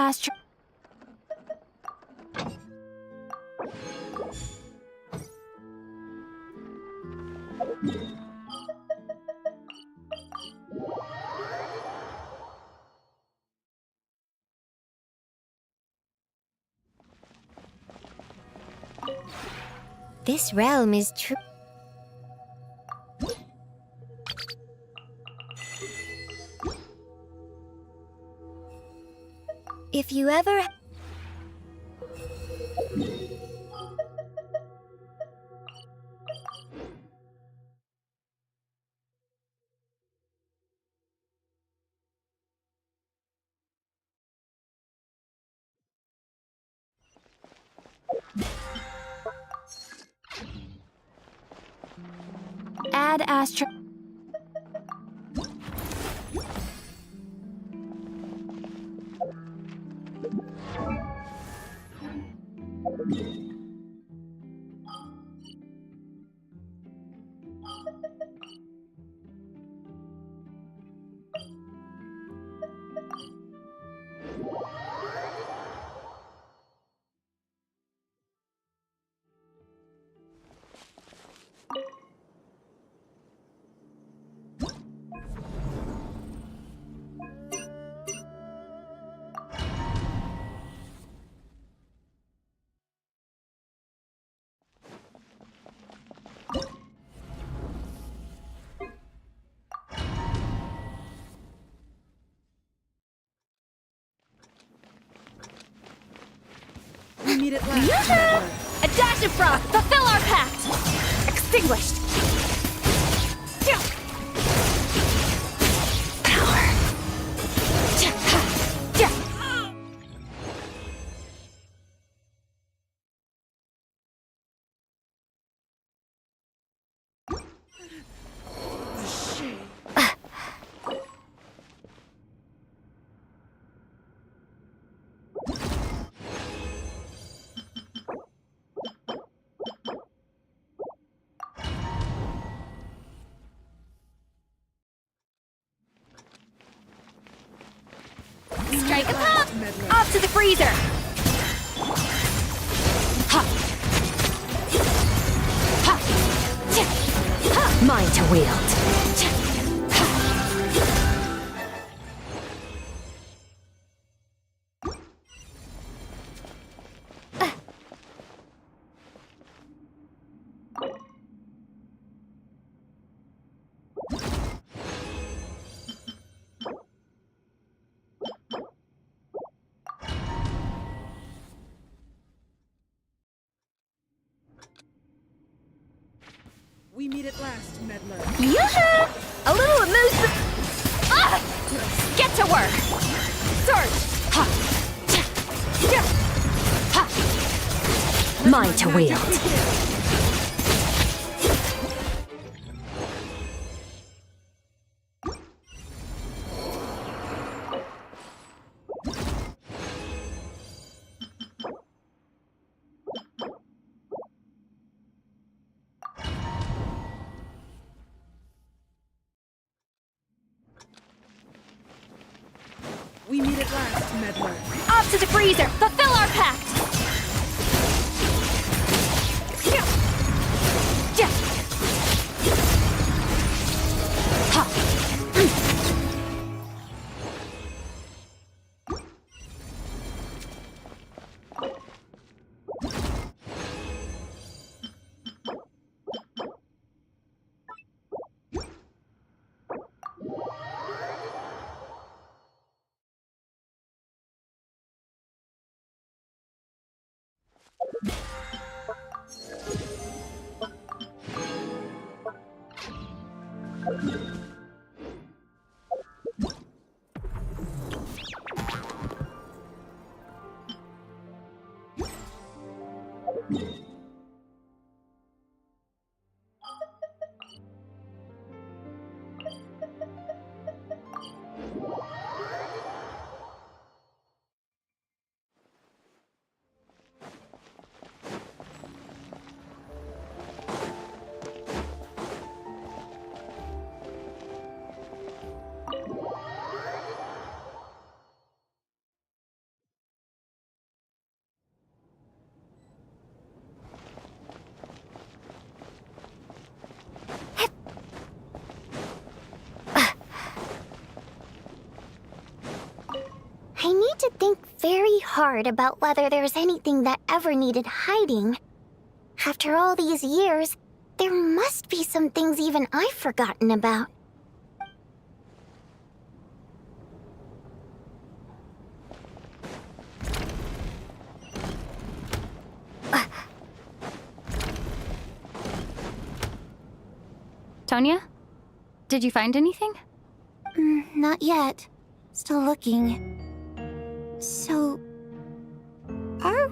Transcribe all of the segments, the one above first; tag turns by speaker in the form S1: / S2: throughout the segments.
S1: Astro. This realm is true. If you ever... Add Astro...
S2: We meet at last.
S1: A dash of frost! Fulfill our pact! Extinguished! Power! Strike a pop! Off to the freezer! Ha! Ha! Ha! Mine to wield.
S2: We meet at last, meddler.
S1: Yoo-hoo! A little amuse... Ah! Get to work! Surge! Ha! Yeah! Ha! Mine to wield.
S2: We meet at last, meddler.
S1: Off to the freezer! Fulfill our pact!
S3: tried to think very hard about whether there's anything that ever needed hiding. After all these years, there must be some things even I've forgotten about.
S1: Tonya? Did you find anything?
S3: Not yet. Still looking. So... Are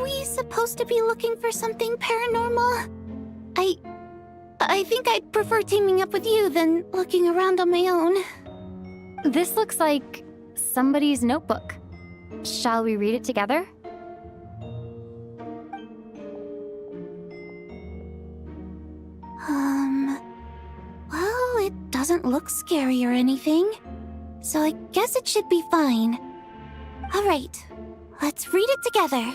S3: we supposed to be looking for something paranormal? I think I'd prefer teaming up with you than looking around on my own.
S1: This looks like somebody's notebook. Shall we read it together?
S3: Well, it doesn't look scary or anything, so I guess it should be fine. All right, let's read it together.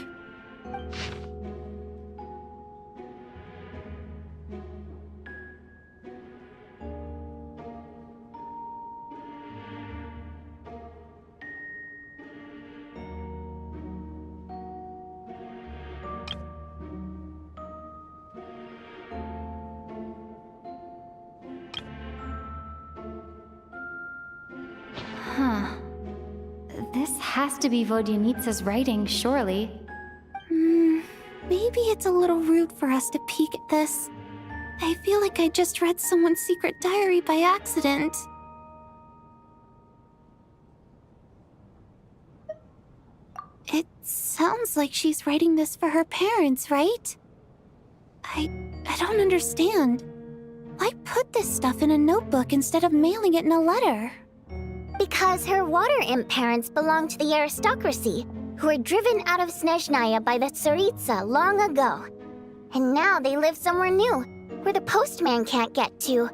S1: Huh. This has to be Vodyanitsa's writing, surely.
S3: Maybe it's a little rude for us to peek at this. I feel like I just read someone's secret diary by accident. It sounds like she's writing this for her parents, right? I don't understand. Why put this stuff in a notebook instead of mailing it in a letter? Because her water imp parents belonged to the aristocracy, who were driven out of Snezhnaya by the Tsaritsa long ago. And now they live somewhere new, where the postman can't get to.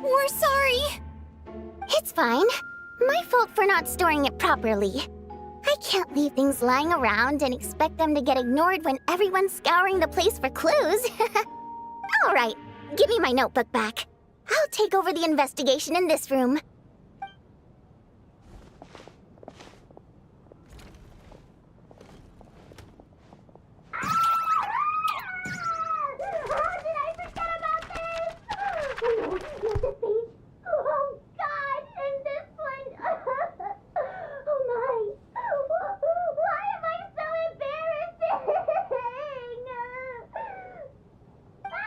S3: We're sorry! It's fine. My fault for not storing it properly. I can't leave things lying around and expect them to get ignored when everyone's scouring the place for clues. All right, give me my notebook back. I'll take over the investigation in this room. How did I forget about this? Oh, no, here's the page. Oh, God, and this one. Oh, my. Why am I so embarrassing? Ah!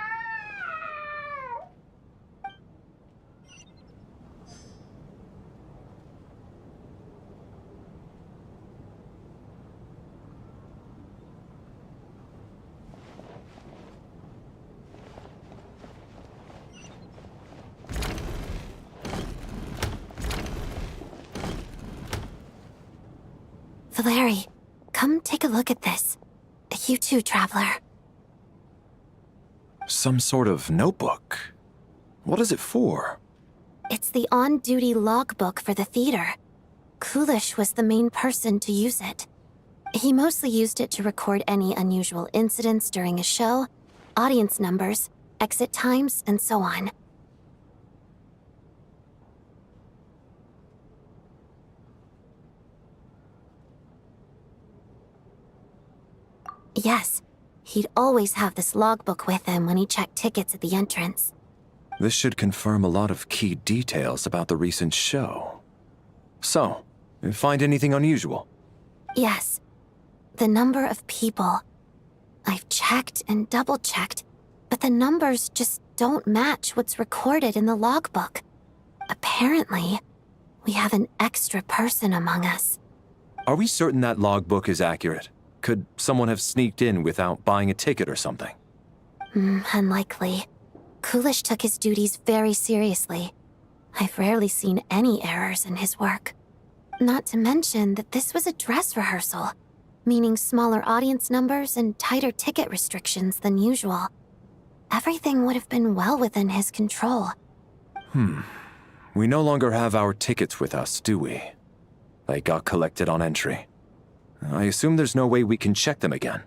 S3: Valeri, come take a look at this. You too, Traveler.
S4: Some sort of notebook. What is it for?
S3: It's the on-duty logbook for the theater. Kulish was the main person to use it. He mostly used it to record any unusual incidents during a show, audience numbers, exit times, and so on. Yes, he'd always have this logbook with him when he checked tickets at the entrance.
S4: This should confirm a lot of key details about the recent show. So, you find anything unusual?
S3: Yes. The number of people. I've checked and double-checked, but the numbers just don't match what's recorded in the logbook. Apparently, we have an extra person among us.
S4: Are we certain that logbook is accurate? Could someone have sneaked in without buying a ticket or something?
S3: Unlikely. Kulish took his duties very seriously. I've rarely seen any errors in his work. Not to mention that this was a dress rehearsal, meaning smaller audience numbers and tighter ticket restrictions than usual. Everything would have been well within his control.
S4: We no longer have our tickets with us, do we? They got collected on entry. I assume there's no way we can check them again.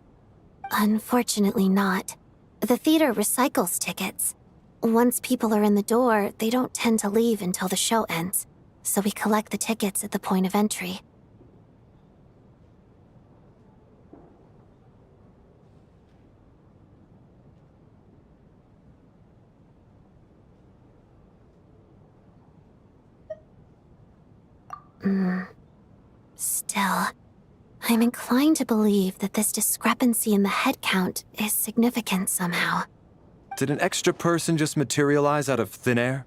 S3: Unfortunately not. The theater recycles tickets. Once people are in the door, they don't tend to leave until the show ends. So we collect the tickets at the point of entry. Still, I'm inclined to believe that this discrepancy in the head count is significant somehow.
S4: Did an extra person just materialize out of thin air?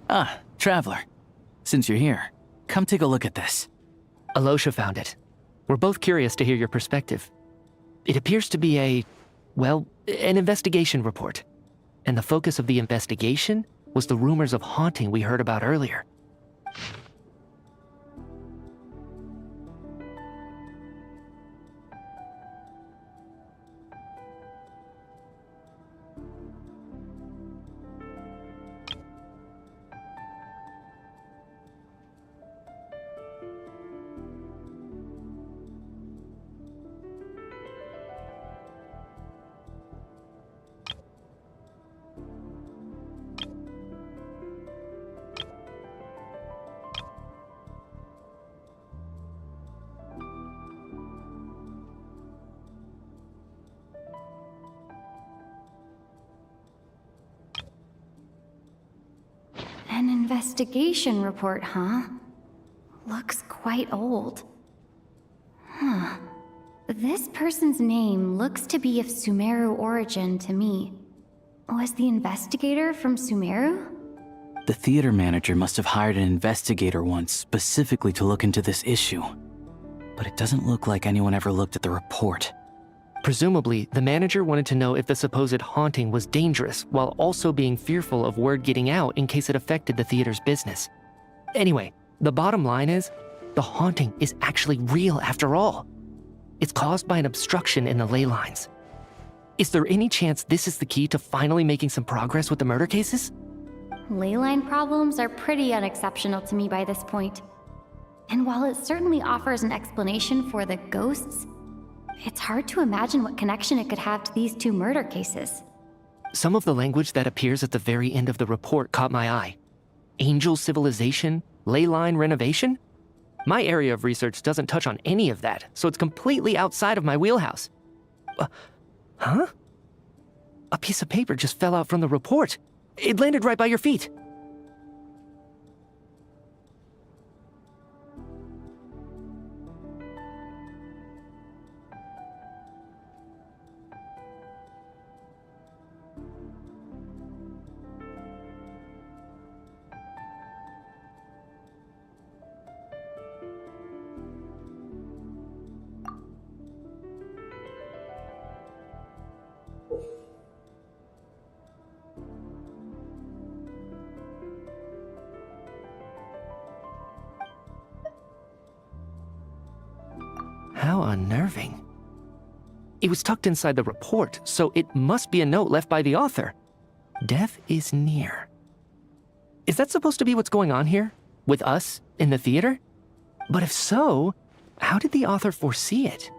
S5: Ah, Traveler. Since you're here, come take a look at this.
S6: Alosha found it. We're both curious to hear your perspective. It appears to be an investigation report. And the focus of the investigation was the rumors of haunting we heard about earlier.
S1: An investigation report, huh? Looks quite old. Huh. This person's name looks to be of Sumeru origin to me. Was the investigator from Sumeru?
S5: The theater manager must have hired an investigator once specifically to look into this issue. But it doesn't look like anyone ever looked at the report.
S6: Presumably, the manager wanted to know if the supposed haunting was dangerous while also being fearful of word getting out in case it affected the theater's business. Anyway, the bottom line is, the haunting is actually real after all. It's caused by an obstruction in the ley lines. Is there any chance this is the key to finally making some progress with the murder cases?
S1: Leyline problems are pretty unexceptional to me by this point. And while it certainly offers an explanation for the ghosts, it's hard to imagine what connection it could have to these two murder cases.
S6: Some of the language that appears at the very end of the report caught my eye. Angel civilization, ley line renovation? My area of research doesn't touch on any of that, so it's completely outside of my wheelhouse. Huh? A piece of paper just fell out from the report. It landed right by your feet. How unnerving. It was tucked inside the report, so it must be a note left by the author. Death is near. Is that supposed to be what's going on here? With us, in the theater? But if so, how did the author foresee it?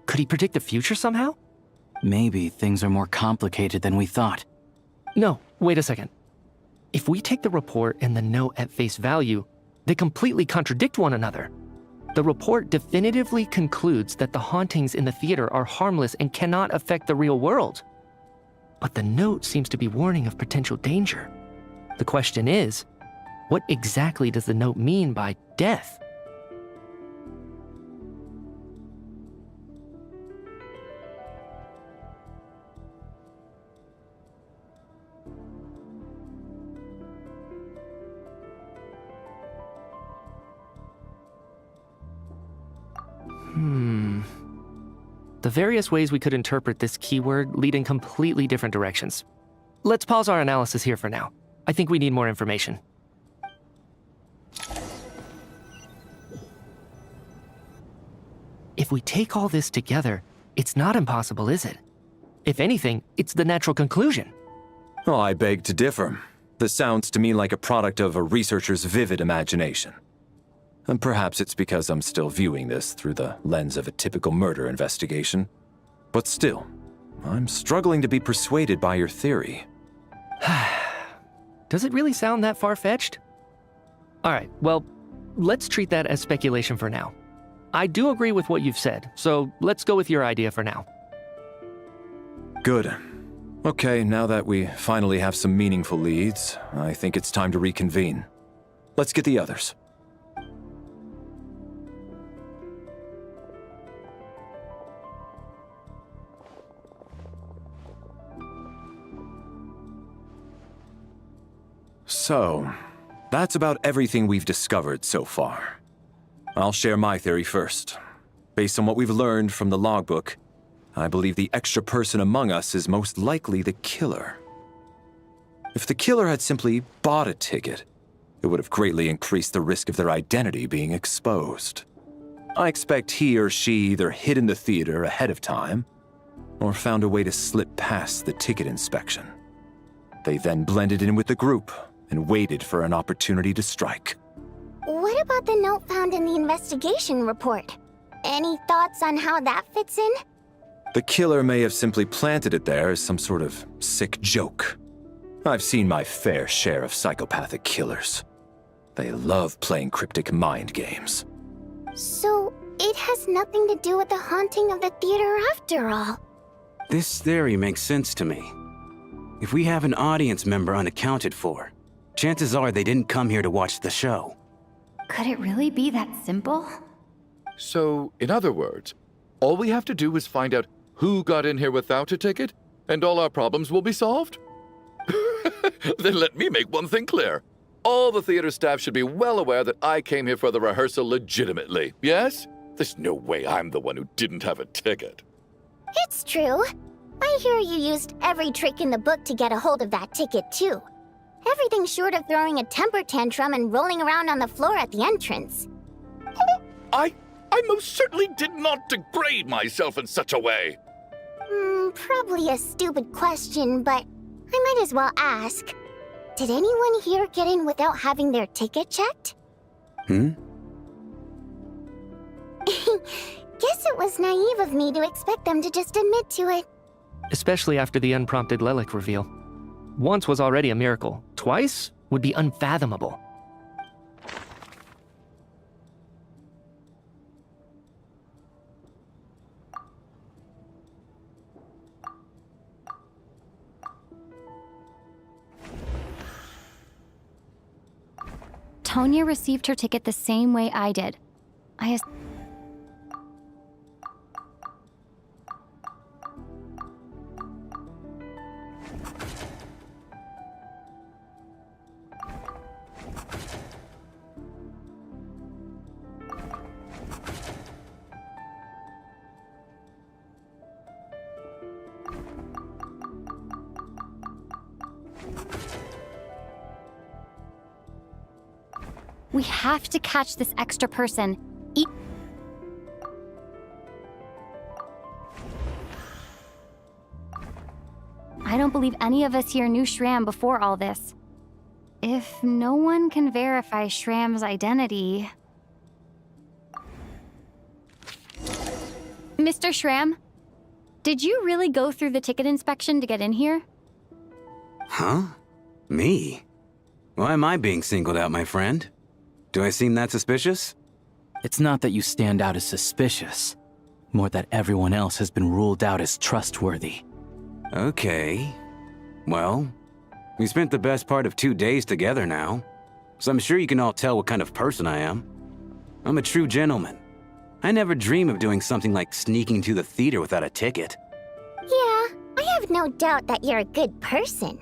S6: Could he predict the future somehow?
S5: Maybe things are more complicated than we thought.
S6: No, wait a second. If we take the report and the note at face value, they completely contradict one another. The report definitively concludes that the hauntings in the theater are harmless and cannot affect the real world. But the note seems to be warning of potential danger. The question is, what exactly does the note mean by death? The various ways we could interpret this keyword lead in completely different directions. Let's pause our analysis here for now. I think we need more information. If we take all this together, it's not impossible, is it? If anything, it's the natural conclusion.
S4: Oh, I beg to differ. This sounds to me like a product of a researcher's vivid imagination. And perhaps it's because I'm still viewing this through the lens of a typical murder investigation. But still, I'm struggling to be persuaded by your theory.
S6: Does it really sound that far-fetched? All right, well, let's treat that as speculation for now. I do agree with what you've said, so let's go with your idea for now.
S4: Good. Okay, now that we finally have some meaningful leads, I think it's time to reconvene. Let's get the others. So, that's about everything we've discovered so far. I'll share my theory first. Based on what we've learned from the logbook, I believe the extra person among us is most likely the killer. If the killer had simply bought a ticket, it would have greatly increased the risk of their identity being exposed. I expect he or she either hid in the theater ahead of time, or found a way to slip past the ticket inspection. They then blended in with the group and waited for an opportunity to strike.
S3: What about the note found in the investigation report? Any thoughts on how that fits in?
S4: The killer may have simply planted it there as some sort of sick joke. I've seen my fair share of psychopathic killers. They love playing cryptic mind games.
S3: So, it has nothing to do with the haunting of the theater after all.
S7: This theory makes sense to me. If we have an audience member unaccounted for, chances are they didn't come here to watch the show.
S1: Could it really be that simple?
S8: So, in other words, all we have to do is find out who got in here without a ticket, and all our problems will be solved? Then let me make one thing clear. All the theater staff should be well aware that I came here for the rehearsal legitimately, yes? There's no way I'm the one who didn't have a ticket.
S3: It's true. I hear you used every trick in the book to get a hold of that ticket, too. Everything short of throwing a temper tantrum and rolling around on the floor at the entrance.
S8: I most certainly did not degrade myself in such a way.
S3: Probably a stupid question, but I might as well ask. Did anyone here get in without having their ticket checked? Guess it was naive of me to expect them to just admit to it.
S6: Especially after the unprompted Lelic reveal. Once was already a miracle. Twice would be unfathomable.
S1: Tonya received her ticket the same way I did. We have to catch this extra person. I don't believe any of us here knew Shram before all this. If no one can verify Shram's identity... Mr. Shram, did you really go through the ticket inspection to get in here?
S7: Huh? Me? Why am I being singled out, my friend? Do I seem that suspicious?
S5: It's not that you stand out as suspicious, more that everyone else has been ruled out as trustworthy.
S7: Okay. Well, we spent the best part of 2 days together now, so I'm sure you can all tell what kind of person I am. I'm a true gentleman. I never dream of doing something like sneaking to the theater without a ticket.
S3: Yeah, I have no doubt that you're a good person.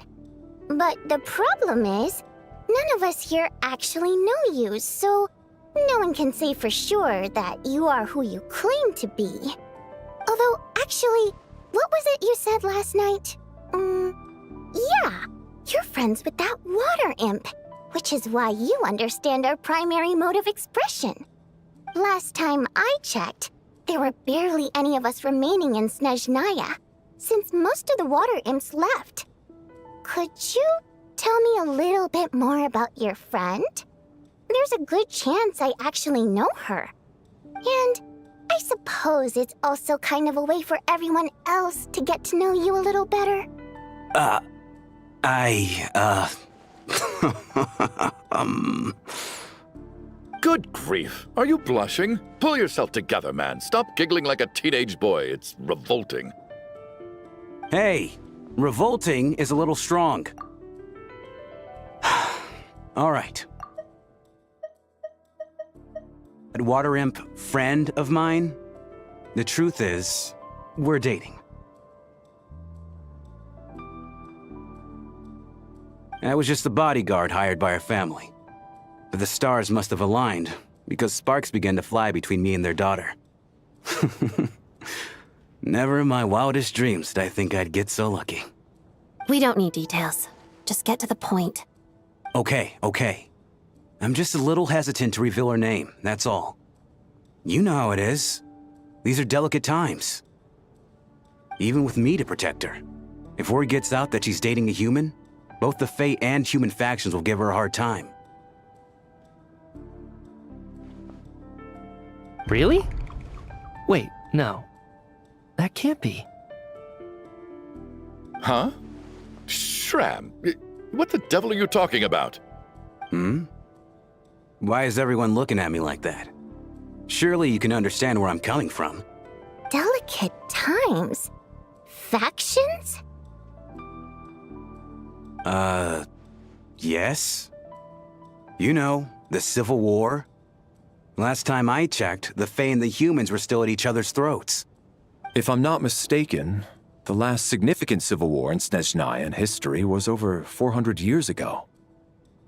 S3: But the problem is, none of us here actually know you, so no one can say for sure that you are who you claim to be. Although, Actually, what was it you said last night? Yeah, you're friends with that water imp, which is why you understand our primary mode of expression. Last time I checked, there were barely any of us remaining in Snezhnaya, since most of the water imps left. Could you tell me a little bit more about your friend? There's a good chance I actually know her. And I suppose it's also kind of a way for everyone else to get to know you a little better.
S8: Good grief. Are you blushing? Pull yourself together, man. Stop giggling like a teenage boy. It's revolting.
S7: Hey, revolting is a little strong. All right. That water imp friend of mine, the truth is, we're dating. I was just the bodyguard hired by our family. But the stars must have aligned, because sparks began to fly between me and their daughter. Never in my wildest dreams did I think I'd get so lucky.
S3: We don't need details. Just get to the point.
S7: Okay. I'm just a little hesitant to reveal her name, that's all. You know how it is. These are delicate times. Even with me to protect her. If word gets out that she's dating a human, both the Fae and human factions will give her a hard time.
S6: Really? Wait, no. That can't be.
S8: Huh? Shram, what the devil are you talking about?
S7: Why is everyone looking at me like that? Surely you can understand where I'm coming from.
S3: Delicate times? Factions?
S7: Yes? You know, the Civil War? Last time I checked, the Fae and the humans were still at each other's throats.
S4: If I'm not mistaken, the last significant civil war in Snezhnayan history was over 400 years ago,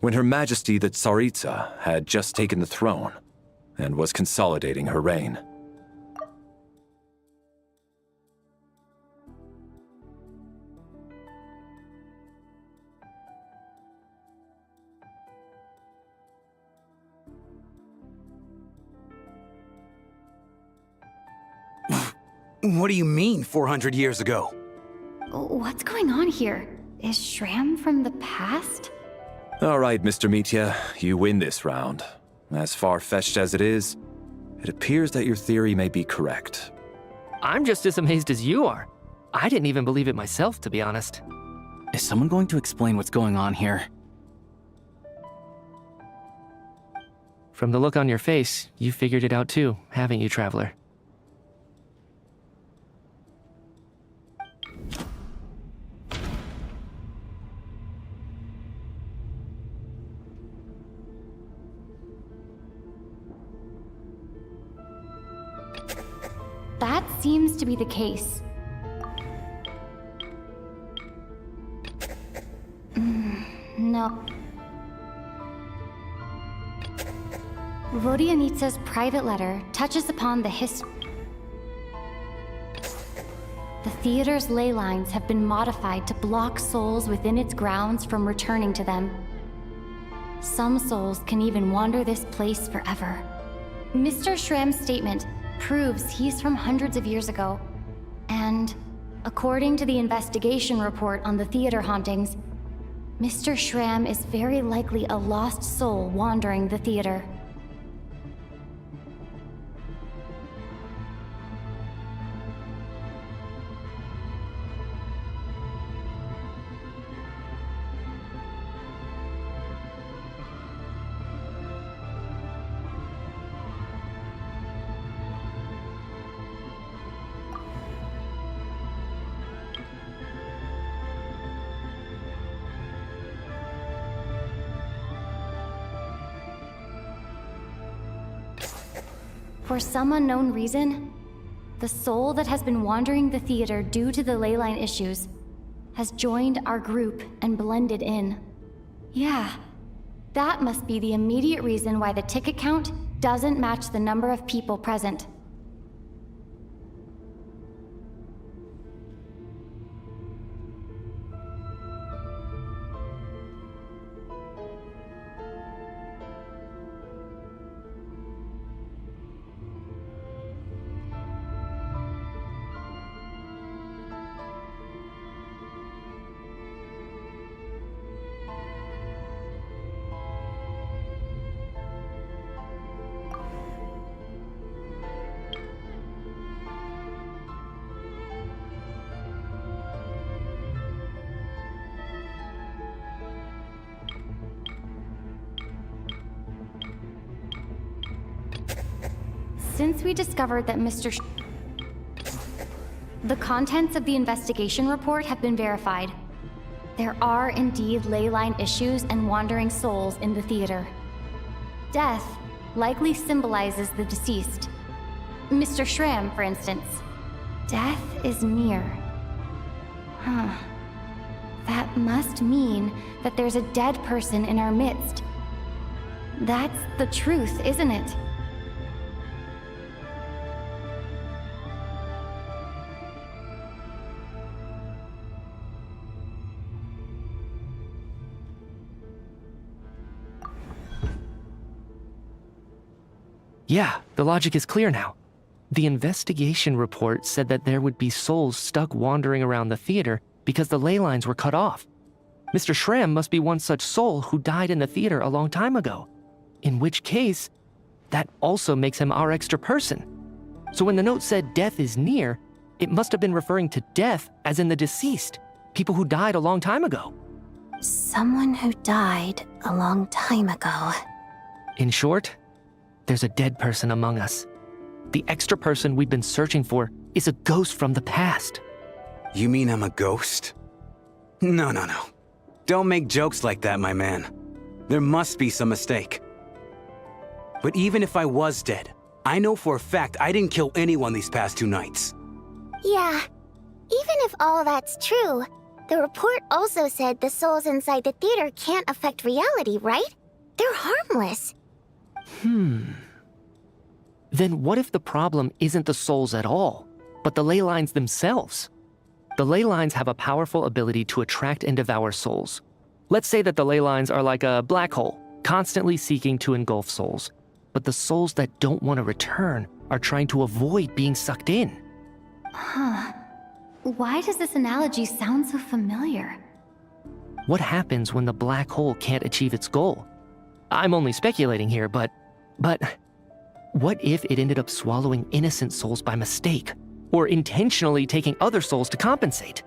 S4: when Her Majesty the Tsaritsa had just taken the throne and was consolidating her reign.
S7: What do you mean, 400 years ago?
S1: What's going on here? Is Shram from the past?
S4: All right, Mr. Mitya, you win this round. As far-fetched as it is, it appears that your theory may be correct.
S6: I'm just as amazed as you are. I didn't even believe it myself, to be honest.
S5: Is someone going to explain what's going on here?
S6: From the look on your face, you figured it out too, haven't you, Traveler?
S1: That seems to be the case. No. Vodyanitsa's private letter touches upon the history. The theater's ley lines have been modified to block souls within its grounds from returning to them. Some souls can even wander this place forever. Mr. Shram's statement proves he's from hundreds of years ago. And according to the investigation report on the theater hauntings, Mr. Shram is very likely a lost soul wandering the theater. For some unknown reason, the soul that has been wandering the theater due to the leyline issues has joined our group and blended in. Yeah, that must be the immediate reason why the ticket count doesn't match the number of people present. Since we discovered that the contents of the investigation report have been verified. There are indeed leyline issues and wandering souls in the theater. Death likely symbolizes the deceased. Mr. Schramm, for instance. Death is near. Huh. That must mean that there's a dead person in our midst. That's the truth, isn't it?
S6: Yeah, the logic is clear now. The investigation report said that there would be souls stuck wandering around the theater because the ley lines were cut off. Mr. Schramm must be one such soul who died in the theater a long time ago. In which case, that also makes him our extra person. So when the note said death is near, it must have been referring to death as in the deceased, people who died a long time ago.
S3: Someone who died a long time ago.
S6: In short, there's a dead person among us. The extra person we've been searching for is a ghost from the past.
S7: You mean I'm a ghost? No. Don't make jokes like that, my man. There must be some mistake. But even if I was dead, I know for a fact I didn't kill anyone these past 2 nights.
S9: Yeah. Even if all that's true, the report also said the souls inside the theater can't affect reality, right? They're harmless.
S6: Then what if the problem isn't the souls at all, but the ley lines themselves? The ley lines have a powerful ability to attract and devour souls. Let's say that the ley lines are like a black hole, constantly seeking to engulf souls. But the souls that don't want to return are trying to avoid being sucked in.
S1: Huh. Why does this analogy sound so familiar?
S6: What happens when the black hole can't achieve its goal? I'm only speculating here, but what if it ended up swallowing innocent souls by mistake, or intentionally taking other souls to compensate?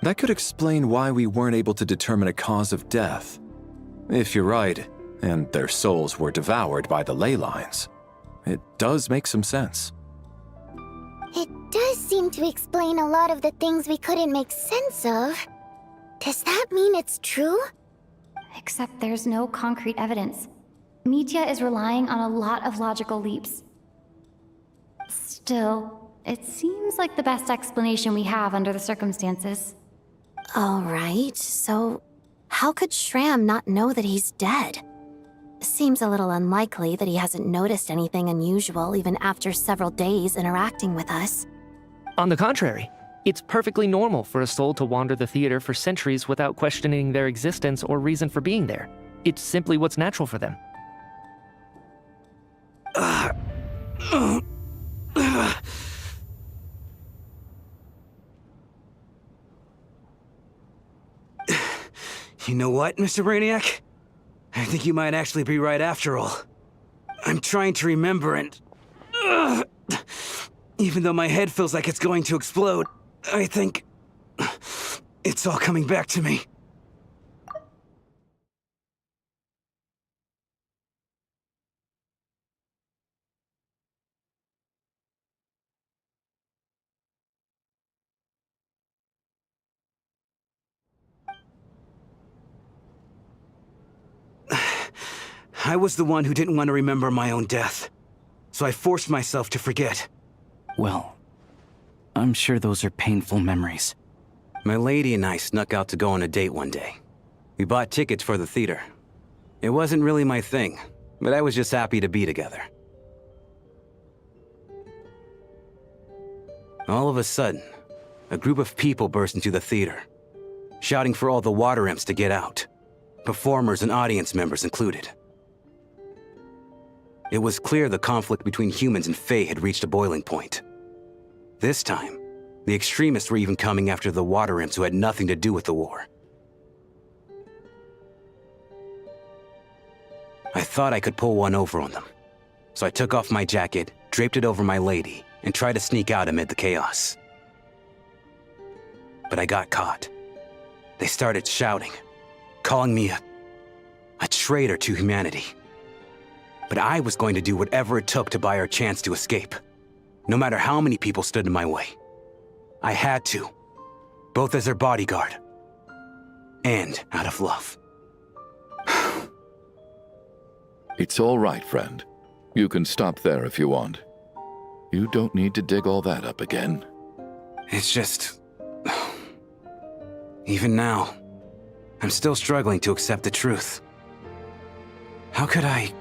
S4: That could explain why we weren't able to determine a cause of death. If you're right, and their souls were devoured by the ley lines, it does make some sense.
S9: It does seem to explain a lot of the things we couldn't make sense of. Does that mean it's true?
S1: Except there's no concrete evidence. Mitya is relying on a lot of logical leaps. Still, it seems like the best explanation we have under the circumstances.
S3: All right, so how could Schramm not know that he's dead? Seems a little unlikely that he hasn't noticed anything unusual even after several days interacting with us.
S6: On the contrary, it's perfectly normal for a soul to wander the theater for centuries without questioning their existence or reason for being there. It's simply what's natural for them.
S7: You know what, Mr. Brainiac? I think you might actually be right after all. I'm trying to remember and... even though my head feels like it's going to explode, I think... it's all coming back to me. I was the one who didn't want to remember my own death, so I forced myself to forget.
S5: Well, I'm sure those are painful memories.
S7: My lady and I snuck out to go on a date one day. We bought tickets for the theater. It wasn't really my thing, but I was just happy to be together. All of a sudden, a group of people burst into the theater, shouting for all the water imps to get out, performers and audience members included. It was clear the conflict between humans and Fae had reached a boiling point. This time, the extremists were even coming after the water imps who had nothing to do with the war. I thought I could pull one over on them, so I took off my jacket, draped it over my lady, and tried to sneak out amid the chaos. But I got caught. They started shouting, calling me a traitor to humanity. but I was going to do whatever it took to buy her a chance to escape. No matter how many people stood in my way. I had to. Both as her bodyguard. And out of love.
S8: It's all right, friend. You can stop there if you want. You don't need to dig all that up again.
S7: It's just... Even now, I'm still struggling to accept the truth. How could I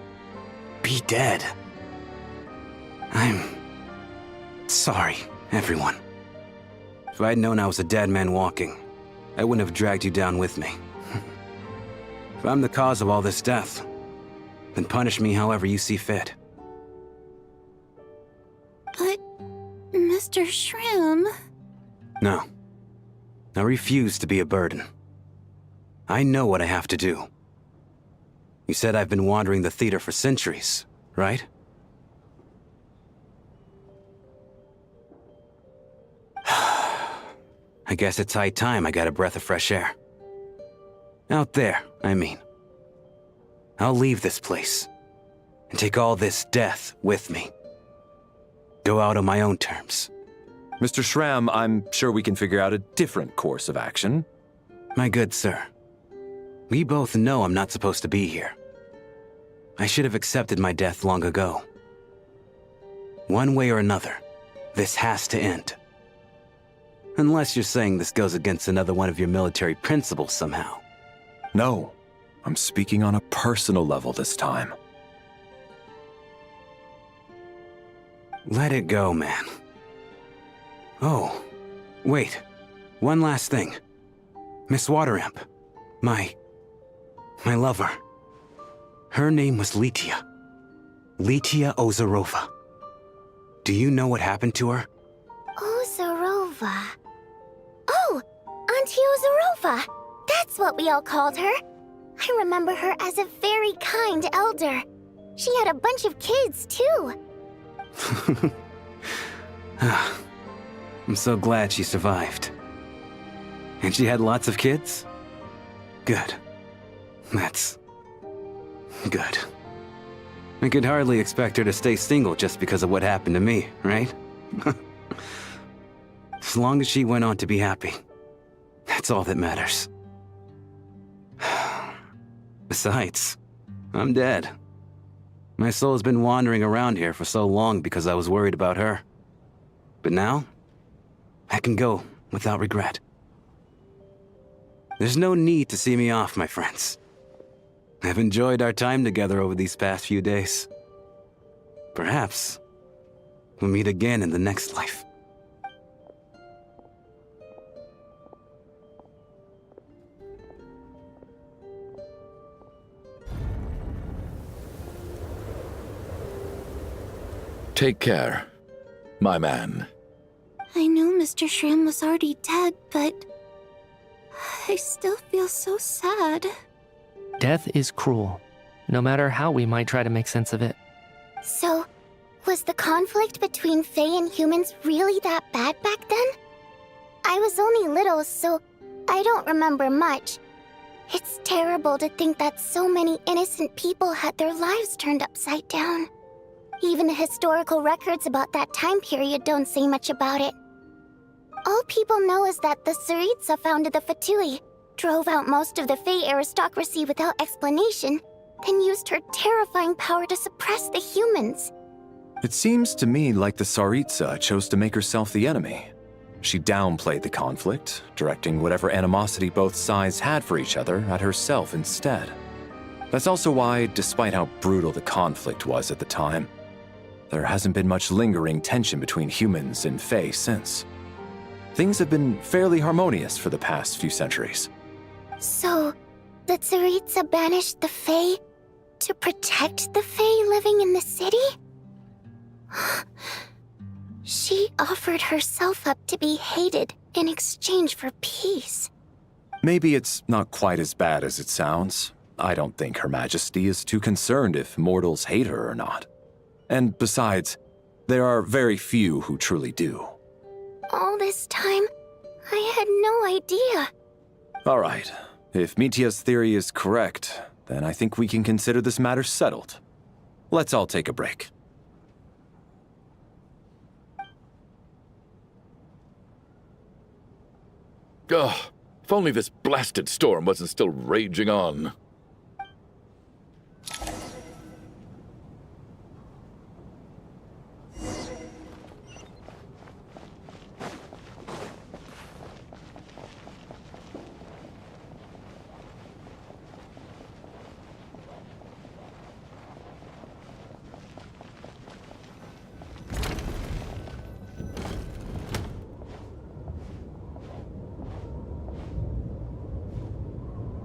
S7: be dead? I'm sorry, everyone. If I'd known I was a dead man walking, I wouldn't have dragged you down with me. If I'm the cause of all this death, then punish me however you see fit.
S3: But, Mr. Shroom...
S7: No. I refuse to be a burden. I know what I have to do. You said I've been wandering the theater for centuries, right? I guess it's high time I got a breath of fresh air. Out there, I mean. I'll leave this place and take all this death with me. Go out on my own terms.
S4: Mr. Shram, I'm sure we can figure out a different course of action.
S7: My good sir, we both know I'm not supposed to be here. I should have accepted my death long ago. One way or another, this has to end. Unless you're saying this goes against another one of your military principles somehow.
S4: No, I'm speaking on a personal level this time.
S7: Let it go, man. Oh, wait. One last thing. Miss Wateramp. My lover. Her name was Litia. Litia Ozarova. Do you know what happened to her?
S9: Ozarova. Oh, Auntie Ozarova. That's what we all called her. I remember her as a very kind elder. She had a bunch of kids, too.
S7: I'm so glad she survived. And she had lots of kids? Good. That's... good. I could hardly expect her to stay single just because of what happened to me, right? As long as she went on to be happy, that's all that matters. Besides, I'm dead. My soul's been wandering around here for so long because I was worried about her. But now, I can go without regret. There's no need to see me off, my friends. I've enjoyed our time together over these past few days. Perhaps we'll meet again in the next life.
S8: Take care, my man.
S3: I knew Mr. Shroom was already dead, but... I still feel so sad.
S6: Death is cruel, no matter how we might try to make sense of it.
S9: So, was the conflict between Fae and humans really that bad back then? I was only little, so I don't remember much. It's terrible to think that so many innocent people had their lives turned upside down. Even the historical records about that time period don't say much about it. All people know is that the Tsaritsa founded the Fatui, drove out most of the Fae aristocracy without explanation, then used her terrifying power to suppress the humans.
S4: It seems to me like the Tsaritsa chose to make herself the enemy. She downplayed the conflict, directing whatever animosity both sides had for each other at herself instead. That's also why, despite how brutal the conflict was at the time, there hasn't been much lingering tension between humans and Fae since. Things have been fairly harmonious for the past few centuries.
S9: So, the Tsaritsa banished the Fae to protect the Fae living in the city? She offered herself up to be hated in exchange for peace.
S4: Maybe it's not quite as bad as it sounds. I don't think Her Majesty is too concerned if mortals hate her or not. And besides, there are very few who truly do.
S9: All this time, I had no idea.
S4: All right. If Mitia's theory is correct, then I think we can consider this matter settled. let's all take a break.
S8: Ugh, if only this blasted storm wasn't still raging on.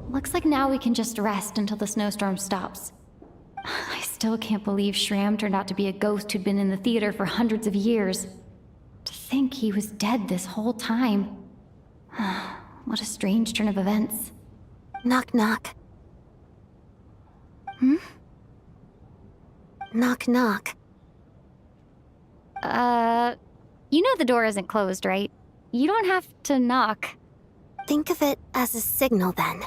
S1: Looks like now we can just rest until the snowstorm stops. I still can't believe Shram turned out to be a ghost who'd been in the theater for hundreds of years. To think he was dead this whole time. What a strange turn of events.
S3: Knock, knock. Knock, knock.
S1: You know the door isn't closed, right? You don't have to knock.
S3: Think of it as a signal then.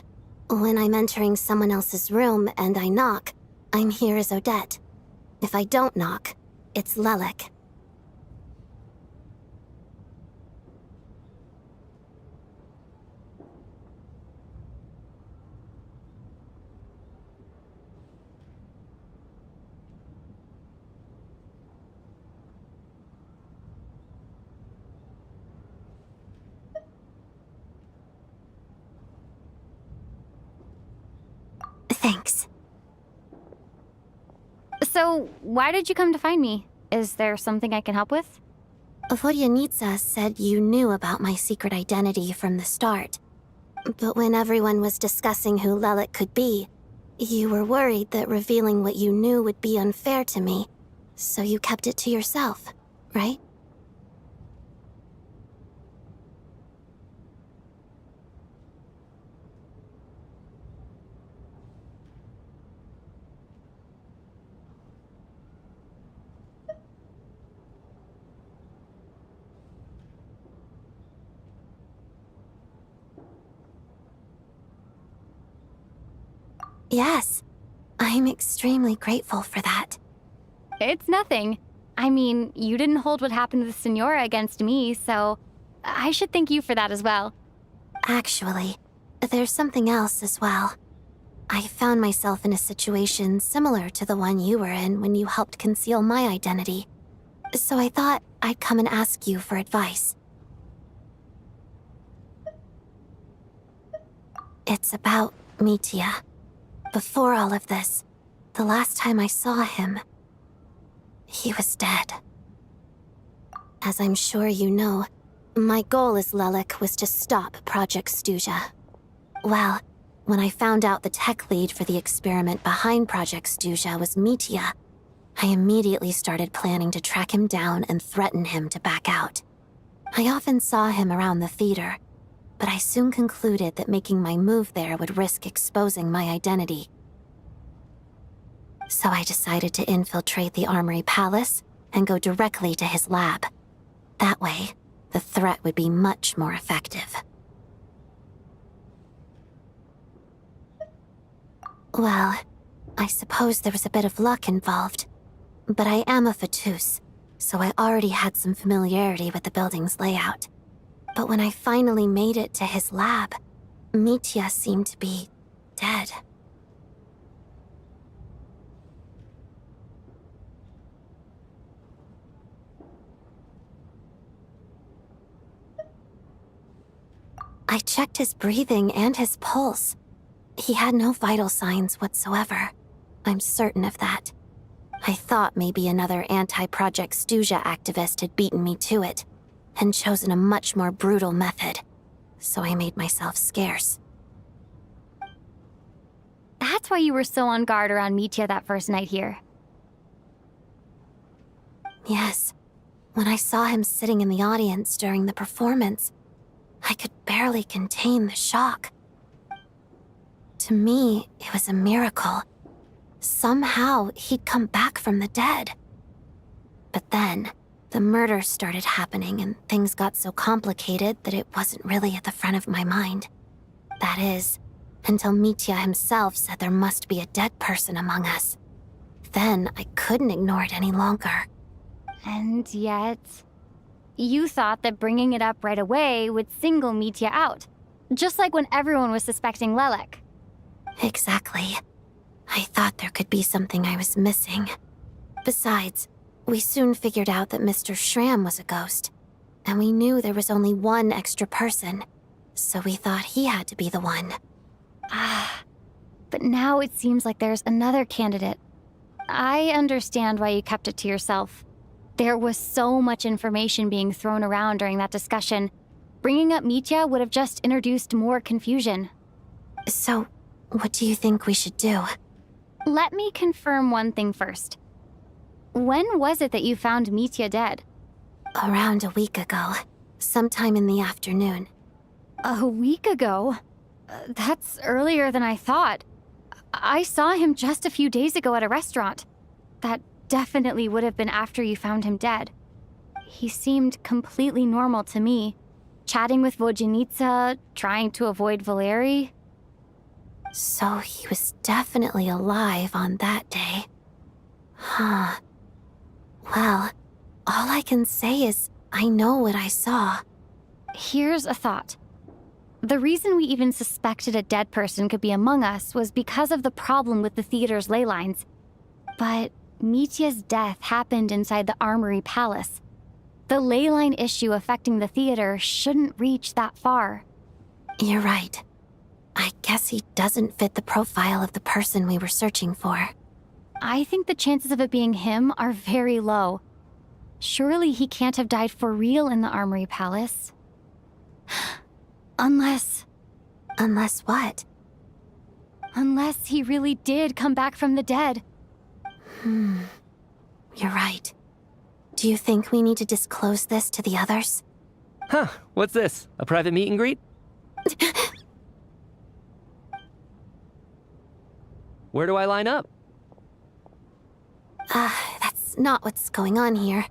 S3: When I'm entering someone else's room and I knock, I'm here as Odette. If I don't knock, it's Lelik. Thanks.
S1: So, why did you come to find me? Is there something I can help with?
S3: Vodyanitsa said you knew about my secret identity from the start. But when everyone was discussing who Lelik could be, you were worried that revealing what you knew would be unfair to me. So you kept it to yourself, right? Yes, I'm extremely grateful for that.
S1: It's nothing. I mean, you didn't hold what happened to the Senora against me, so I should thank you for that as well.
S3: Actually, there's something else as well. I found myself in a situation similar to the one you were in when you helped conceal my identity. So I thought I'd come and ask you for advice. It's about Mitya. Before all of this, the last time I saw him, he was dead. As I'm sure you know, my goal as Lelik was to stop Project Stuja. Well, when I found out the tech lead for the experiment behind Project Stuja was Mitya, I immediately started planning to track him down and threaten him to back out. I often saw him around the theater, but I soon concluded that making my move there would risk exposing my identity. So I decided to infiltrate the Armory Palace and go directly to his lab. That way, the threat would be much more effective. Well, I suppose there was a bit of luck involved. But I am a Fatus, so I already had some familiarity with the building's layout. But when I finally made it to his lab, Mitya seemed to be dead. I checked his breathing and his pulse. He had no vital signs whatsoever. I'm certain of that. I thought maybe another anti-Project Stuja activist had beaten me to it, and chosen a much more brutal method, so I made myself scarce.
S1: That's why you were so on guard around Mitya that first night here.
S3: Yes. When I saw him sitting in the audience during the performance, I could barely contain the shock. To me, it was a miracle. Somehow, he'd come back from the dead. But then, the murder started happening and things got so complicated that it wasn't really at the front of my mind. That is, until Mitya himself said there must be a dead person among us. then, I couldn't ignore it any longer.
S1: And yet, you thought that bringing it up right away would single Mitya out, just like when everyone was suspecting Lelek.
S3: Exactly. I thought there could be something I was missing. Besides, we soon figured out that Mr. Schramm was a ghost, and we knew there was only one extra person, so we thought he had to be the one.
S1: But now it seems like there's another candidate. I understand why you kept it to yourself. There was so much information being thrown around during that discussion. Bringing up Mitya would have just introduced more confusion.
S3: So, what do you think we should do?
S1: Let me confirm one thing first. When was it that you found Mitya dead?
S3: Around a week ago, sometime in the afternoon.
S1: A week ago? That's earlier than I thought. I saw him just a few days ago at a restaurant. That definitely would have been after you found him dead. He seemed completely normal to me, chatting with Vodyanitsa, trying to avoid Valeri.
S3: So he was definitely alive on that day. Huh. Well, all I can say is I know what I saw.
S1: Here's a thought. The reason we even suspected a dead person could be among us was because of the problem with the theater's ley lines. But Mitya's death happened inside the Armory Palace. The ley line issue affecting the theater shouldn't reach that far.
S3: You're right. I guess he doesn't fit the profile of the person we were searching for.
S1: I think the chances of it being him are very low. Surely he can't have died for real in the Armory Palace. Unless
S3: what?
S1: Unless he really did come back from the dead.
S3: You're right. Do you think we need to disclose this to the others?
S6: Huh, what's this? A private meet and greet? Where do I line up?
S3: That's not what's going on here.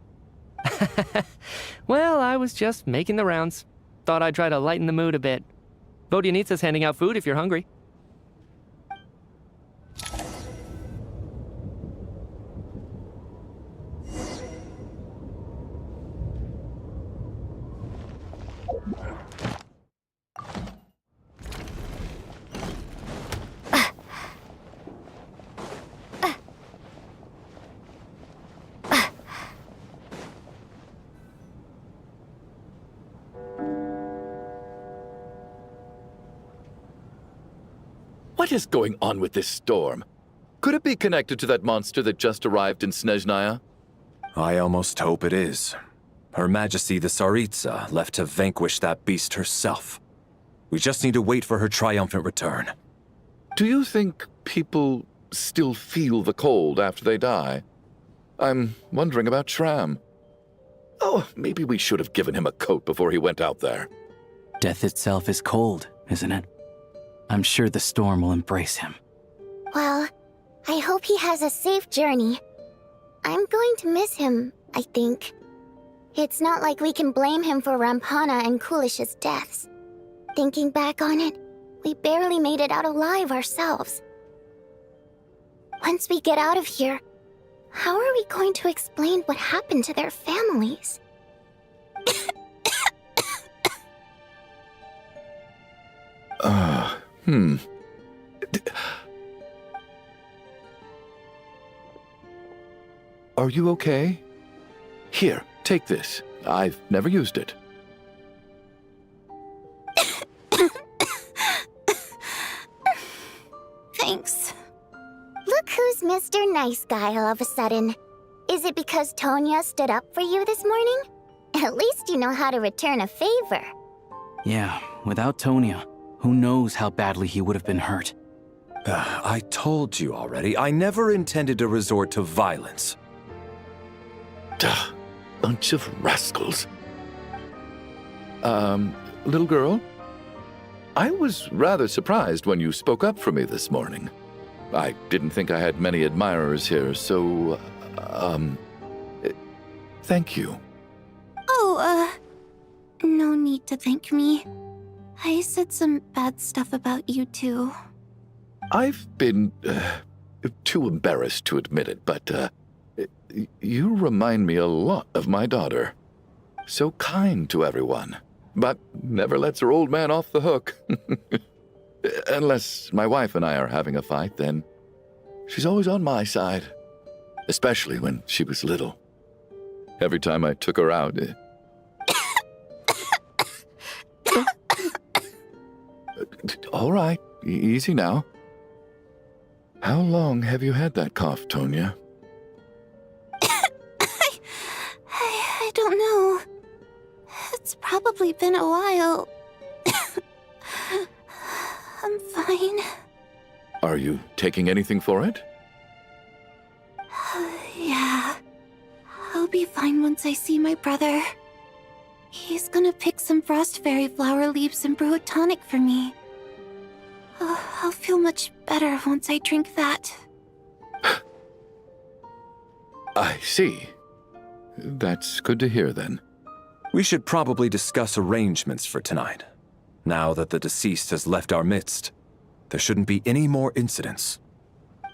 S6: Well, I was just making the rounds. Thought I'd try to lighten the mood a bit. Vodyanitsa's handing out food if you're hungry.
S8: What is going on with this storm? Could it be connected to that monster that just arrived in Snezhnaya?
S4: I almost hope it is. Her Majesty the Tsaritsa left to vanquish that beast herself. We just need to wait for her triumphant return.
S8: Do you think people still feel the cold after they die? I'm wondering about Schramm. Oh, maybe we should have given him a coat before he went out there.
S5: Death itself is cold, isn't it? I'm sure the storm will embrace him.
S9: Well, I hope he has a safe journey. I'm going to miss him, I think. It's not like we can blame him for Rampana and Kulish's deaths. Thinking back on it, we barely made it out alive ourselves. Once we get out of here, how are we going to explain what happened to their families?
S8: Are you okay? Here, take this. I've never used it.
S3: Thanks.
S9: Look who's Mr. Nice Guy all of a sudden. Is it because Tonya stood up for you this morning? At least you know how to return a favor.
S5: Yeah, without Tonya, who knows how badly he would have been hurt.
S4: I told you already, I never intended to resort to violence.
S8: Duh, bunch of rascals. Little girl? I was rather surprised when you spoke up for me this morning. I didn't think I had many admirers here, so, thank you.
S3: Oh, no need to thank me. I said some bad stuff about you too.
S8: I've been, too embarrassed to admit it, but you remind me a lot of my daughter. So kind to everyone, but never lets her old man off the hook. Unless my wife and I are having a fight, then she's always on my side. Especially when she was little. Every time I took her out... All right, easy now. How long have you had that cough, Tonya?
S3: I don't know. It's probably been a while. I'm fine.
S8: Are you taking anything for it?
S3: Yeah. I'll be fine once I see my brother. He's gonna pick some frost fairy flower leaves and brew a tonic for me. I'll feel much better once I drink that.
S8: I see. That's good to hear, then.
S4: We should probably discuss arrangements for tonight. Now that the deceased has left our midst, there shouldn't be any more incidents.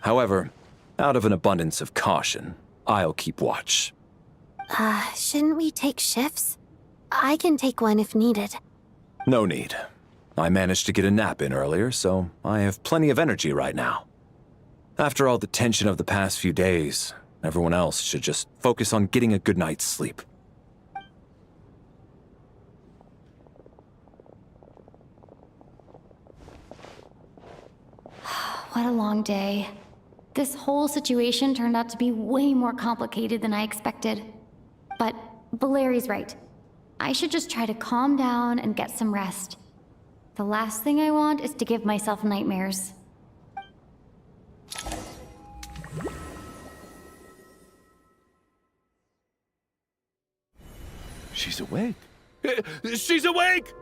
S4: However, out of an abundance of caution, I'll keep watch.
S3: Shouldn't we take shifts? I can take one if needed.
S4: No need. I managed to get a nap in earlier, so I have plenty of energy right now. After all the tension of the past few days, everyone else should just focus on getting a good night's sleep.
S1: What a long day. This whole situation turned out to be way more complicated than I expected. But Valeri's right. I should just try to calm down and get some rest. The last thing I want is to give myself nightmares.
S8: She's awake. She's awake!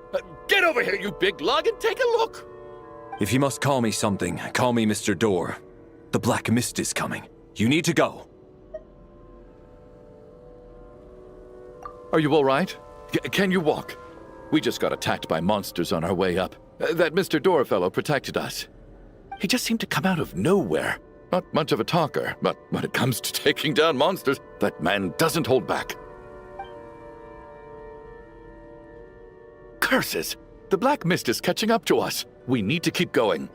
S8: Get over here, you big lug, and take a look!
S4: If you must call me something, call me Mr. Door. The Black Mist is coming. You need to go.
S8: Are you all right? Can you walk? We just got attacked by monsters on our way up. That Mr. Door fellow protected us. He just seemed to come out of nowhere. Not much of a talker, but when it comes to taking down monsters, that man doesn't hold back. Curses! The Black Mist is catching up to us. We need to keep going.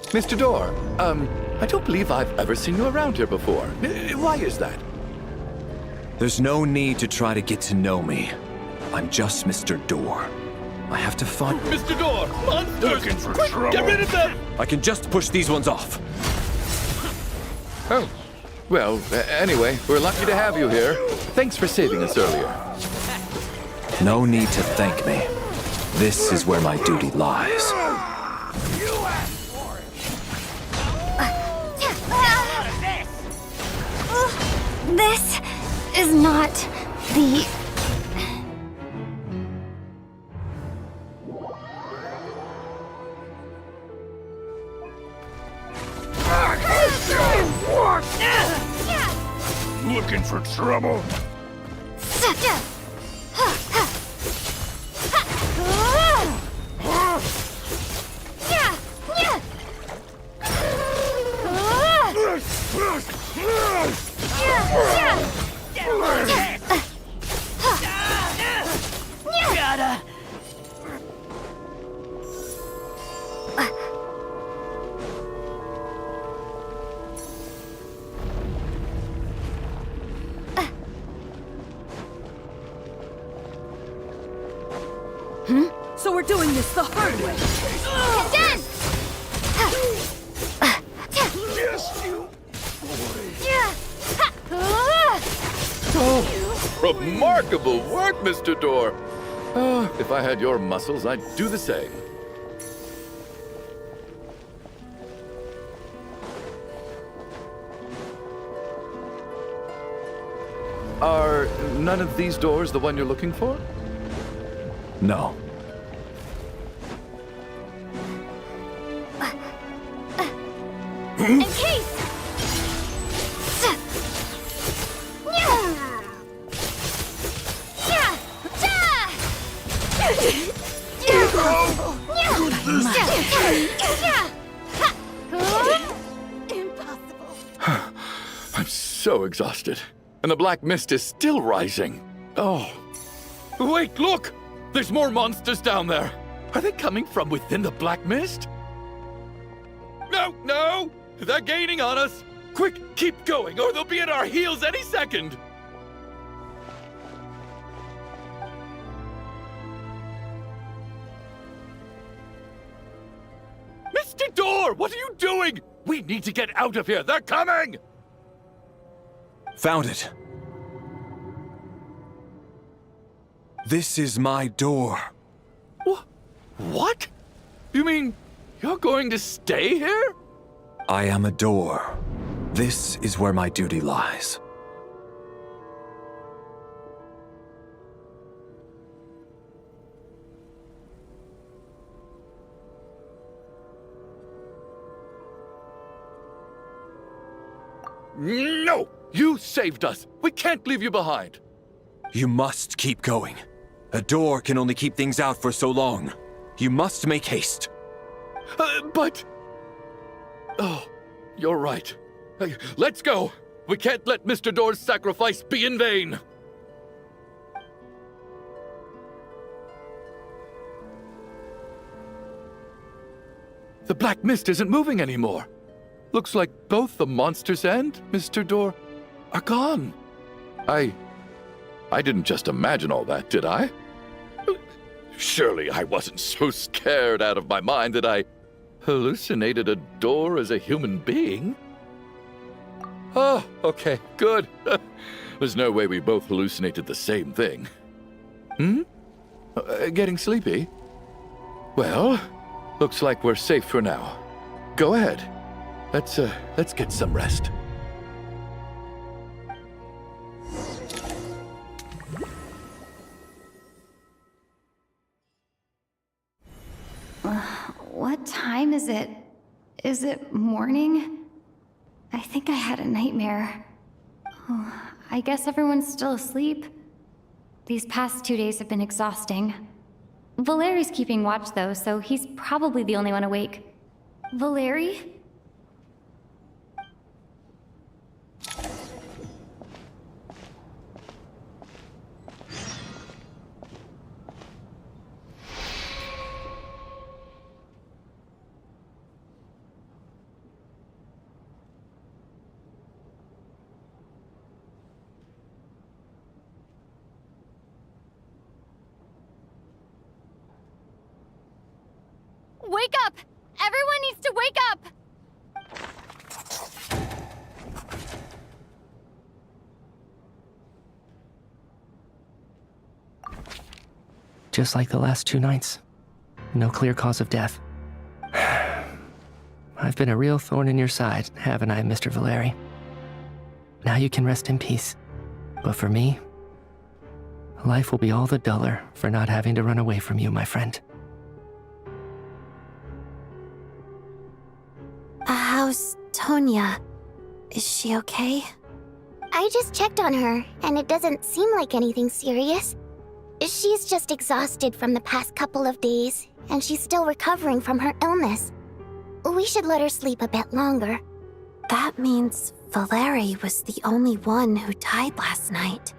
S8: Mr. Door, I don't believe I've ever seen you around here before. Why is that?
S4: There's no need to try to get to know me. I'm just Mr. Door. I have to find...
S8: Mr. Door! Monsters! Quick, get rid of them!
S4: I can just push these ones off.
S8: Oh. Well, anyway, we're lucky to have you here. Thanks for saving us earlier.
S4: No need to thank me. This is where my duty lies.
S1: This is not the...
S10: Looking for trouble?
S2: So we're doing this the hard way.
S9: Condense!
S10: Yes, you
S8: Remarkable work, Mr. Door. If I had your muscles, I'd do the same. Are none of these doors the one you're looking for?
S4: No.
S9: In case!
S8: I'm so exhausted. And the black mist is still rising. Oh. Wait, look! There's more monsters down there. Are they coming from within the black mist? No, no! They're gaining on us! Quick, keep going, or they'll be at our heels any second! Mr. Door, what are you doing? We need to get out of here. They're coming!
S4: Found it. This is my door.
S8: What? You mean you're going to stay here?
S4: I am a door. This is where my duty lies.
S8: No! You saved us! We can't leave you behind!
S4: You must keep going. A door can only keep things out for so long. You must make haste.
S8: But... Oh, you're right. Let's go! We can't let Mr. Door's sacrifice be in vain! The black mist isn't moving anymore. Looks like both the monsters and Mr. Door are gone. I didn't just imagine all that, did I? Surely I wasn't so scared out of my mind that I hallucinated a door as a human being. Oh, okay, good. There's no way we both hallucinated the same thing. Getting sleepy? Well, looks like we're safe for now. Go ahead. Let's get some rest.
S1: What time is it? Is it morning? I think I had a nightmare. Oh, I guess everyone's still asleep. These past 2 days have been exhausting. Valeri's keeping watch though, so he's probably the only one awake. Valeri?
S3: Wake up! Everyone needs to wake up!
S6: Just like the last 2 nights. No clear cause of death. I've been a real thorn in your side, haven't I, Mr. Valeri? Now you can rest in peace. But for me, life will be all the duller for not having to run away from you, my friend.
S3: How's Tonya? Is she okay?
S9: I just checked on her, and it doesn't seem like anything serious. She's just exhausted from the past couple of days, and she's still recovering from her illness. We should let her sleep a bit longer.
S3: That means Valeri was the only one who died last night.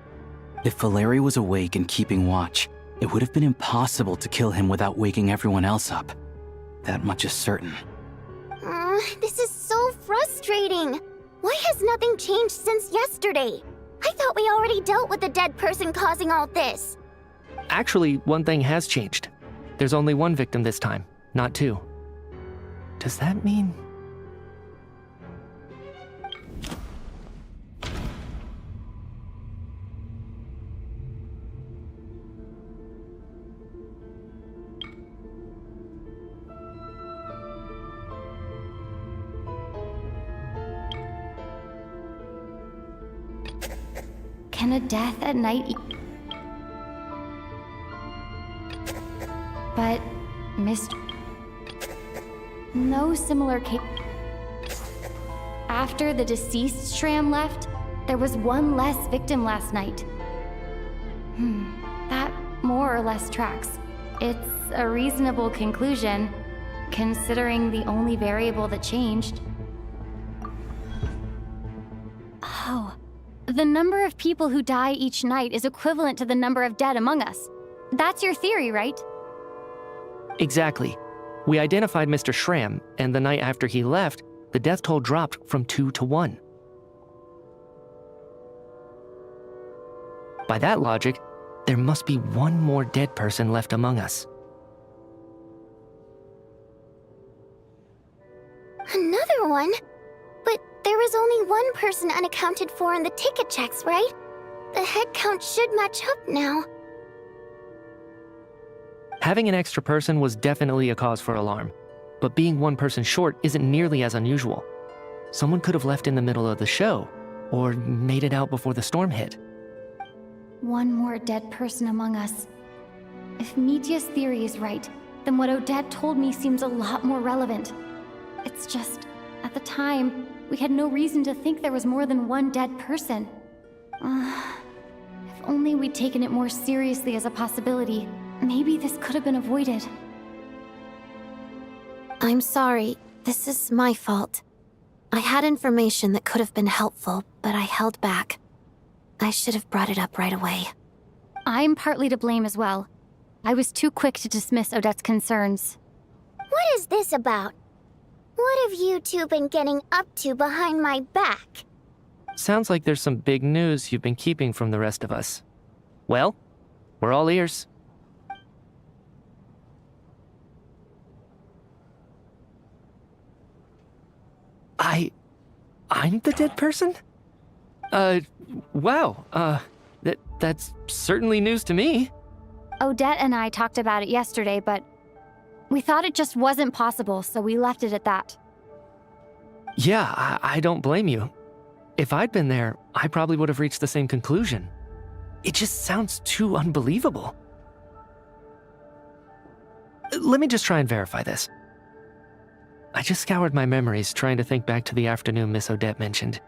S5: If Valeri was awake and keeping watch, it would have been impossible to kill him without waking everyone else up. That much is certain.
S9: This is so frustrating. Why has nothing changed since yesterday? I thought we already dealt with the dead person causing all this.
S6: Actually, one thing has changed. There's only one victim this time, not 2. Does that mean...
S1: Can a death at night But, Mr. No similar case. After the deceased Shram left, there was one less victim last night. That more or less tracks. It's a reasonable conclusion. considering the only variable that changed. Oh, the number of people who die each night is equivalent to the number of dead among us. That's your theory, right?
S6: Exactly. We identified Mr. Schramm, and the night after he left, the death toll dropped from 2 to 1. By that logic, there must be one more dead person left among us.
S9: Another one? But there was only one person unaccounted for in the ticket checks, right? The head count should match up now.
S6: Having an extra person was definitely a cause for alarm, but being one person short isn't nearly as unusual. Someone could have left in the middle of the show, or made it out before the storm hit.
S1: One more dead person among us. If Mitya's theory is right, then what Odette told me seems a lot more relevant. It's just, at the time, we had no reason to think there was more than one dead person. If only we'd taken it more seriously as a possibility, maybe this could have been avoided.
S3: I'm sorry. This is my fault. I had information that could have been helpful, but I held back. I should have brought it up right away.
S1: I'm partly to blame as well. I was too quick to dismiss Odette's concerns.
S9: What is this about? What have you two been getting up to behind my back?
S6: Sounds like there's some big news you've been keeping from the rest of us. Well, we're all ears. I'm the dead person? Wow, that's certainly news to me.
S1: Odette and I talked about it yesterday, but we thought it just wasn't possible, so we left it at that.
S6: Yeah, I don't blame you. If I'd been there, I probably would have reached the same conclusion. It just sounds too unbelievable. Let me just try and verify this. I just scoured my memories trying to think back to the afternoon Miss Odette mentioned.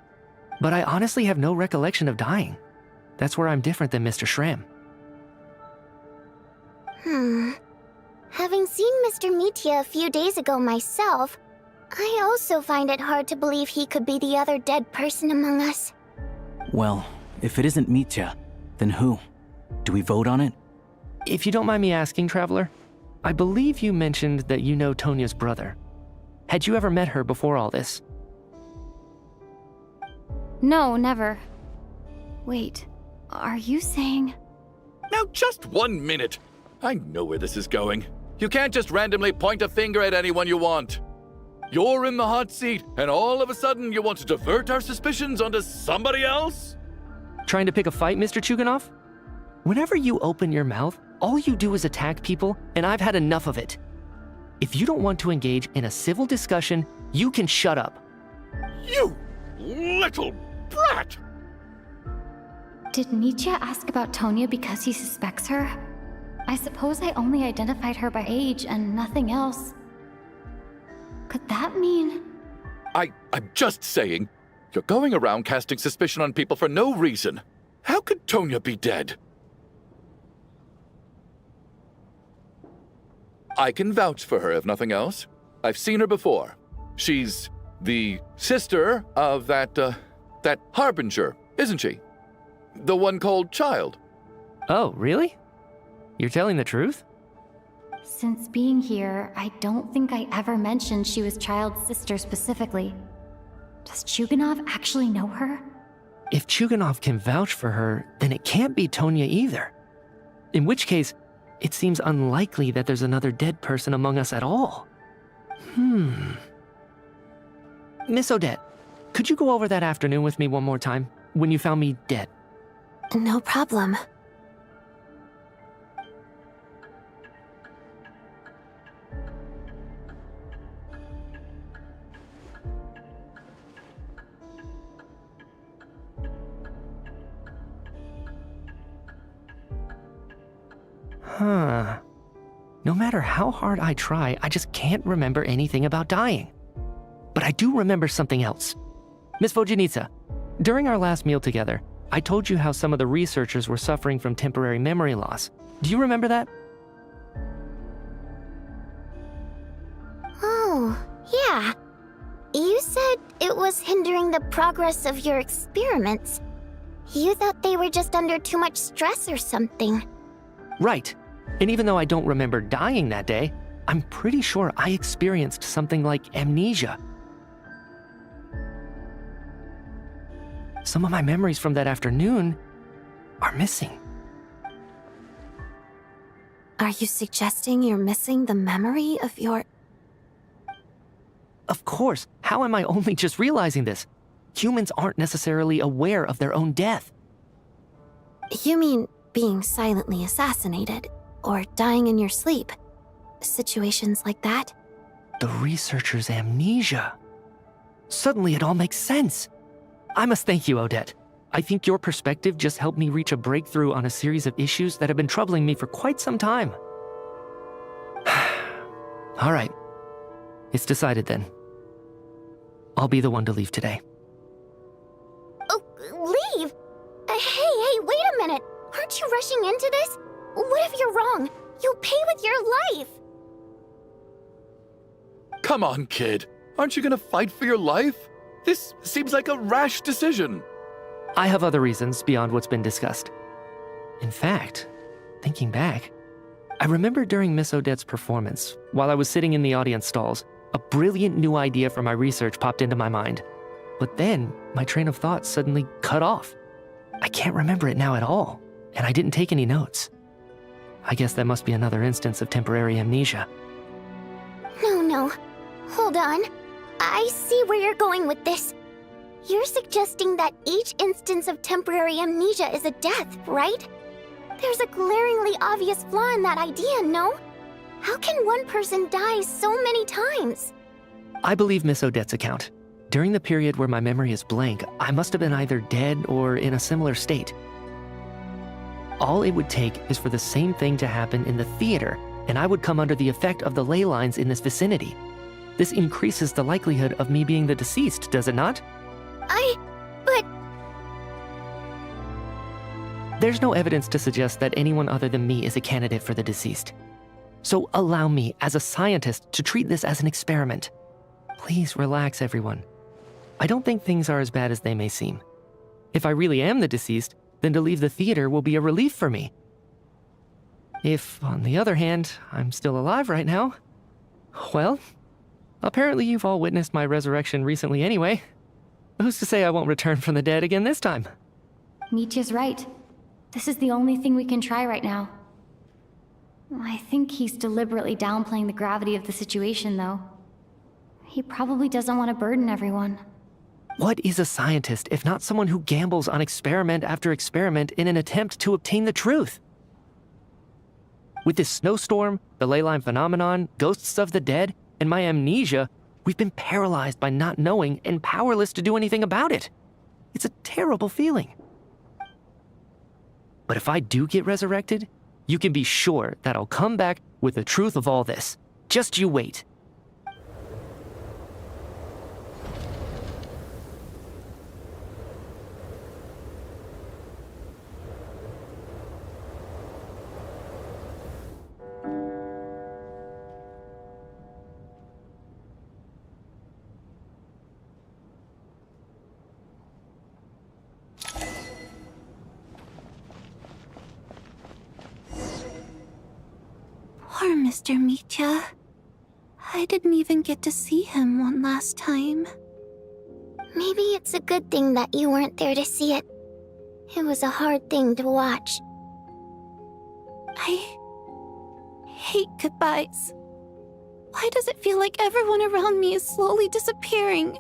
S6: But I honestly have no recollection of dying. That's where I'm different than Mr. Schramm.
S9: Having seen Mr. Mitya a few days ago myself, I also find it hard to believe he could be the other dead person among us.
S5: Well, if it isn't Mitya, then who? Do we vote on it?
S6: If you don't mind me asking, Traveler, I believe you mentioned that you know Tonya's brother. Had you ever met her before all this?
S1: No, never. Wait, are you saying...
S8: Now, just 1 minute. I know where this is going. You can't just randomly point a finger at anyone you want. You're in the hot seat, and all of a sudden you want to divert our suspicions onto somebody else?
S6: Trying to pick a fight, Mr. Chuganov? Whenever you open your mouth, all you do is attack people, and I've had enough of it. If you don't want to engage in a civil discussion, you can shut up.
S8: You little brat!
S1: Did Mitya ask about Tonya because he suspects her? I suppose I only identified her by age and nothing else. Could that mean...
S8: I'm just saying. You're going around casting suspicion on people for no reason. How could Tonya be dead? I can vouch for her, if nothing else. I've seen her before. She's the sister of that Harbinger, isn't she? The one called Child.
S6: Oh, really? You're telling the truth?
S1: Since being here, I don't think I ever mentioned she was Child's sister specifically. Does Chuganov actually know her?
S6: If Chuganov can vouch for her, then it can't be Tonya either. In which case, it seems unlikely that there's another dead person among us at all. Miss Odette, could you go over that afternoon with me one more time, when you found me dead?
S3: No problem.
S6: No matter how hard I try, I just can't remember anything about dying. But I do remember something else. Miss Vojanitsa, during our last meal together, I told you how some of the researchers were suffering from temporary memory loss. Do you remember that?
S9: Yeah. You said it was hindering the progress of your experiments. You thought they were just under too much stress or something.
S6: Right. And even though I don't remember dying that day, I'm pretty sure I experienced something like amnesia. Some of my memories from that afternoon are missing.
S3: Are you suggesting you're missing the memory of your...
S6: Of course, how am I only just realizing this? Humans aren't necessarily aware of their own death.
S3: You mean being silently assassinated, or dying in your sleep? Situations like that?
S6: The researcher's amnesia. Suddenly it all makes sense. I must thank you, Odette. I think your perspective just helped me reach a breakthrough on a series of issues that have been troubling me for quite some time. All right. It's decided then. I'll be the one to leave today.
S9: Oh, leave? Hey, wait a minute. Aren't you rushing into this? What if you're wrong? You'll pay with your life.
S8: Come on, kid. Aren't you gonna fight for your life? This seems like a rash decision.
S6: I have other reasons beyond what's been discussed. In fact, thinking back, I remember during Miss Odette's performance, while I was sitting in the audience stalls, a brilliant new idea for my research popped into my mind. But then, my train of thought suddenly cut off. I can't remember it now at all, and I didn't take any notes. I guess that must be another instance of temporary amnesia.
S9: No. Hold on. I see where you're going with this. You're suggesting that each instance of temporary amnesia is a death, right? There's a glaringly obvious flaw in that idea, no? How can one person die so many times?
S6: I believe Miss Odette's account. During the period where my memory is blank, I must have been either dead or in a similar state. All it would take is for the same thing to happen in the theater, and I would come under the effect of the ley lines in this vicinity. This increases the likelihood of me being the deceased, does it not?
S9: But...
S6: There's no evidence to suggest that anyone other than me is a candidate for the deceased. So allow me, as a scientist, to treat this as an experiment. Please relax, everyone. I don't think things are as bad as they may seem. If I really am the deceased, then to leave the theater will be a relief for me. If, on the other hand, I'm still alive right now, well, apparently you've all witnessed my resurrection recently anyway. Who's to say I won't return from the dead again this time?
S1: Mitya's right. This is the only thing we can try right now. I think he's deliberately downplaying the gravity of the situation, though. He probably doesn't want to burden everyone.
S6: What is a scientist if not someone who gambles on experiment after experiment in an attempt to obtain the truth? With this snowstorm, the ley line phenomenon, ghosts of the dead, and my amnesia, we've been paralyzed by not knowing and powerless to do anything about it. It's a terrible feeling. But if I do get resurrected, you can be sure that I'll come back with the truth of all this. Just you wait.
S3: Poor Mr. Mitya. I didn't even get to see him one last time.
S9: Maybe it's a good thing that you weren't there to see it. It was a hard thing to watch.
S3: I hate goodbyes. Why does it feel like everyone around me is slowly disappearing?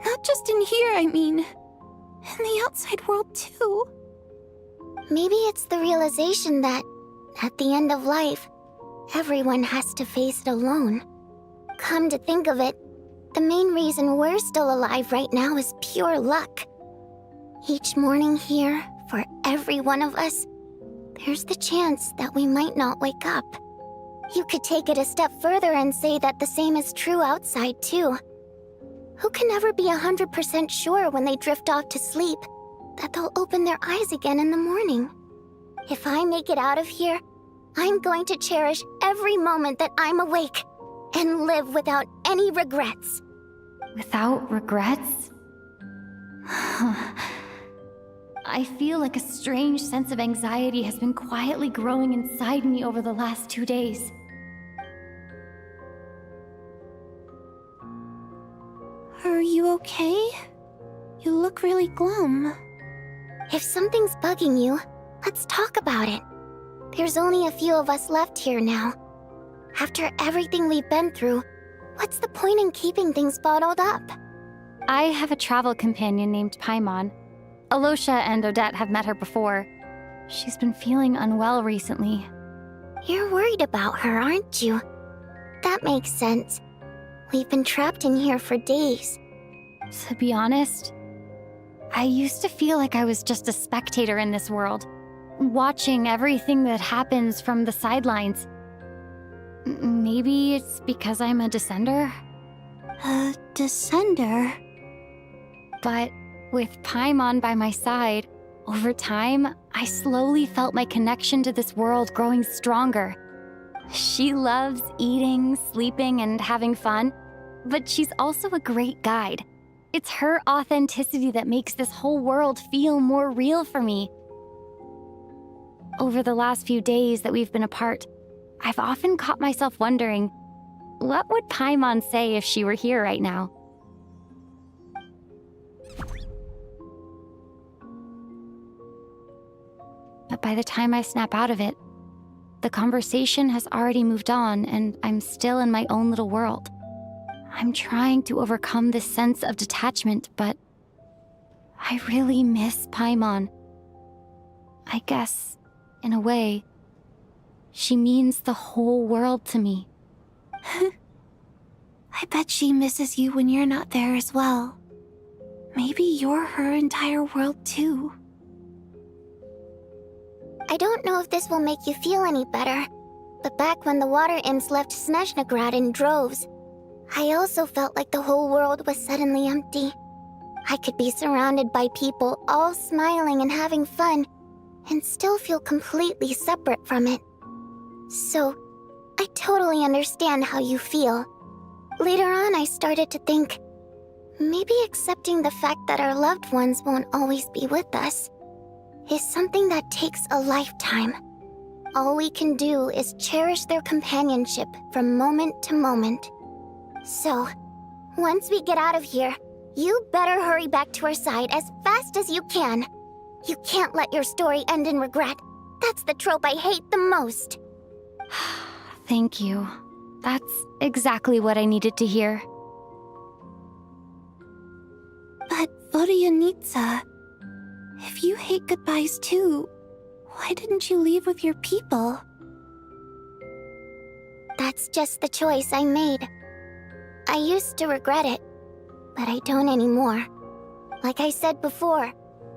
S3: Not just in here, I mean. In the outside world, too.
S9: Maybe it's the realization that, at the end of life, everyone has to face it alone. Come to think of it, the main reason we're still alive right now is pure luck. Each morning here, for every one of us, there's the chance that we might not wake up. You could take it a step further and say that the same is true outside, too. Who can ever be 100% sure when they drift off to sleep that they'll open their eyes again in the morning? If I make it out of here, I'm going to cherish every moment that I'm awake, and live without any regrets.
S1: Without regrets? I feel like a strange sense of anxiety has been quietly growing inside me over the last 2 days.
S3: Are you okay? You look really glum.
S9: If something's bugging you, let's talk about it. There's only a few of us left here now. After everything we've been through, what's the point in keeping things bottled up?
S1: I have a travel companion named Paimon. Alosha and Odette have met her before. She's been feeling unwell recently.
S9: You're worried about her, aren't you? That makes sense. We've been trapped in here for days.
S1: To be honest, I used to feel like I was just a spectator in this world, watching everything that happens from the sidelines. Maybe it's because I'm a descender?
S3: A descender?
S1: But with Paimon by my side, over time, I slowly felt my connection to this world growing stronger. She loves eating, sleeping, and having fun, but she's also a great guide. It's her authenticity that makes this whole world feel more real for me. Over the last few days that we've been apart, I've often caught myself wondering, what would Paimon say if she were here right now? But by the time I snap out of it, the conversation has already moved on and I'm still in my own little world. I'm trying to overcome this sense of detachment, but I really miss Paimon. I guess, in a way, she means the whole world to me.
S3: I bet she misses you when you're not there as well. Maybe you're her entire world too.
S9: I don't know if this will make you feel any better, but back when the water imps left Snezhnegrad in droves, I also felt like the whole world was suddenly empty. I could be surrounded by people all smiling and having fun, and still feel completely separate from it. So, I totally understand how you feel. Later on, I started to think, maybe accepting the fact that our loved ones won't always be with us is something that takes a lifetime. All we can do is cherish their companionship from moment to moment. So, once we get out of here, you better hurry back to our side as fast as you can. You can't let your story end in regret. That's the trope I hate the most.
S1: Thank you. That's exactly what I needed to hear.
S3: But Vodyanitsa, if you hate goodbyes too, why didn't you leave with your people?
S9: That's just the choice I made. I used to regret it, but I don't anymore. Like I said before,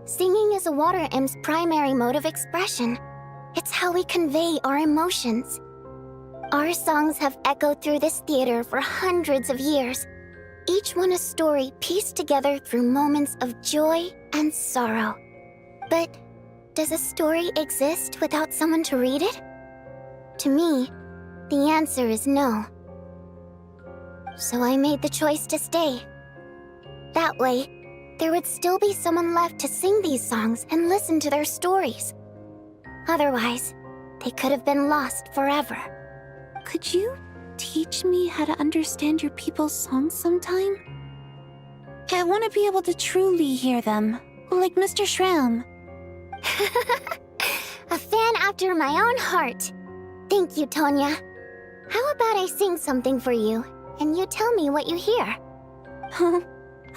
S9: singing is a water imp's primary mode of expression. It's how we convey our emotions. Our songs have echoed through this theater for hundreds of years, each one a story pieced together through moments of joy and sorrow. But does a story exist without someone to read it? To me, the answer is no. So I made the choice to stay. That way, there would still be someone left to sing these songs and listen to their stories. Otherwise, they could have been lost forever.
S3: Could you teach me how to understand your people's songs sometime? I want to be able to truly hear them, like Mr. Shram.
S9: A fan after my own heart. Thank you, Tonya. How about I sing something for you, and you tell me what you hear?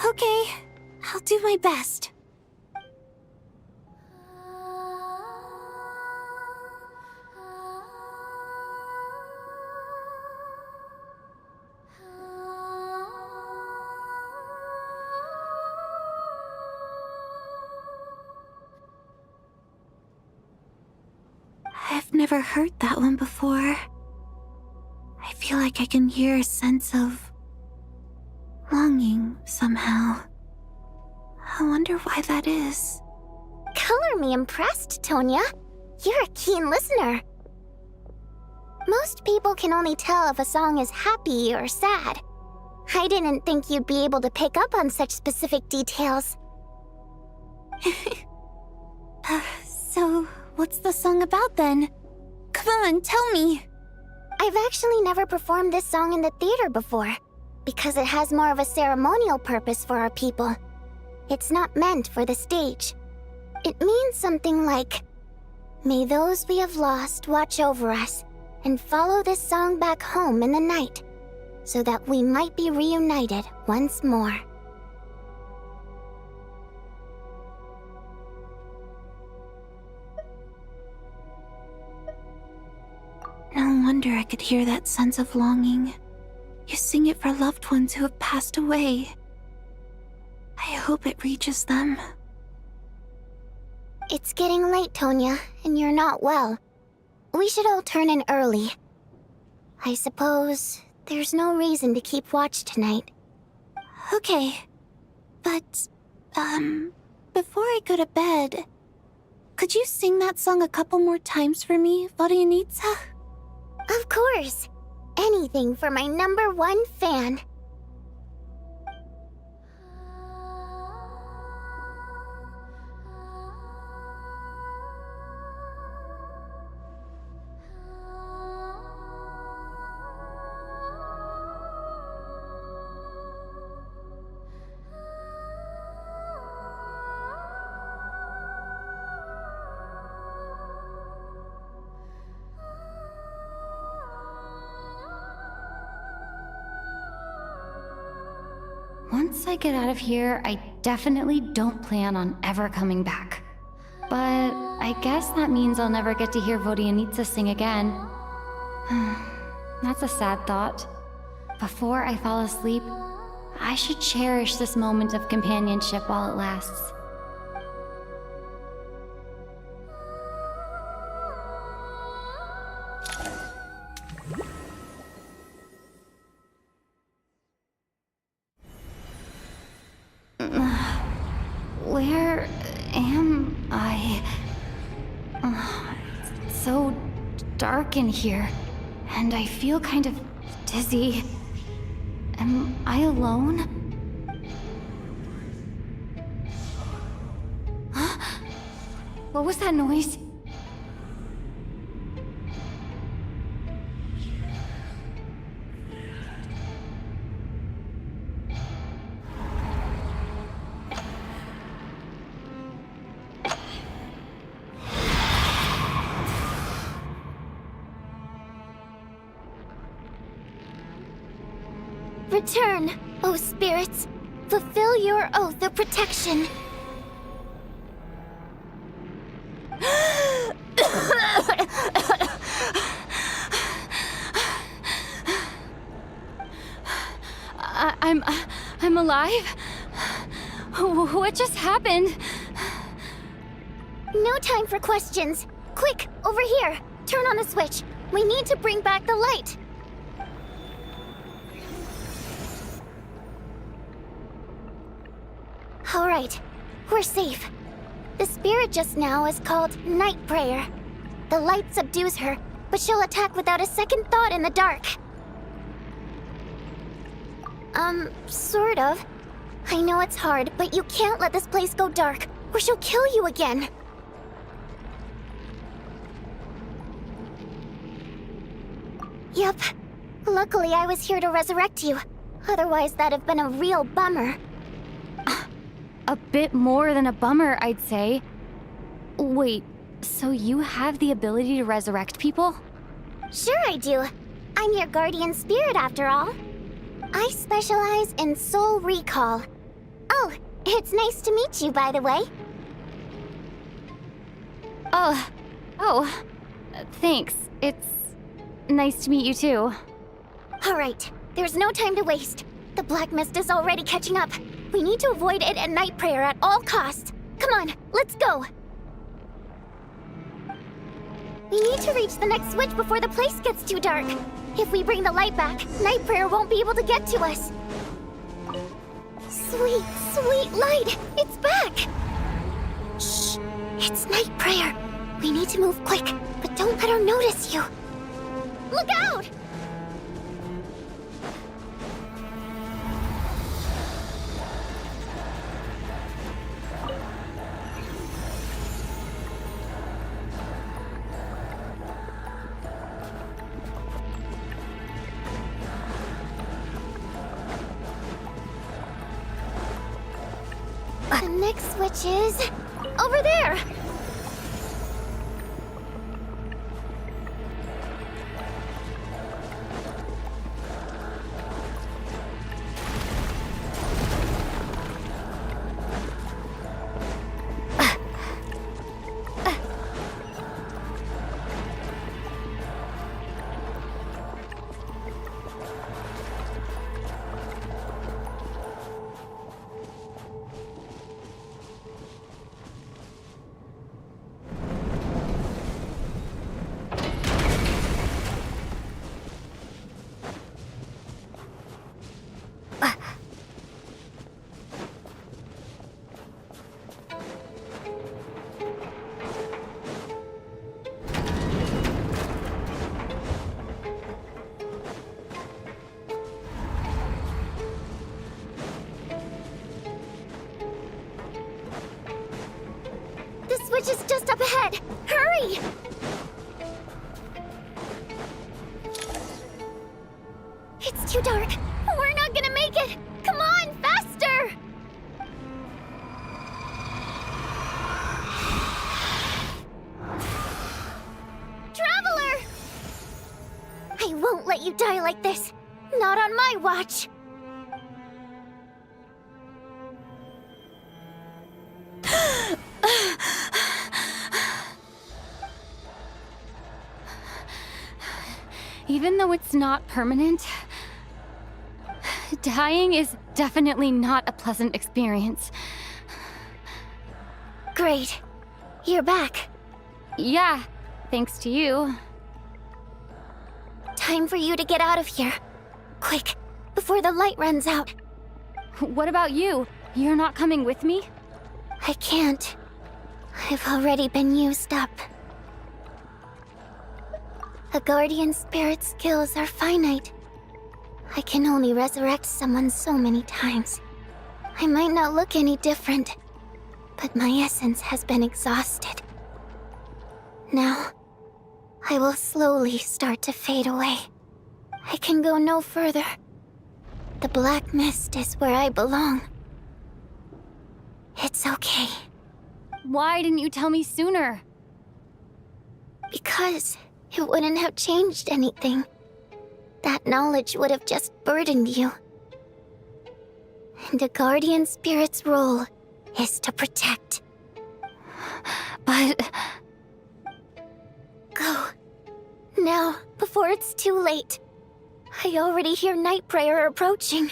S3: Okay, I'll do my best. I've never heard that one before. I feel like I can hear a sense of longing somehow. I wonder why that is.
S9: Color me impressed, Tonya. You're a keen listener. Most people can only tell if a song is happy or sad. I didn't think you'd be able to pick up on such specific details.
S3: So, what's the song about then? Come on, tell me!
S9: I've actually never performed this song in the theater before, because it has more of a ceremonial purpose for our people. It's not meant for the stage. It means something like, "May those we have lost watch over us, and follow this song back home in the night, so that we might be reunited once more."
S3: No wonder I could hear that sense of longing. You sing it for loved ones who have passed away. I hope it reaches them.
S9: It's getting late, Tonya, and you're not well. We should all turn in early. I suppose there's no reason to keep watch tonight.
S3: Okay. But, before I go to bed, could you sing that song a couple more times for me, Vodyanitsa?
S9: Of course. Anything for my #1 fan.
S1: Once I get out of here, I definitely don't plan on ever coming back. But I guess that means I'll never get to hear Vodyanitsa sing again. That's a sad thought. Before I fall asleep, I should cherish this moment of companionship while it lasts. Where am I? It's so dark in here, and I feel kind of dizzy. Am I alone? Huh? What was that noise?
S9: Return, O spirits. Fulfill your oath of protection.
S1: I'm alive? What just happened?
S9: No time for questions. Quick, over here. Turn on the switch. We need to bring back the light. All right, we're safe. The spirit just now is called Night Prayer. The light subdues her, but she'll attack without a second thought in the dark. Sort of. I know it's hard, but you can't let this place go dark, or she'll kill you again. Yep. Luckily, I was here to resurrect you. Otherwise, that'd have been a real bummer.
S1: A bit more than a bummer, I'd say. Wait, so you have the ability to resurrect people?
S9: Sure I do. I'm your guardian spirit after all. I specialize in soul recall. Oh, it's nice to meet you, by the way.
S1: Thanks. It's nice to meet you too.
S9: All right, there's no time to waste. The black mist is already catching up. We need to avoid it at Night Prayer at all costs. Come on, let's go. We need to reach the next switch before the place gets too dark. If we bring the light back, Night Prayer won't be able to get to us. Sweet, sweet light! It's back! Shh! It's Night Prayer. We need to move quick, but don't let her notice you. Look out! The next switch is over there. The switch is just up ahead. Hurry! It's too dark. We're not gonna make it. Come on, faster! Traveler! I won't let you die like this. Not on my watch.
S1: Even though it's not permanent, dying is definitely not a pleasant experience.
S9: Great. You're back.
S1: Yeah, thanks to you.
S9: Time for you to get out of here. Quick, before the light runs out.
S1: What about you? You're not coming with me?
S9: I can't. I've already been used up. A guardian spirit's skills are finite. I can only resurrect someone so many times. I might not look any different, but my essence has been exhausted. Now, I will slowly start to fade away. I can go no further. The black mist is where I belong. It's okay.
S1: Why didn't you tell me sooner?
S9: Because it wouldn't have changed anything. That knowledge would have just burdened you. And a guardian spirit's role is to protect.
S1: But...
S9: Go. Now, before it's too late. I already hear night prayer approaching.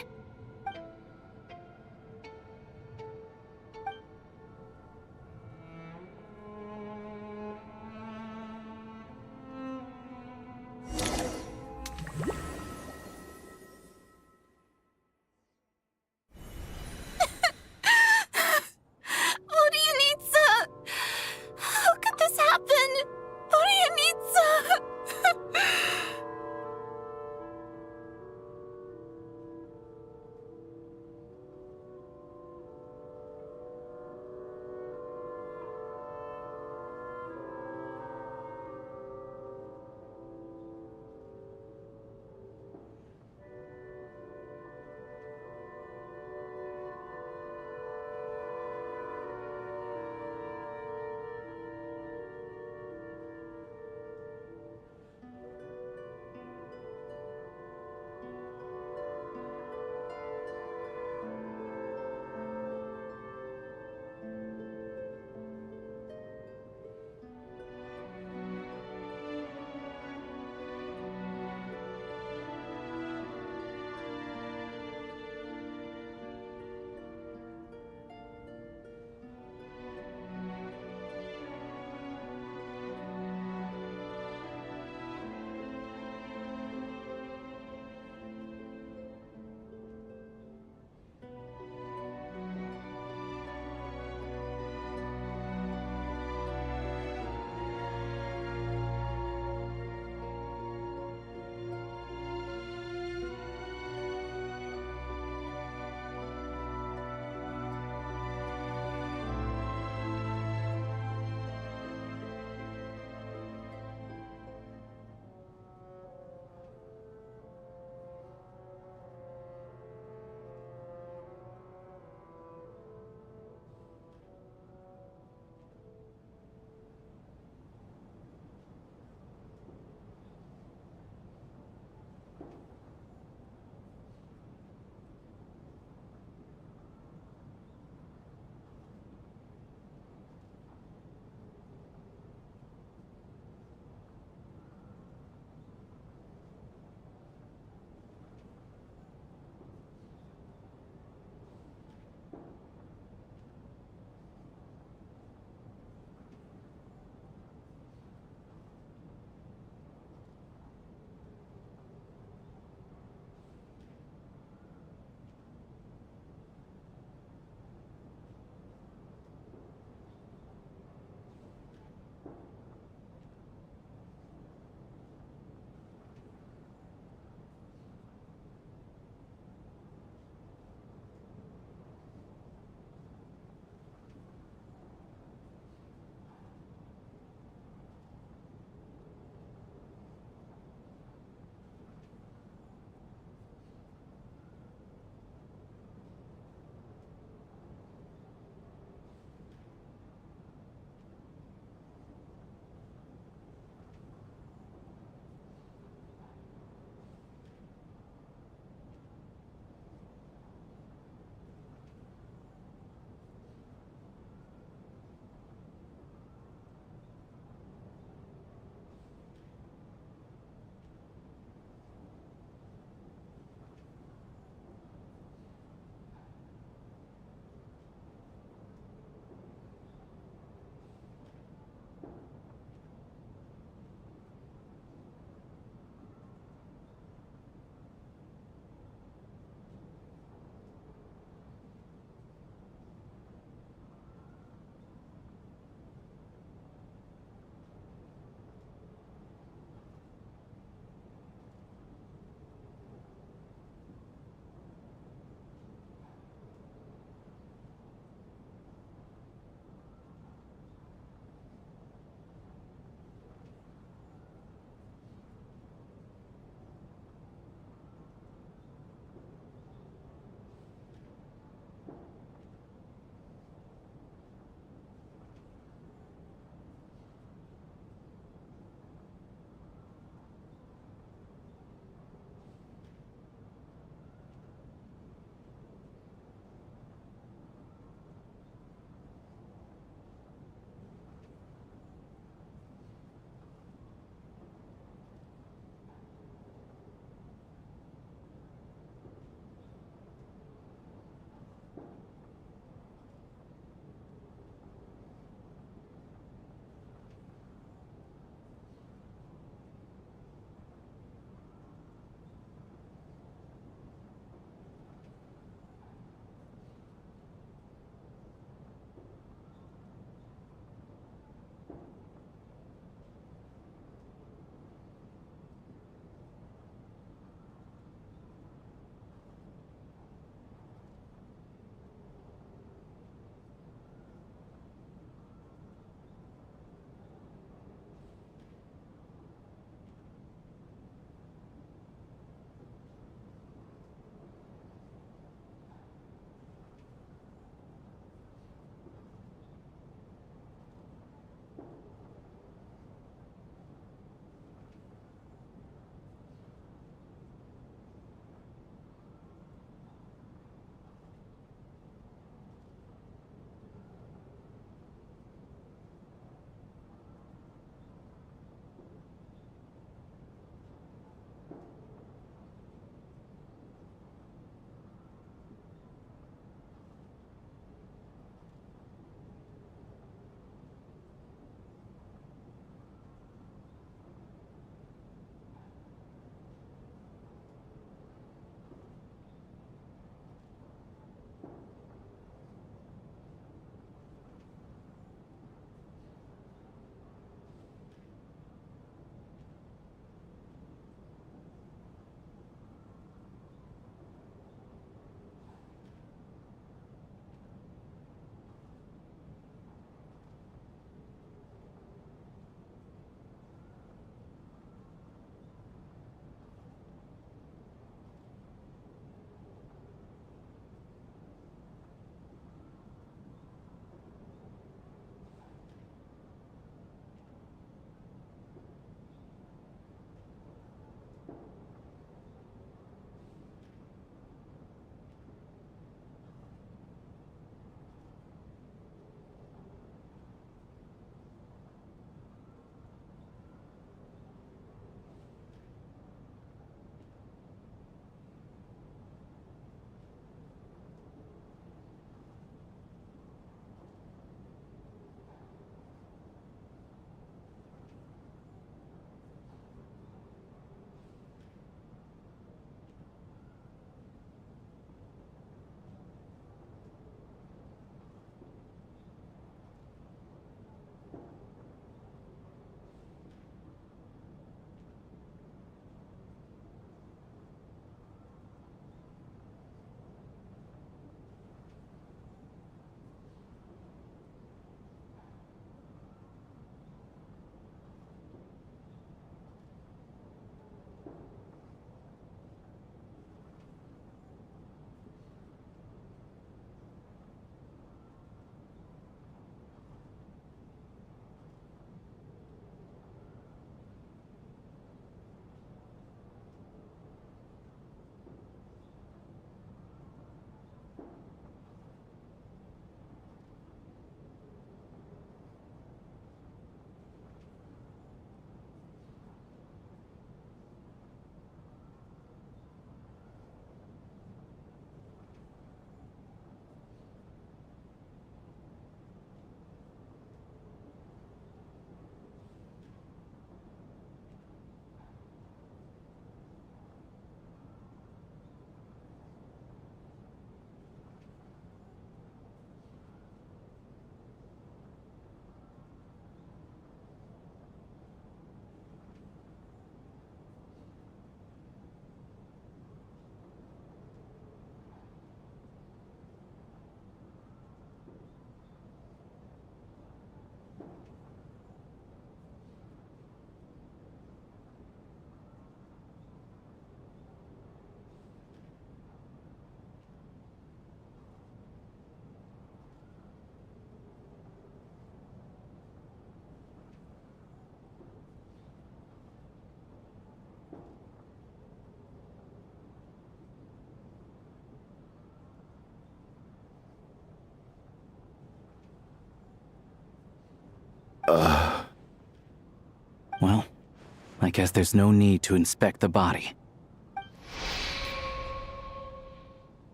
S5: I guess there's no need to inspect the body.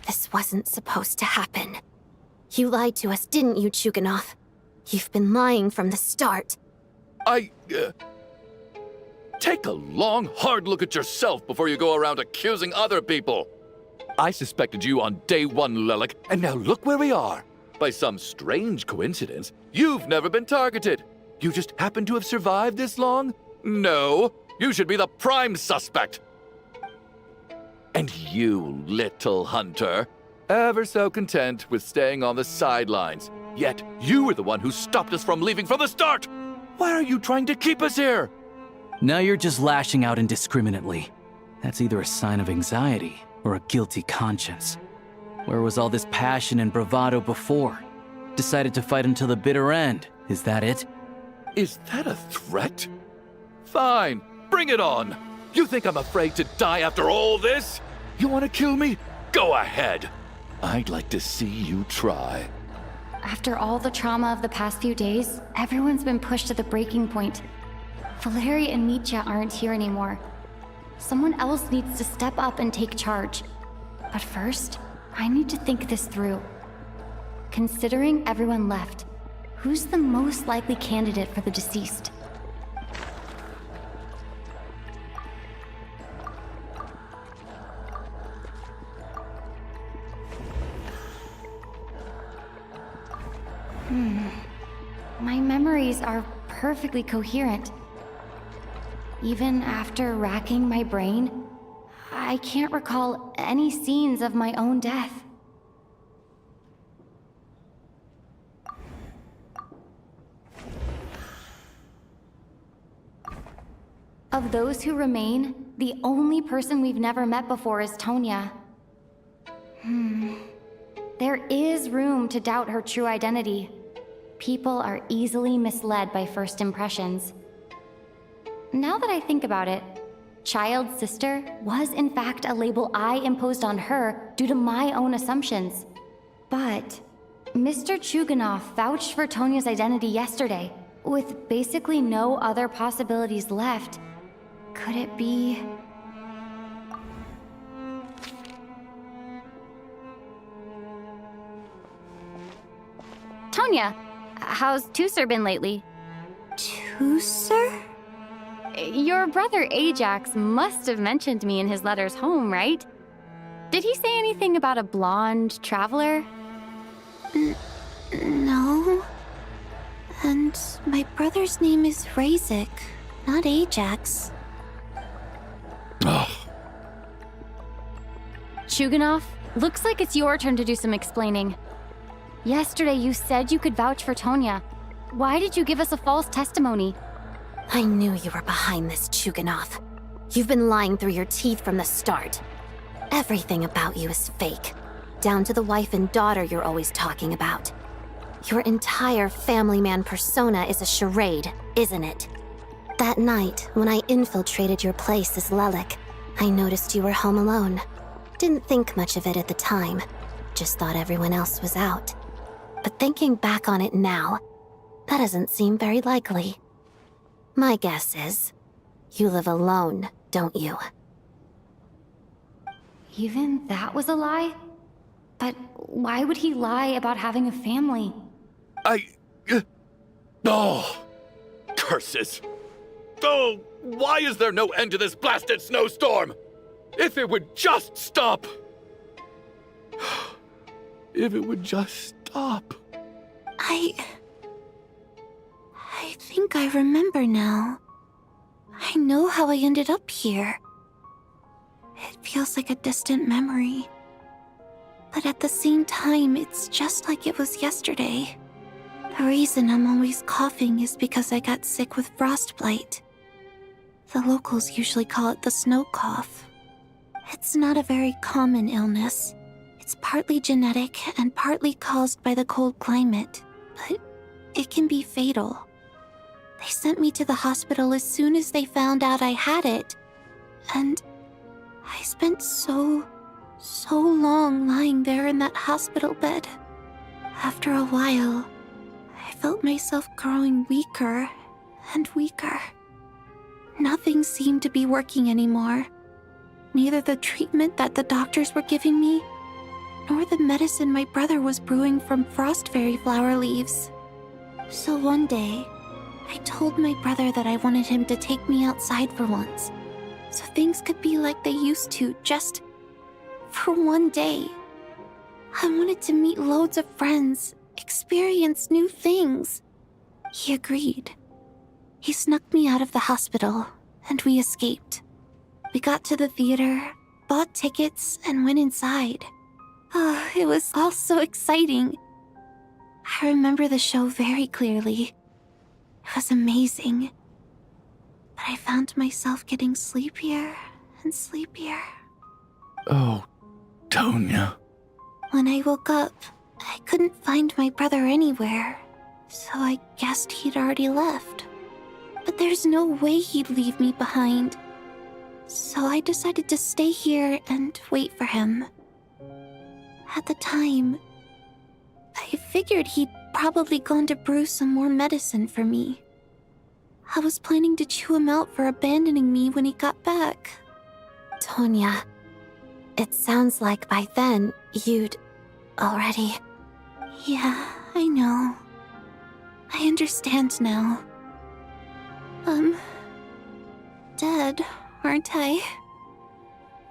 S3: This wasn't supposed to happen. You lied to us, didn't you, Chuganov? You've been lying from the start.
S8: Take a long, hard look at yourself before you go around accusing other people. I suspected you on day one, Lelik, and now look where we are. By some strange coincidence, you've never been targeted. You just happen to have survived this long? No, you should be the prime suspect. And you, little hunter, ever so content with staying on the sidelines. Yet you were the one who stopped us from leaving from the start. Why are you trying to keep us here?
S5: Now you're just lashing out indiscriminately. That's either a sign of anxiety or a guilty conscience. Where was all this passion and bravado before? Decided to fight until the bitter end. Is that it?
S8: Is that a threat? Fine, bring it on. You think I'm afraid to die after all this? You want to kill me? Go ahead. I'd like to see you try.
S1: After all the trauma of the past few days, everyone's been pushed to the breaking point. Valeri and Mitya aren't here anymore. Someone else needs to step up and take charge. But first, I need to think this through. Considering everyone left, who's the most likely candidate for the deceased? My memories are perfectly coherent. Even after racking my brain, I can't recall any scenes of my own death. Of those who remain, the only person we've never met before is Tonya. There is room to doubt her true identity. People are easily misled by first impressions. Now that I think about it, child sister was in fact a label I imposed on her due to my own assumptions. But Mr. Chuganov vouched for Tonya's identity yesterday, with basically no other possibilities left. Could it be... Tonya, how's Tusser been lately?
S3: Tusser?
S1: Your brother Ajax must have mentioned me in his letters home, right? Did he say anything about a blonde traveler?
S3: No. And my brother's name is Razik, not Ajax.
S1: Chuganov, looks like it's your turn to do some explaining. Yesterday you said you could vouch for Tonya. Why did you give us a false testimony?
S3: I knew you were behind this, Chuganov. You've been lying through your teeth from the start. Everything about you is fake, down to the wife and daughter you're always talking about. Your entire family man persona is a charade, isn't it? That night, when I infiltrated your place as Lelik, I noticed you were home alone. Didn't think much of it at the time, just thought everyone else was out. But thinking back on it now, that doesn't seem very likely. My guess is, you live alone, don't you?
S1: Even that was a lie? But why would he lie about having a family?
S8: Oh, curses. Oh, why is there no end to this blasted snowstorm? If it would just stop. If it would just stop.
S3: I think I remember now. I know how I ended up here. It feels like a distant memory. But at the same time, it's just like it was yesterday. The reason I'm always coughing is because I got sick with frostbite. The locals usually call it the snow cough. It's not a very common illness. It's partly genetic and partly caused by the cold climate, but it can be fatal. They sent me to the hospital as soon as they found out I had it, and I spent so long lying there in that hospital bed. After a while, I felt myself growing weaker and weaker. Nothing seemed to be working anymore. Neither the treatment that the doctors were giving me, nor the medicine my brother was brewing from frost fairy flower leaves. So one day, I told my brother that I wanted him to take me outside for once, so things could be like they used to, just for one day. I wanted to meet loads of friends, experience new things. He agreed. He snuck me out of the hospital, and we escaped. We got to the theater, bought tickets, and went inside. Oh, it was all so exciting. I remember the show very clearly. It was amazing. But I found myself getting sleepier and sleepier.
S8: Oh, Tonya.
S3: When I woke up, I couldn't find my brother anywhere, so I guessed he'd already left. But there's no way he'd leave me behind. So I decided to stay here and wait for him. At the time, I figured he'd probably gone to brew some more medicine for me. I was planning to chew him out for abandoning me when he got back.
S9: Tonya, it sounds like by then you'd already...
S3: Yeah, I know. I understand now. Dead, aren't I?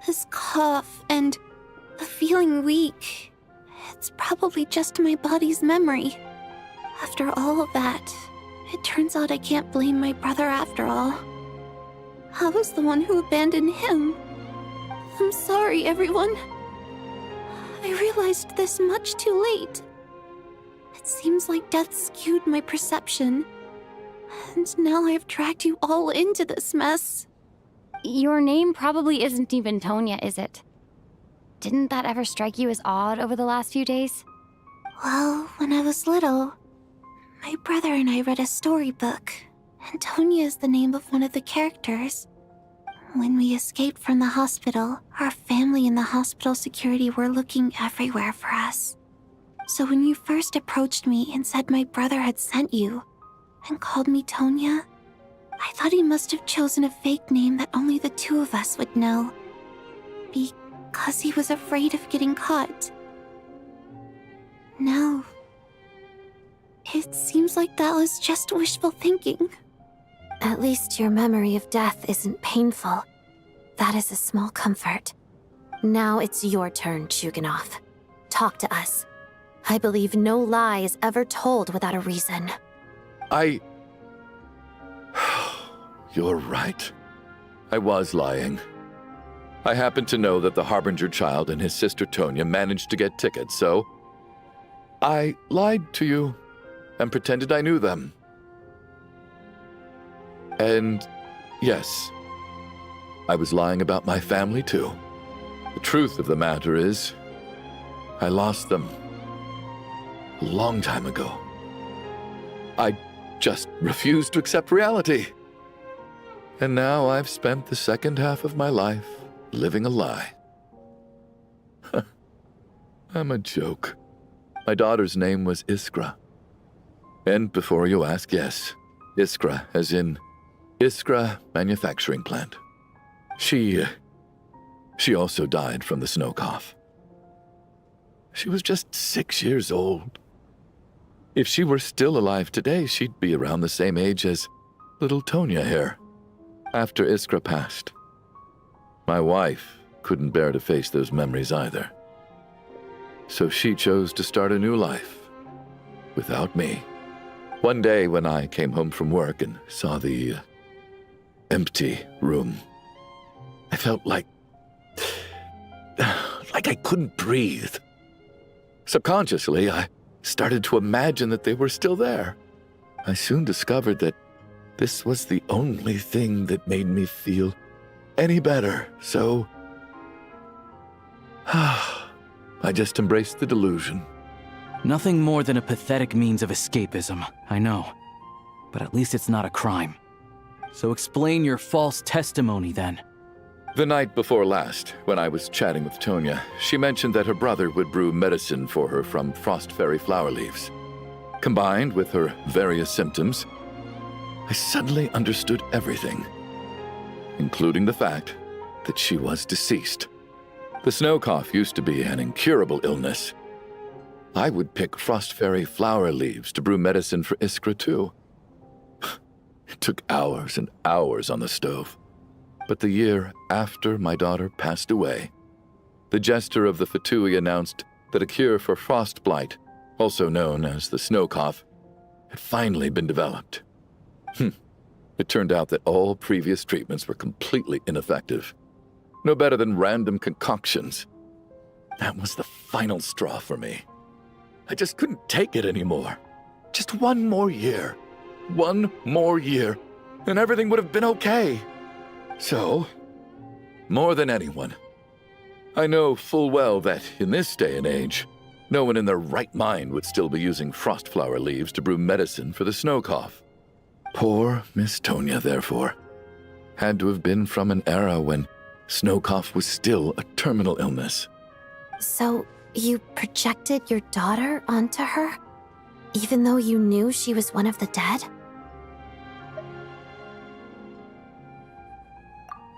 S3: This cough and the feeling weak, it's probably just my body's memory. After all of that, it turns out I can't blame my brother after all. I was the one who abandoned him. I'm sorry, everyone. I realized this much too late. It seems like death skewed my perception. And now I've dragged you all into this mess.
S1: Your name probably isn't even Tonya, is it? Didn't that ever strike you as odd over the last few days?
S3: Well, when I was little, my brother and I read a storybook, and Tonya is the name of one of the characters. When we escaped from the hospital, our family and the hospital security were looking everywhere for us. So when you first approached me and said my brother had sent you, and called me Tonya, I thought he must have chosen a fake name that only the two of us would know. Because he was afraid of getting caught. Now, it seems like that was just wishful thinking.
S9: At least your memory of death isn't painful. That is a small comfort. Now it's your turn, Chuganov. Talk to us. I believe no lie is ever told without a reason.
S8: You're right. I was lying. I happen to know that the Harbinger child and his sister Tonya managed to get tickets, so I lied to you and pretended I knew them. And yes, I was lying about my family too. The truth of the matter is, I lost them a long time ago. I just refused to accept reality. And now I've spent the second half of my life living a lie. I'm a joke. My daughter's name was Iskra. And before you ask, yes, Iskra, as in Iskra Manufacturing Plant. She also died from the snow cough. She was just 6 years old. If she were still alive today, she'd be around the same age as little Tonya here. After Iskra passed, my wife couldn't bear to face those memories either. So she chose to start a new life without me. One day when I came home from work and saw the empty room, I felt like I couldn't breathe. Subconsciously, I started to imagine that they were still there. I soon discovered that this was the only thing that made me feel any better, so I just embraced the delusion.
S5: Nothing more than a pathetic means of escapism, I know. But at least it's not a crime. So explain your false testimony, then.
S8: The night before last, when I was chatting with Tonya, she mentioned that her brother would brew medicine for her from frost fairy flower leaves. Combined with her various symptoms, I suddenly understood everything, including the fact that she was deceased. The snow cough used to be an incurable illness. I would pick frost fairy flower leaves to brew medicine for Iskra too. It took hours and hours on the stove. But the year after my daughter passed away, the jester of the Fatui announced that a cure for frost blight, also known as the snow cough, had finally been developed. It turned out that all previous treatments were completely ineffective. No better than random concoctions. That was the final straw for me. I just couldn't take it anymore. Just one more year. One more year, and everything would have been okay. So, more than anyone, I know full well that in this day and age, no one in their right mind would still be using frost flower leaves to brew medicine for the snow cough. Poor Miss Tonya, therefore, had to have been from an era when snow cough was still a terminal illness.
S3: So, you projected your daughter onto her? Even though you knew she was one of the dead?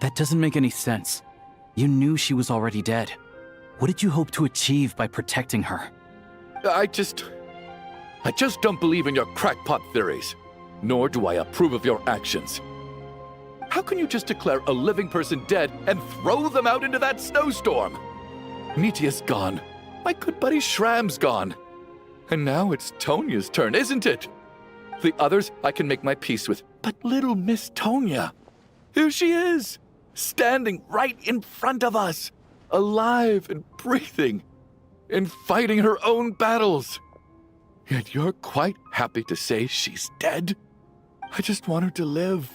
S5: That doesn't make any sense. You knew she was already dead. What did you hope to achieve by protecting her?
S8: I just don't believe in your crackpot theories, nor do I approve of your actions. How can you just declare a living person dead and throw them out into that snowstorm? Nitia's gone. My good buddy Shram's gone. And now it's Tonya's turn, isn't it? The others I can make my peace with, but little Miss Tonya, here she is, standing right in front of us, alive and breathing, and fighting her own battles. Yet you're quite happy to say she's dead? I just want her to live.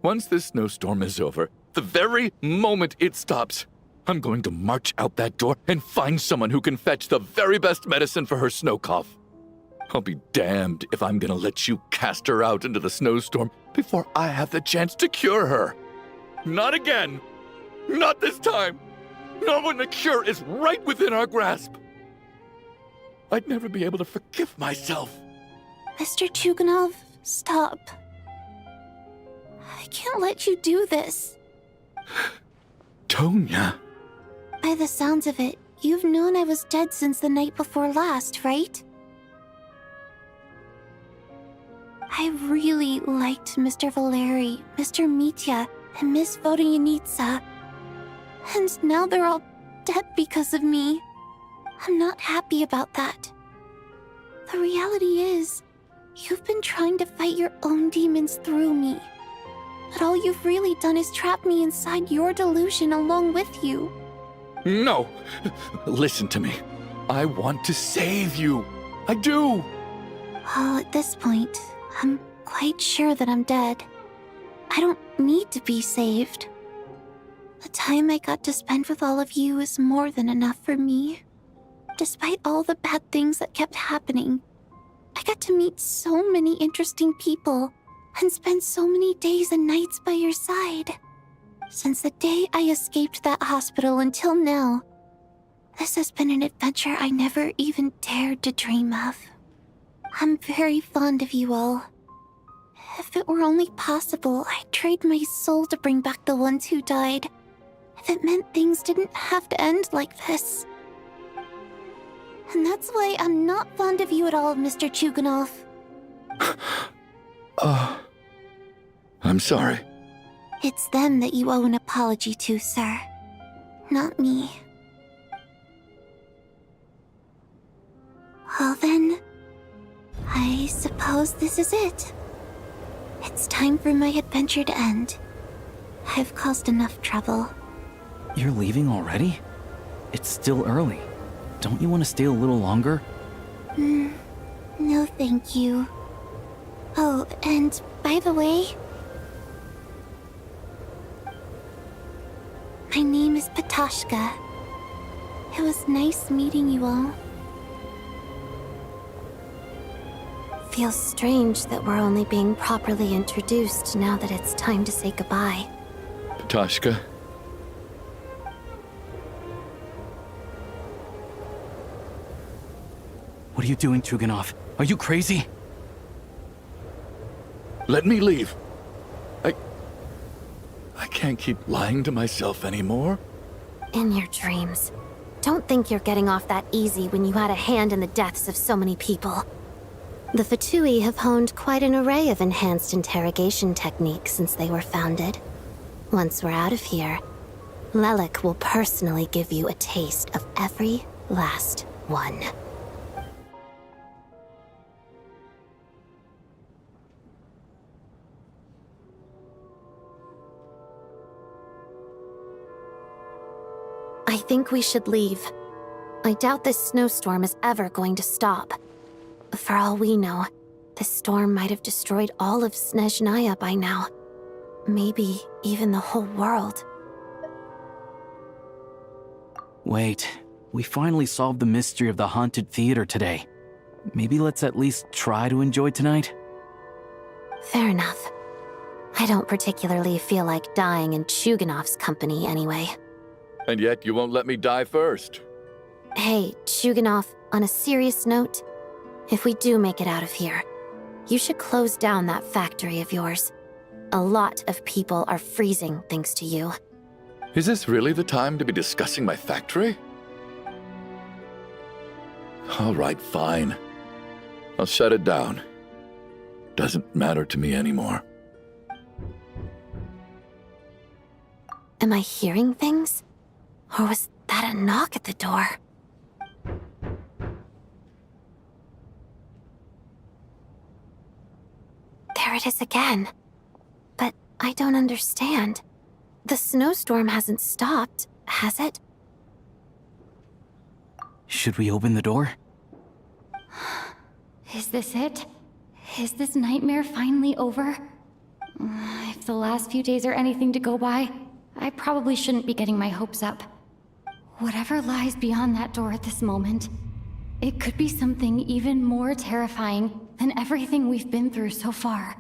S8: Once this snowstorm is over, the very moment it stops, I'm going to march out that door and find someone who can fetch the very best medicine for her snow cough. I'll be damned if I'm gonna let you cast her out into the snowstorm before I have the chance to cure her. Not again! Not this time! Not when the cure is right within our grasp! I'd never be able to forgive myself.
S3: Mr. Chuganov, stop. I can't let you do this.
S8: Tonya.
S3: By the sounds of it, you've known I was dead since the night before last, right? I really liked Mr. Valeri, Mr. Mitya, and Miss Vodyanitsa. And now they're all dead because of me. I'm not happy about that. The reality is, you've been trying to fight your own demons through me. But all you've really done is trap me inside your delusion along with you.
S8: No! Listen to me. I want to save you. I do!
S3: Well, at this point, I'm quite sure that I'm dead. I don't need to be saved. The time I got to spend with all of you is more than enough for me. Despite all the bad things that kept happening, I got to meet so many interesting people and spend so many days and nights by your side. Since the day I escaped that hospital until now, this has been an adventure I never even dared to dream of. I'm very fond of you all. If it were only possible, I'd trade my soul to bring back the ones who died. If it meant things didn't have to end like this. And that's why I'm not fond of you at all, Mr. Chuganov.
S8: I'm sorry.
S3: It's them that you owe an apology to, sir. Not me. Well then, I suppose this is it. It's time for my adventure to end. I've caused enough trouble.
S5: You're leaving already? It's still early. Don't you want to stay a little longer?
S3: No thank you. Oh, and by the way, my name is Patoshka. It was nice meeting you all. Feels strange that we're only being properly introduced now that it's time to say goodbye.
S8: Patoshka,
S5: What are you doing, Tuganov? Are you crazy?
S8: let me leave. I can't keep lying to myself anymore.
S3: In your dreams. Don't think you're getting off that easy when you had a hand in the deaths of so many people. The Fatui have honed quite an array of enhanced interrogation techniques since they were founded. Once we're out of here, Lelik will personally give you a taste of every last one. I think we should leave. I doubt this snowstorm is ever going to stop. For all we know, this storm might have destroyed all of Snezhnaya by now. Maybe even the whole world.
S5: Wait, we finally solved the mystery of the haunted theater today. Maybe let's at least try to enjoy tonight?
S3: Fair enough. I don't particularly feel like dying in Chuganov's company anyway.
S8: And yet you won't let me die first.
S3: Hey, Chuganov, on a serious note, if we do make it out of here, you should close down that factory of yours. A lot of people are freezing thanks to you.
S8: Is this really the time to be discussing my factory? All right, fine. I'll shut it down. Doesn't matter to me anymore.
S3: Am I hearing things? Or was that a knock at the door? There it is again. But I don't understand. The snowstorm hasn't stopped, has it?
S5: Should we open the door?
S1: Is this it? Is this nightmare finally over? If the last few days are anything to go by, I probably shouldn't be getting my hopes up. Whatever lies beyond that door at this moment, it could be something even more terrifying than everything we've been through so far.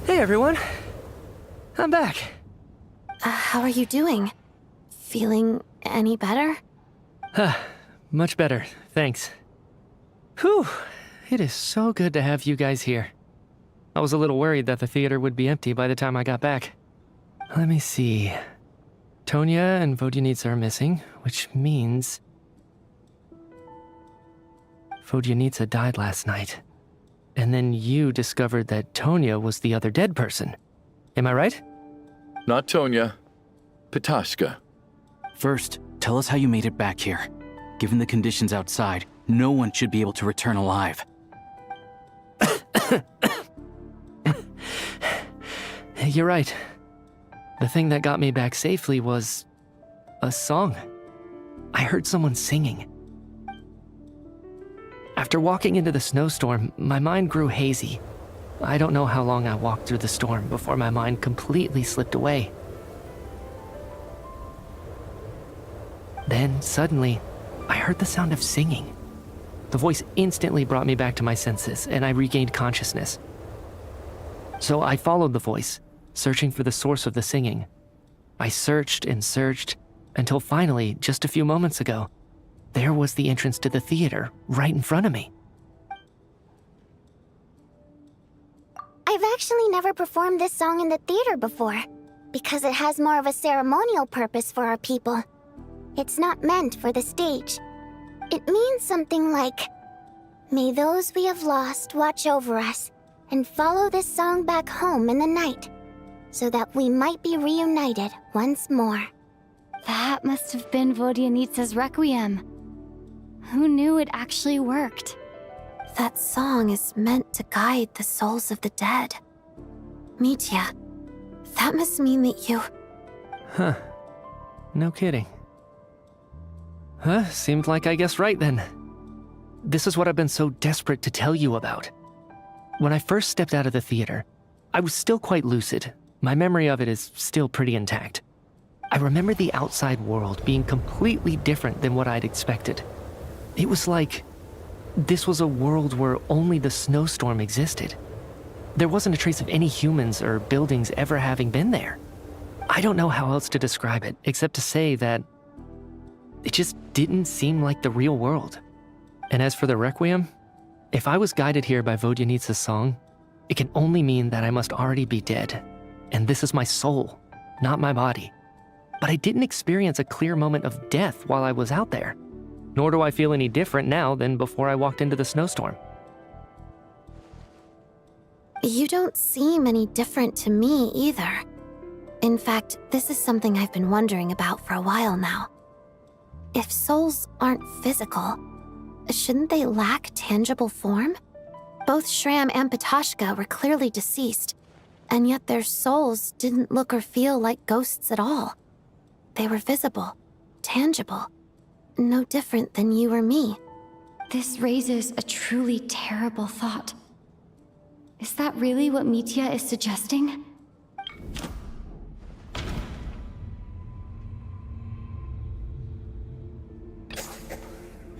S6: Hey everyone, I'm back.
S3: How are you doing? Feeling any better?
S6: Much better, thanks. Whew, it is so good to have you guys here. I was a little worried that the theater would be empty by the time I got back. Let me see. Tonya and Vodyanitsa are missing, which means Vodyanitsa died last night. And then you discovered that Tonya was the other dead person. Am I right?
S8: Not Tonya. Patoshka.
S5: First, tell us how you made it back here. Given the conditions outside, no one should be able to return alive.
S6: You're right. The thing that got me back safely was a song. I heard someone singing. After walking into the snowstorm, my mind grew hazy. I don't know how long I walked through the storm before my mind completely slipped away. Then, suddenly, I heard the sound of singing. The voice instantly brought me back to my senses, and I regained consciousness. So I followed the voice, searching for the source of the singing. I searched and searched, until finally, just a few moments ago, there was the entrance to the theater, right in front of me.
S9: I've actually never performed this song in the theater before, because it has more of a ceremonial purpose for our people. It's not meant for the stage. It means something like, "May those we have lost watch over us, and follow this song back home in the night, so that we might be reunited once more."
S1: That must have been Vodyanitsa's Requiem. Who knew it actually worked?
S3: That song is meant to guide the souls of the dead. Mitya, that must mean that you...
S6: Huh. No kidding. Huh, seemed like I guessed right then. This is what I've been so desperate to tell you about. When I first stepped out of the theater, I was still quite lucid. My memory of it is still pretty intact. I remember the outside world being completely different than what I'd expected. It was like this was a world where only the snowstorm existed. There wasn't a trace of any humans or buildings ever having been there. I don't know how else to describe it, except to say that it just didn't seem like the real world. And as for the Requiem, if I was guided here by Vodyanitsa's song, it can only mean that I must already be dead. And this is my soul, not my body. But I didn't experience a clear moment of death while I was out there. Nor do I feel any different now than before I walked into the snowstorm.
S3: You don't seem any different to me either. In fact, this is something I've been wondering about for a while now. If souls aren't physical, shouldn't they lack tangible form? Both Shram and Patoshka were clearly deceased, and yet their souls didn't look or feel like ghosts at all. They were visible, tangible, no different than you or me.
S1: This raises a truly terrible thought. Is that really what Mitya is suggesting?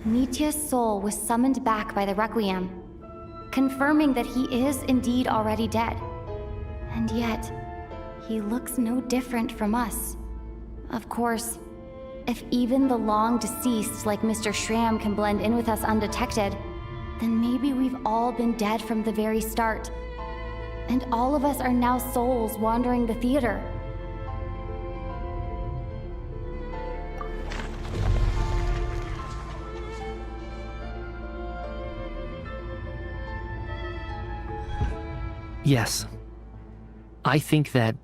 S1: Mitya's soul was summoned back by the Requiem, confirming that he is indeed already dead. And yet, he looks no different from us. Of course, if even the long-deceased like Mr. Shram can blend in with us undetected, then maybe we've all been dead from the very start. And all of us are now souls wandering the theater.
S6: Yes. I think that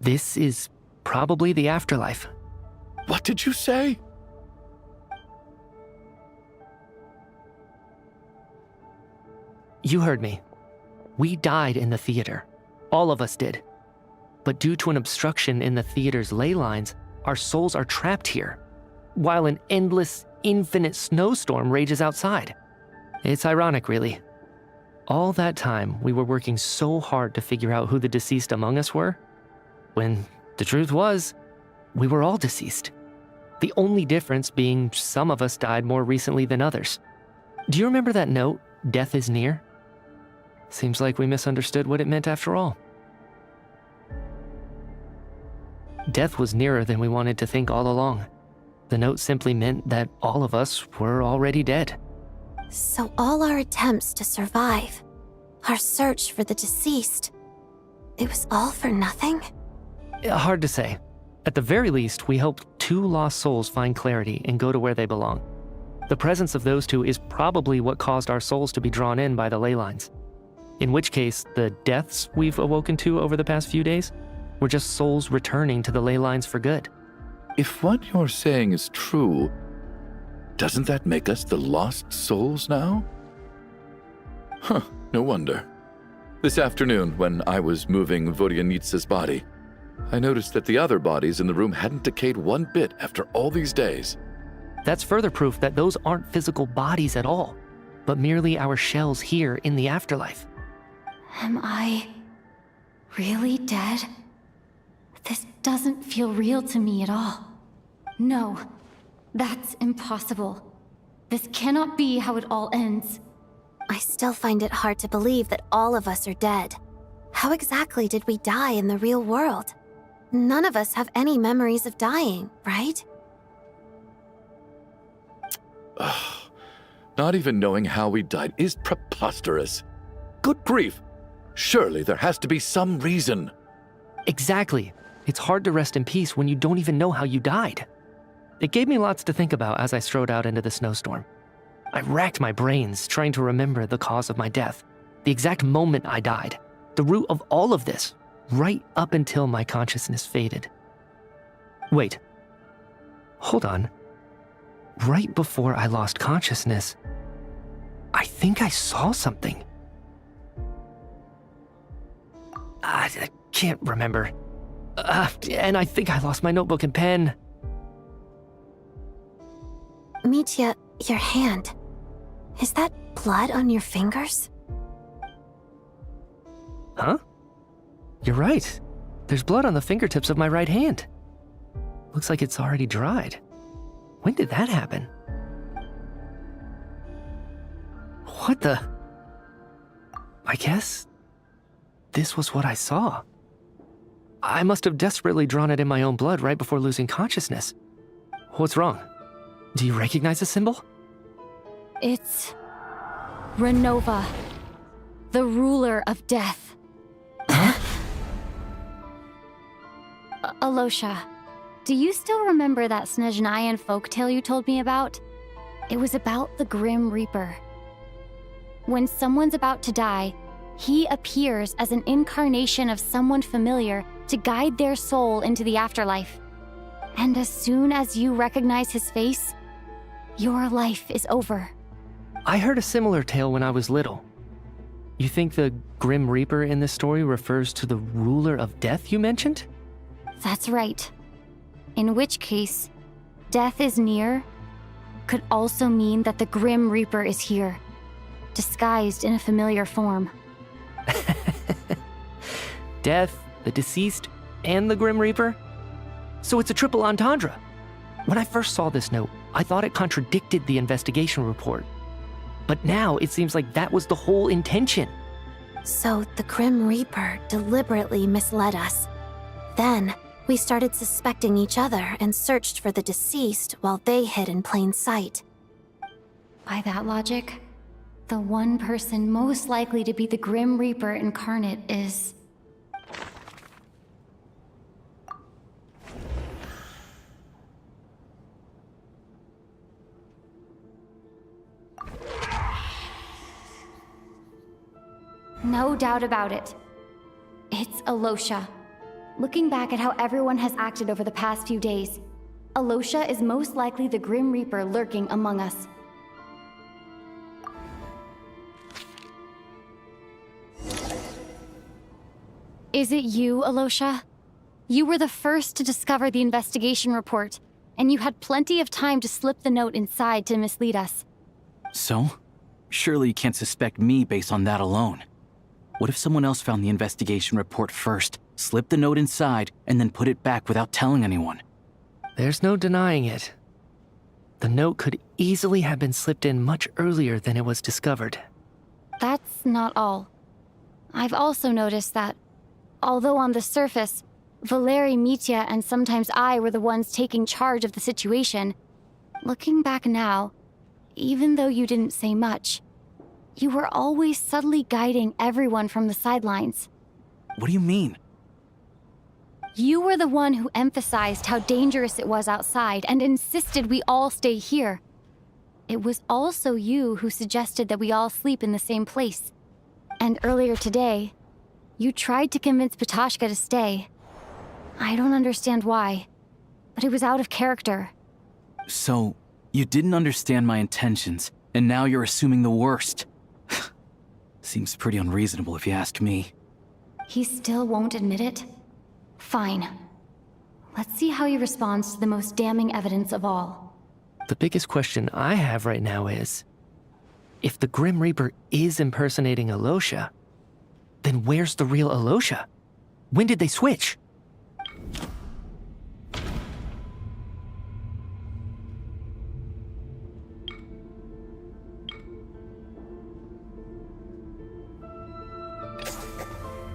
S6: this is probably the afterlife.
S8: What did you say?
S6: You heard me. We died in the theater. All of us did. But due to an obstruction in the theater's ley lines, our souls are trapped here, while an endless, infinite snowstorm rages outside. It's ironic, really. All that time, we were working so hard to figure out who the deceased among us were, when the truth was, we were all deceased. The only difference being some of us died more recently than others. Do you remember that note, "Death is near"? Seems like we misunderstood what it meant after all. Death was nearer than we wanted to think all along. The note simply meant that all of us were already dead.
S3: So all our attempts to survive, our search for the deceased, it was all for nothing?
S6: Hard to say. At the very least, we helped 2 lost souls find clarity and go to where they belong. The presence of those 2 is probably what caused our souls to be drawn in by the ley lines. In which case, the deaths we've awoken to over the past few days were just souls returning to the ley lines for good.
S8: If what you're saying is true, doesn't that make us the lost souls now? Huh, no wonder. This afternoon, when I was moving Vodyanitsa's body, I noticed that the other bodies in the room hadn't decayed one bit after all these days.
S6: That's further proof that those aren't physical bodies at all, but merely our shells here in the afterlife.
S1: Am I really dead? This doesn't feel real to me at all. No, that's impossible. This cannot be how it all ends.
S3: I still find it hard to believe that all of us are dead. How exactly did we die in the real world? None of us have any memories of dying, right?
S8: Not even knowing how we died is preposterous. Good grief! Surely there has to be some reason.
S6: Exactly. It's hard to rest in peace when you don't even know how you died. It gave me lots to think about as I strode out into the snowstorm. I racked my brains trying to remember the cause of my death, the exact moment I died, the root of all of this, right up until my consciousness faded. Wait. Hold on. Right before I lost consciousness, I think I saw something. I can't remember. And I think I lost my notebook and pen.
S3: Mitya, your hand. Is that blood on your fingers?
S6: Huh? You're right. There's blood on the fingertips of my right hand. Looks like it's already dried. When did that happen? What the? I guess this was what I saw. I must have desperately drawn it in my own blood right before losing consciousness. What's wrong? Do you recognize the symbol?
S1: It's Renova, the ruler of death. Alosha, do you still remember that Snezhnayan folktale you told me about? It was about the Grim Reaper. When someone's about to die, he appears as an incarnation of someone familiar to guide their soul into the afterlife. And as soon as you recognize his face, your life is over.
S6: I heard a similar tale when I was little. You think the Grim Reaper in this story refers to the ruler of death you mentioned?
S1: That's right. In which case, death is near could also mean that the Grim Reaper is here, disguised in a familiar form.
S6: Death, the deceased, and the Grim Reaper? So it's a triple entendre. When I first saw this note, I thought it contradicted the investigation report. But now it seems like that was the whole intention.
S3: So the Grim Reaper deliberately misled us. Then, we started suspecting each other and searched for the deceased while they hid in plain sight.
S1: By that logic, the one person most likely to be the Grim Reaper incarnate is... No doubt about it. It's Alosha. Looking back at how everyone has acted over the past few days, Alosha is most likely the Grim Reaper lurking among us. Is it you, Alosha? You were the first to discover the investigation report, and you had plenty of time to slip the note inside to mislead us.
S5: So? Surely you can't suspect me based on that alone. What if someone else found the investigation report first, slipped the note inside, and then put it back without telling anyone?
S6: There's no denying it. The note could easily have been slipped in much earlier than it was discovered.
S1: That's not all. I've also noticed that, although on the surface, Valeri, Mitya, and sometimes I were the ones taking charge of the situation, looking back now, even though you didn't say much, you were always subtly guiding everyone from the sidelines.
S5: What do you mean?
S1: You were the one who emphasized how dangerous it was outside and insisted we all stay here. It was also you who suggested that we all sleep in the same place. And earlier today, you tried to convince Ptashka to stay. I don't understand why, but it was out of character.
S5: So, you didn't understand my intentions, and now you're assuming the worst. Seems pretty unreasonable if you ask me.
S1: He still won't admit it? Fine. Let's see how he responds to the most damning evidence of all.
S6: The biggest question I have right now is, if the Grim Reaper is impersonating Alosha, then where's the real Alosha? When did they switch?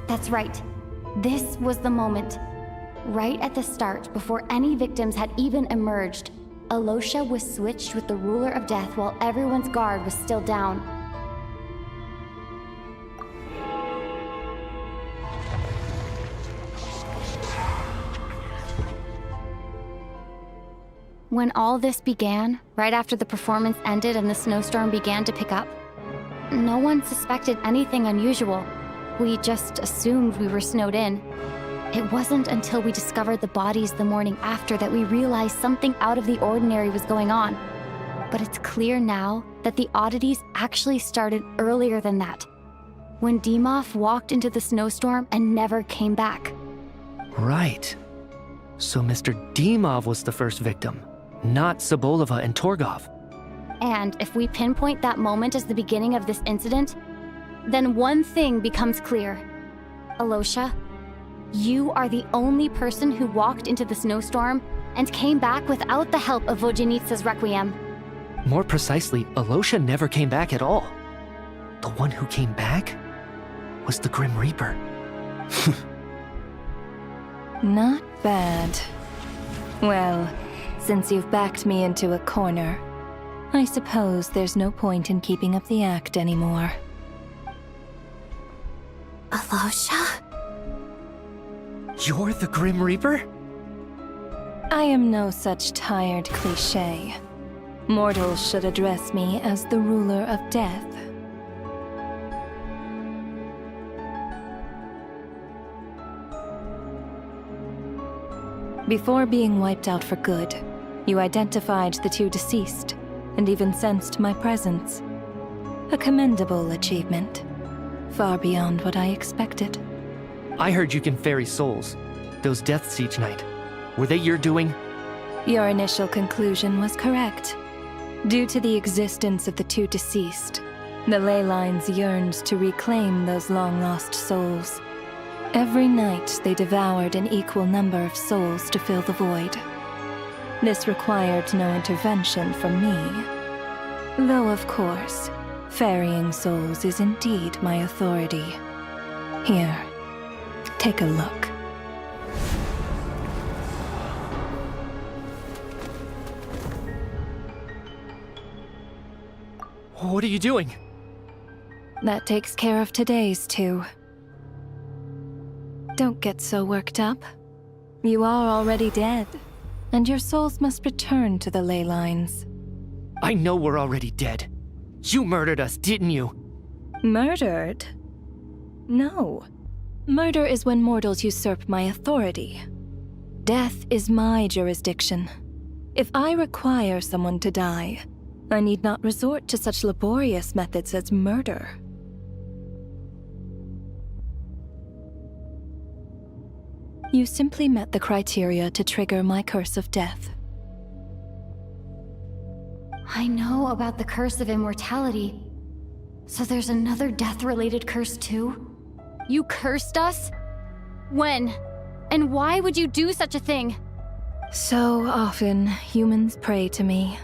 S1: That's right. This was the moment. Right at the start, before any victims had even emerged, Alosha was switched with the ruler of death while everyone's guard was still down. When all this began, right after the performance ended and the snowstorm began to pick up, no one suspected anything unusual. We just assumed we were snowed in. It wasn't until we discovered the bodies the morning after that we realized something out of the ordinary was going on. But it's clear now that the oddities actually started earlier than that, when Dimov walked into the snowstorm and never came back.
S6: Right. So Mr. Dimov was the first victim, not Sobolova and Torgov.
S1: And if we pinpoint that moment as the beginning of this incident, then one thing becomes clear. Alosha, you are the only person who walked into the snowstorm and came back without the help of Vojanitsa's Requiem.
S6: More precisely, Alosha never came back at all. The one who came back was the Grim Reaper.
S11: Not bad. Well, since you've backed me into a corner, I suppose there's no point in keeping up the act anymore.
S3: Alosha?
S6: You're the Grim Reaper?
S11: I am no such tired cliché. Mortals should address me as the ruler of death. Before being wiped out for good, you identified the two deceased, and even sensed my presence. A commendable achievement. Far beyond what I expected.
S6: I heard you can ferry souls. Those deaths each night. Were they your doing?
S11: Your initial conclusion was correct. Due to the existence of the two deceased, the ley lines yearned to reclaim those long-lost souls. Every night they devoured an equal number of souls to fill the void. This required no intervention from me. Though, of course, ferrying souls is indeed my authority. Here, take a look.
S6: What are you doing?
S11: That takes care of today's too. Don't get so worked up. You are already dead, and your souls must return to the ley lines.
S6: I know we're already dead. You murdered us, didn't you?
S11: Murdered? No. Murder is when mortals usurp my authority. Death is my jurisdiction. If I require someone to die, I need not resort to such laborious methods as murder. You simply met the criteria to trigger my curse of death.
S1: I know about the curse of immortality. So there's another death-related curse too? You cursed us? When? And why would you do such a thing?
S11: So often, humans pray to me,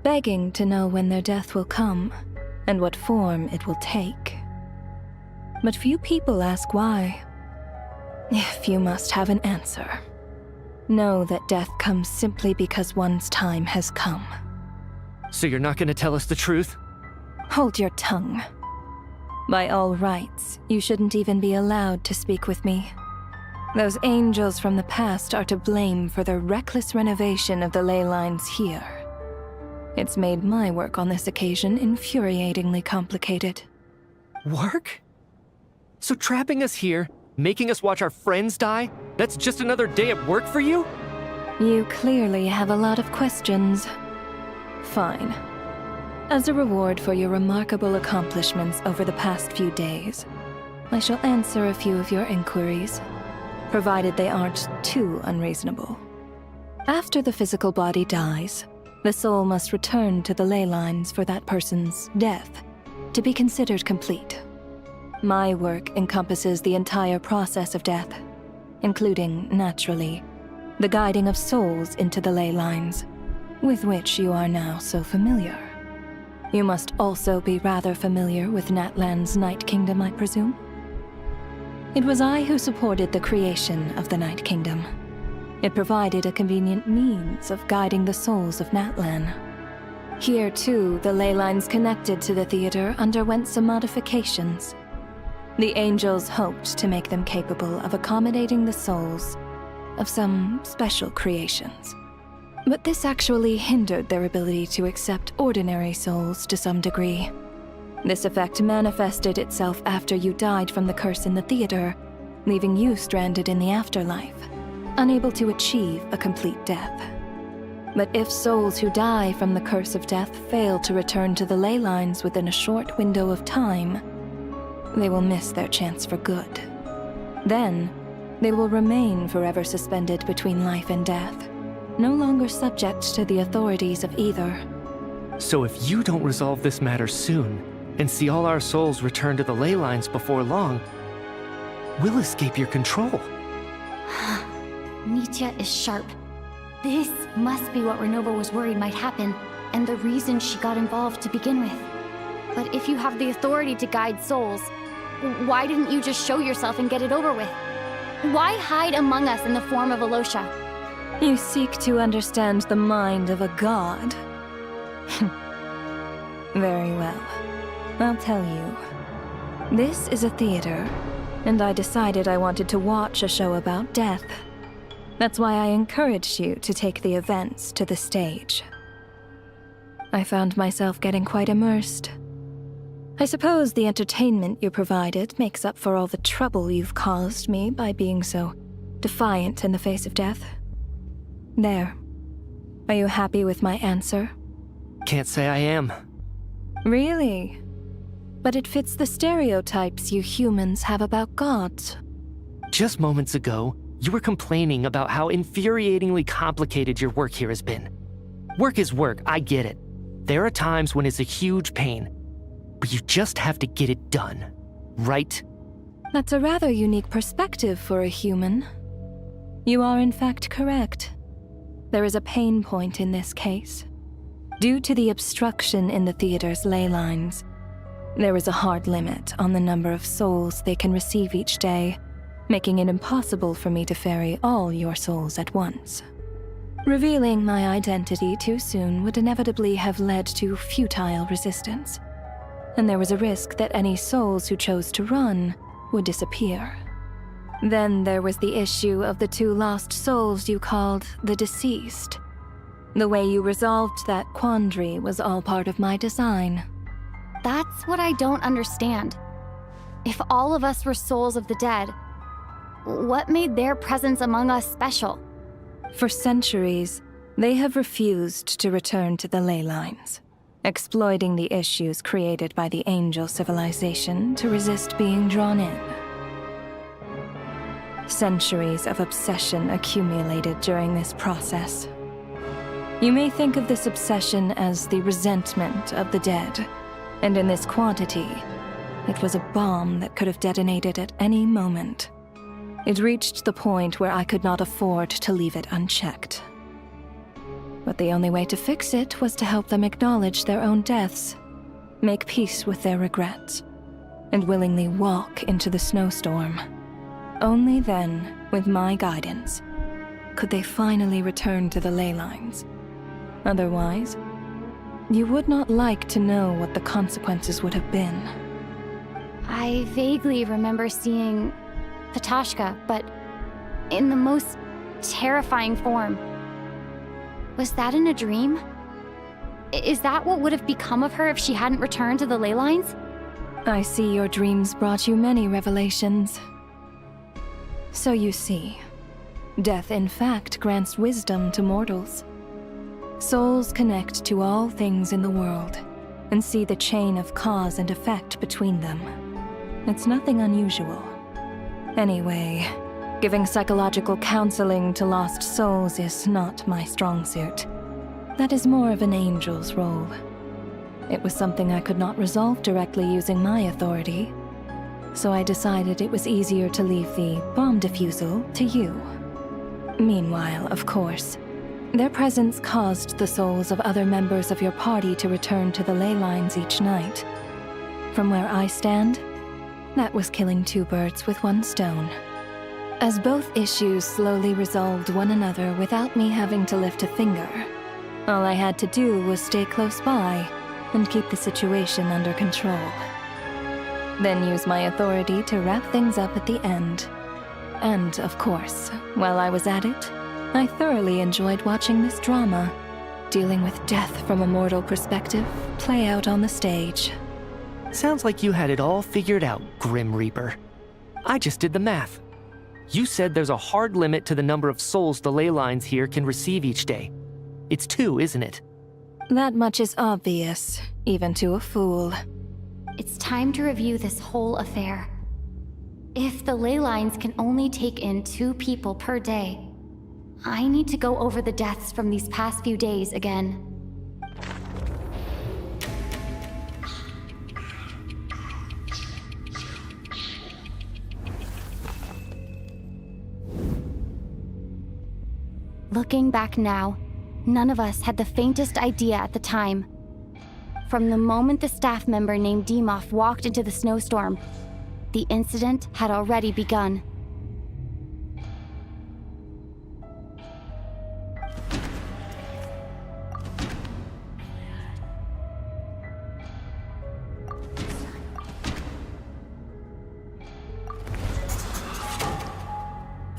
S11: begging to know when their death will come, and what form it will take. But few people ask why. If you must have an answer, know that death comes simply because one's time has come.
S6: So you're not gonna tell us the truth?
S11: Hold your tongue. By all rights, you shouldn't even be allowed to speak with me. Those angels from the past are to blame for the reckless renovation of the ley lines here. It's made my work on this occasion infuriatingly complicated.
S6: Work? So trapping us here, making us watch our friends die, that's just another day at work for you?
S11: You clearly have a lot of questions. Fine. As a reward for your remarkable accomplishments over the past few days, I shall answer a few of your inquiries, provided they aren't too unreasonable. After the physical body dies, the soul must return to the ley lines for that person's death to be considered complete. My work encompasses the entire process of death, including, naturally, the guiding of souls into the ley lines, with which you are now so familiar. You must also be rather familiar with Natlan's Night Kingdom, I presume? It was I who supported the creation of the Night Kingdom. It provided a convenient means of guiding the souls of Natlan. Here, too, the ley lines connected to the theater underwent some modifications. The angels hoped to make them capable of accommodating the souls of some special creations. But this actually hindered their ability to accept ordinary souls to some degree. This effect manifested itself after you died from the curse in the theater, leaving you stranded in the afterlife, unable to achieve a complete death. But if souls who die from the curse of death fail to return to the ley lines within a short window of time, they will miss their chance for good. Then, they will remain forever suspended between life and death, no longer subject to the authorities of either.
S6: So if you don't resolve this matter soon, and see all our souls return to the ley lines before long, we'll escape your control.
S1: Nitya is sharp. This must be what Renova was worried might happen, and the reason she got involved to begin with. But if you have the authority to guide souls, why didn't you just show yourself and get it over with? Why hide among us in the form of Alosha?
S11: You seek to understand the mind of a god. Very well. I'll tell you. This is a theater, and I decided I wanted to watch a show about death. That's why I encouraged you to take the events to the stage. I found myself getting quite immersed. I suppose the entertainment you provided makes up for all the trouble you've caused me by being so defiant in the face of death. There. Are you happy with my answer?
S6: Can't say I am.
S11: Really? But it fits the stereotypes you humans have about gods.
S6: Just moments ago, you were complaining about how infuriatingly complicated your work here has been. Work is work, I get it. There are times when it's a huge pain, but you just have to get it done, right?
S11: That's a rather unique perspective for a human. You are in fact correct. There is a pain point in this case. Due to the obstruction in the theater's ley lines, there is a hard limit on the number of souls they can receive each day, making it impossible for me to ferry all your souls at once. Revealing my identity too soon would inevitably have led to futile resistance, and there was a risk that any souls who chose to run would disappear. Then there was the issue of the 2 lost souls you called the deceased. The way you resolved that quandary was all part of my design.
S1: That's what I don't understand. If all of us were souls of the dead, what made their presence among us special?
S11: For centuries, they have refused to return to the ley lines, exploiting the issues created by the angel civilization to resist being drawn in. Centuries of obsession accumulated during this process. You may think of this obsession as the resentment of the dead, and in this quantity, it was a bomb that could have detonated at any moment. It reached the point where I could not afford to leave it unchecked. But the only way to fix it was to help them acknowledge their own deaths, make peace with their regrets, and willingly walk into the snowstorm. Only then, with my guidance, could they finally return to the ley lines. Otherwise, you would not like to know what the consequences would have been.
S1: I vaguely remember seeing Patashka, but in the most terrifying form. Was that in a dream? Is that what would have become of her if she hadn't returned to the ley lines?
S11: I see your dreams brought you many revelations. So you see, death in fact grants wisdom to mortals. Souls connect to all things in the world and see the chain of cause and effect between them. It's nothing unusual. Anyway, giving psychological counseling to lost souls is not my strong suit. That is more of an angel's role. It was something I could not resolve directly using my authority, so I decided it was easier to leave the bomb defusal to you. Meanwhile, of course, their presence caused the souls of other members of your party to return to the ley lines each night. From where I stand, That was killing two birds with one stone. As both issues slowly resolved one another without me having to lift a finger, all I had to do was stay close by and keep the situation under control. Then use my authority to wrap things up at the end. And, of course, while I was at it, I thoroughly enjoyed watching this drama, dealing with death from a mortal perspective, play out on the stage.
S6: Sounds like you had it all figured out, Grim Reaper. I just did the math. You said there's a hard limit to the number of souls the ley lines here can receive each day. It's 2, isn't it?
S11: That much is obvious, even to a fool.
S1: It's time to review this whole affair. If the ley lines can only take in 2 people per day, I need to go over the deaths from these past few days again. Looking back now, none of us had the faintest idea at the time. From the moment the staff member named Demoff walked into the snowstorm, the incident had already begun.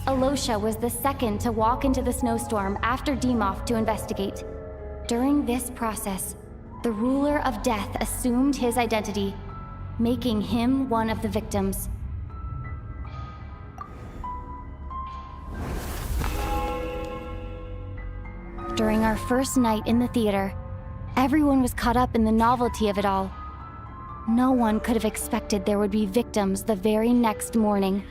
S1: Alosha was the second to walk into the snowstorm after Demoff to investigate. During this process, the ruler of death assumed his identity, making him one of the victims. During our first night in the theater, everyone was caught up in the novelty of it all. No one could have expected there would be victims the very next morning.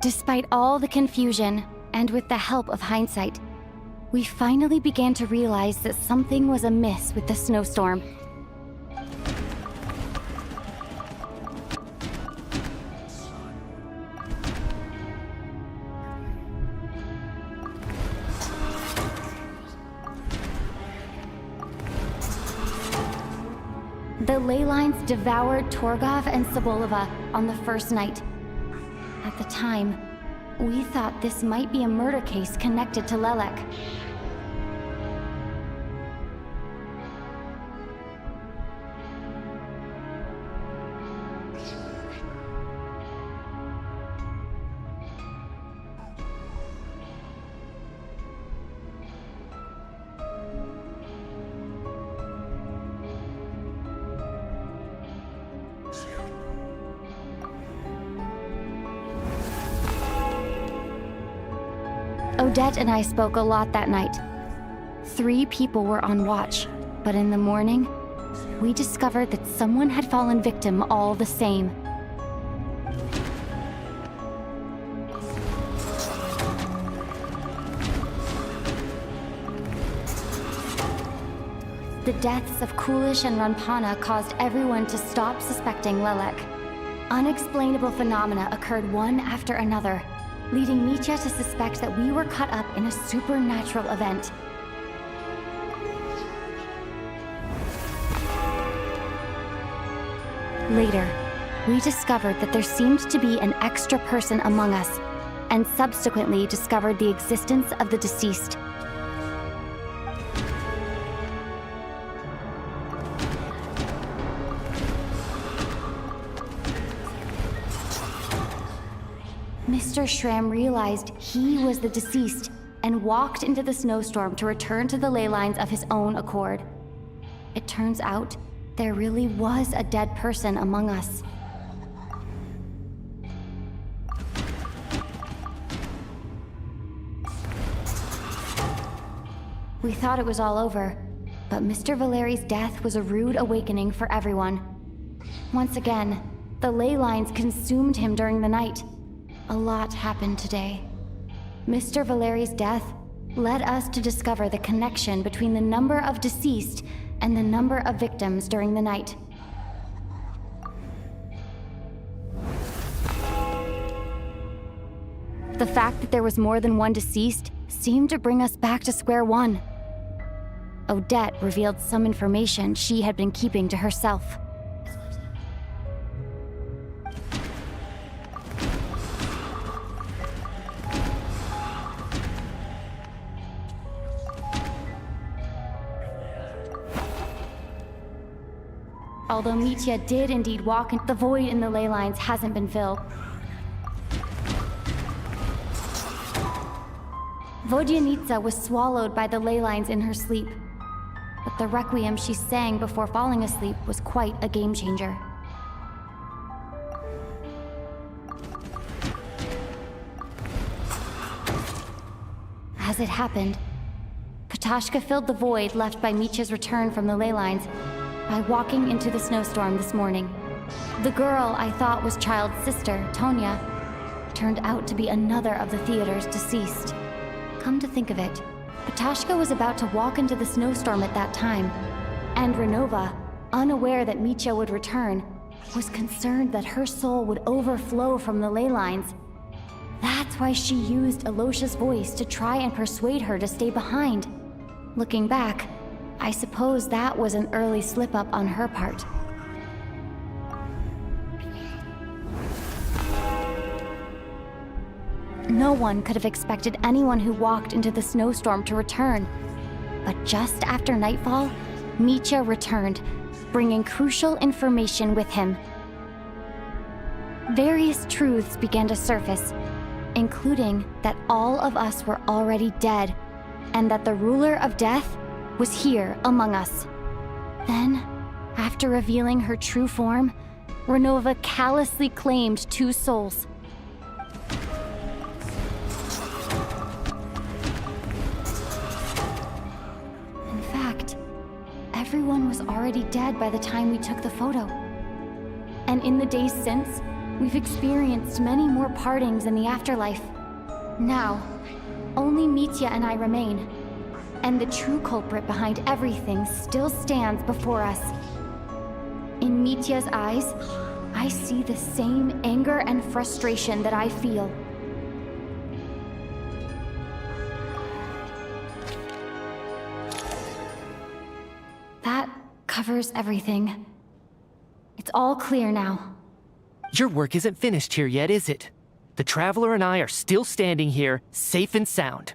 S1: Despite all the confusion, and with the help of hindsight, we finally began to realize that something was amiss with the snowstorm. The ley lines devoured Torgov and Sobolova on the first night. At the time, we thought this might be a murder case connected to Lelek. Odette and I spoke a lot that night. 3 people were on watch, but in the morning, we discovered that someone had fallen victim all the same. The deaths of Kulish and Ranpana caused everyone to stop suspecting Lelek. Unexplainable phenomena occurred one after another, leading Mitya to suspect that we were caught up in a supernatural event. Later, we discovered that there seemed to be an extra person among us, and subsequently discovered the existence of the deceased. Mr. Schramm realized he was the deceased and walked into the snowstorm to return to the ley lines of his own accord. It turns out there really was a dead person among us. We thought it was all over, but Mr. Valeri's death was a rude awakening for everyone. Once again, the ley lines consumed him during the night. A lot happened today. Mr. Valeri's death led us to discover the connection between the number of deceased and the number of victims during the night. The fact that there was more than one deceased seemed to bring us back to square one. Odette revealed some information she had been keeping to herself. Although Mitya did indeed walk in, the void in the ley lines hasn't been filled. Vodyanitsa was swallowed by the ley lines in her sleep, but the requiem she sang before falling asleep was quite a game changer. As it happened, Katashka filled the void left by Mitya's return from the ley lines by walking into the snowstorm this morning. The girl I thought was Child's sister, Tonya, turned out to be another of the theater's deceased. Come to think of it, Katashka was about to walk into the snowstorm at that time, and Renova, unaware that Mitya would return, was concerned that her soul would overflow from the ley lines. That's why she used Alosha's voice to try and persuade her to stay behind. Looking back, I suppose that was an early slip-up on her part. No one could have expected anyone who walked into the snowstorm to return. But just after nightfall, Mitya returned, bringing crucial information with him. Various truths began to surface, including that all of us were already dead, and that the ruler of death was here among us. Then, after revealing her true form, Renova callously claimed 2 souls. In fact, everyone was already dead by the time we took the photo. And in the days since, we've experienced many more partings in the afterlife. Now, only Mitya and I remain. And the true culprit behind everything still stands before us. In Mitya's eyes, I see the same anger and frustration that I feel. That covers everything. It's all clear now.
S6: Your work isn't finished here yet, is it? The Traveler and I are still standing here, safe and sound.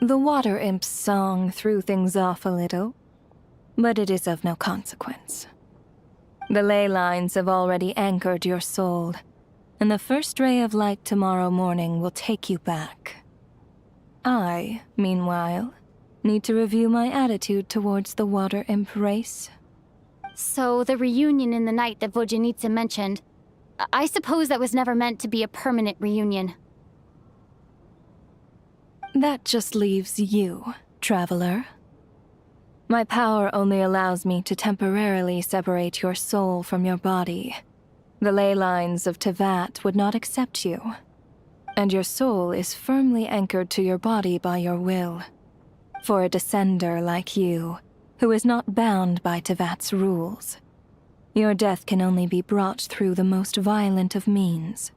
S11: The Water Imp's song threw things off a little, but it is of no consequence. The ley lines have already anchored your soul, and the first ray of light tomorrow morning will take you back. I, meanwhile, need to review my attitude towards the Water Imp race.
S1: So the reunion in the night that Vodyanitsa mentioned, I suppose that was never meant to be a permanent reunion.
S11: That just leaves you, Traveler. My power only allows me to temporarily separate your soul from your body. The ley lines of Tevat would not accept you, and your soul is firmly anchored to your body by your will. For a descender like you, who is not bound by Tevat's rules, your death can only be brought through the most violent of means,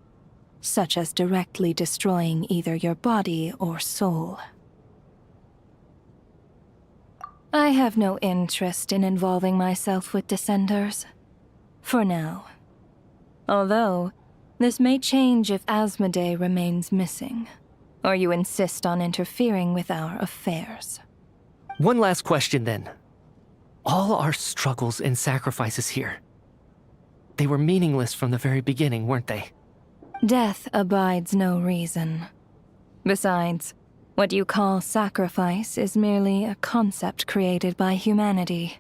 S11: such as directly destroying either your body or soul. I have no interest in involving myself with Descenders, for now. Although, this may change if Asmodee remains missing, or you insist on interfering with our affairs.
S6: One last question then. All our struggles and sacrifices here, they were meaningless from the very beginning, weren't they?
S11: Death abides no reason. Besides, what you call sacrifice is merely a concept created by humanity.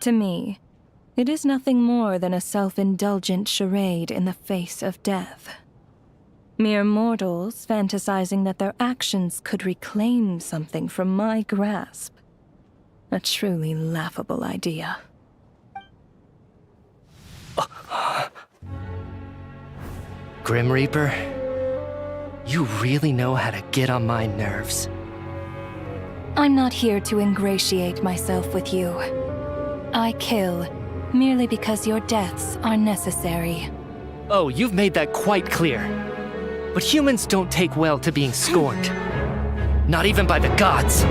S11: To me, it is nothing more than a self-indulgent charade in the face of death. Mere mortals fantasizing that their actions could reclaim something from my grasp. A truly laughable idea.
S6: Grim Reaper, you really know how to get on my nerves.
S11: I'm not here to ingratiate myself with you. I kill merely because your deaths are necessary.
S6: Oh, you've made that quite clear. But humans don't take well to being scorned. Not even by the gods.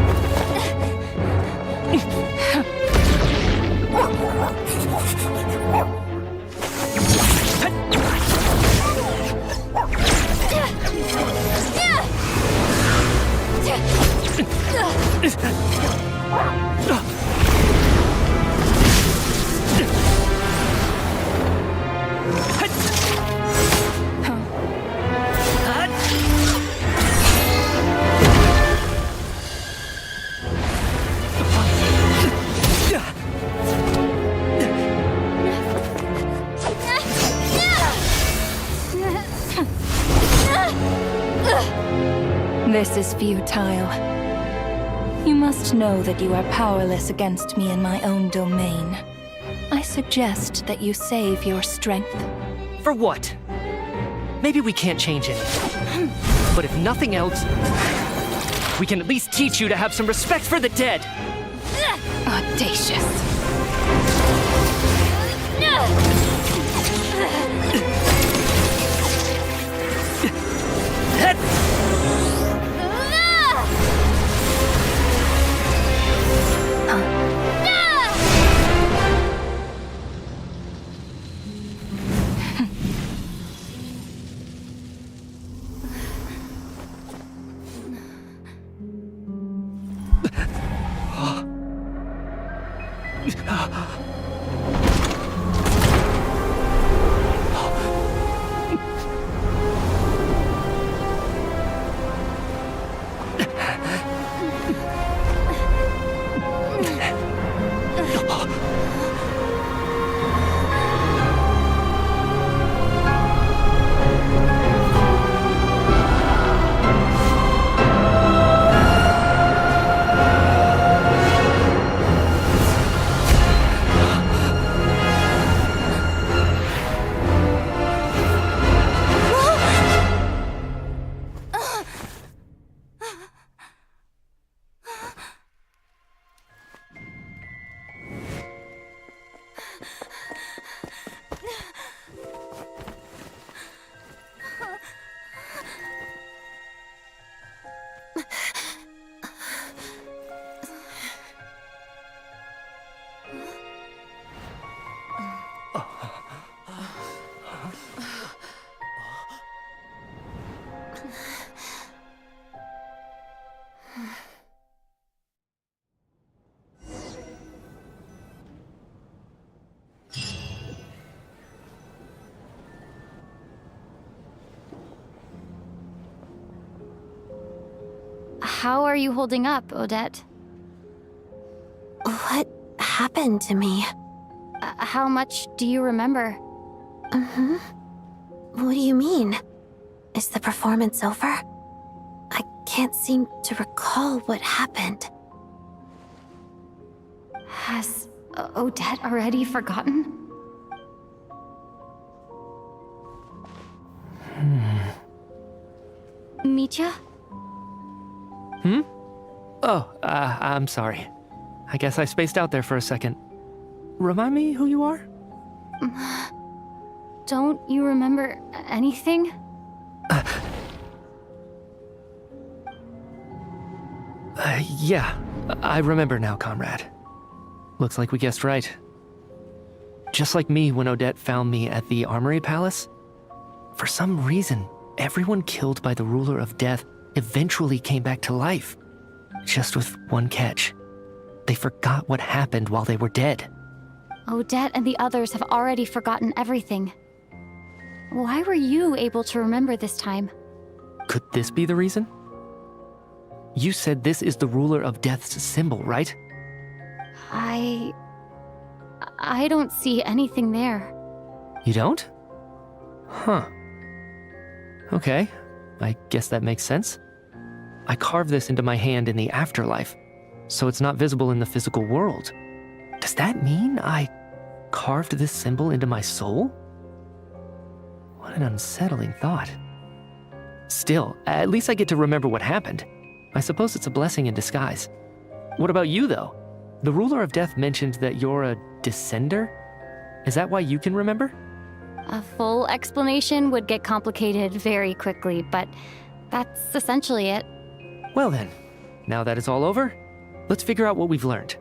S11: This is futile. You must know that you are powerless against me in my own domain. I suggest that you save your strength.
S6: For what? Maybe we can't change anything. But if nothing else, we can at least teach you to have some respect for the dead.
S11: Audacious.
S1: How are you holding up, Odette?
S3: What happened to me?
S1: How much do you remember?
S3: What do you mean? Is the performance over? I can't seem to recall what happened.
S1: Has Odette already forgotten? Mitya?
S6: Oh, I'm sorry. I guess I spaced out there for a second. Remind me who you are?
S1: Don't you remember anything?
S6: Yeah, I remember now, comrade. Looks like we guessed right. Just like me when Odette found me at the Armory Palace. For some reason, everyone killed by the Ruler of Death eventually came back to life. Just with one catch. They forgot what happened while they were dead.
S1: Odette and the others have already forgotten everything. Why were you able to remember this time?
S6: Could this be the reason? You said this is the Ruler of Death's symbol, right?
S1: I don't see anything there.
S6: You don't? Huh. Okay, I guess that makes sense. I carved this into my hand in the afterlife, so it's not visible in the physical world. Does that mean I carved this symbol into my soul? What an unsettling thought. Still, at least I get to remember what happened. I suppose it's a blessing in disguise. What about you, though? The ruler of death mentioned that you're a descender? Is that why you can remember?
S1: A full explanation would get complicated very quickly, but that's essentially it.
S6: Well then, now that it's all over, let's figure out what we've learned.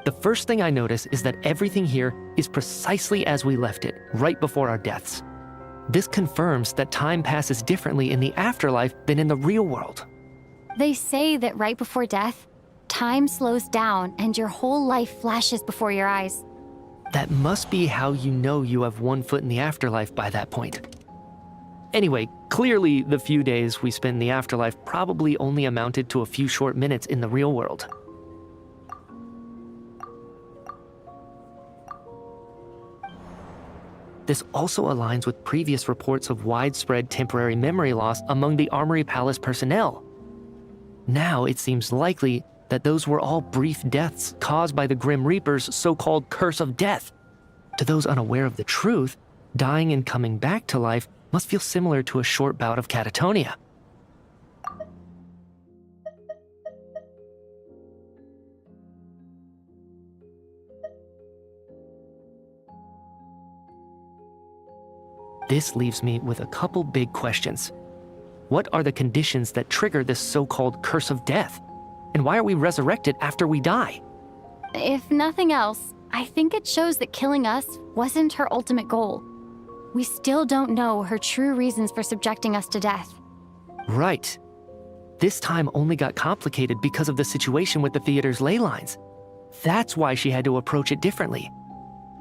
S6: The first thing I notice is that everything here is precisely as we left it, right before our deaths. This confirms that time passes differently in the afterlife than in the real world.
S1: They say that right before death, time slows down and your whole life flashes before your eyes.
S6: That must be how you know you have one foot in the afterlife by that point. Anyway, clearly the few days we spend in the afterlife probably only amounted to a few short minutes in the real world. This also aligns with previous reports of widespread temporary memory loss among the Armory Palace personnel. Now it seems likely that those were all brief deaths caused by the Grim Reaper's so-called curse of death. To those unaware of the truth, dying and coming back to life must feel similar to a short bout of catatonia. This leaves me with a couple big questions. What are the conditions that trigger this so-called curse of death? And why are we resurrected after we die?
S1: If nothing else, I think it shows that killing us wasn't her ultimate goal. We still don't know her true reasons for subjecting us to death.
S6: Right. This time only got complicated because of the situation with the theater's ley lines. That's why she had to approach it differently.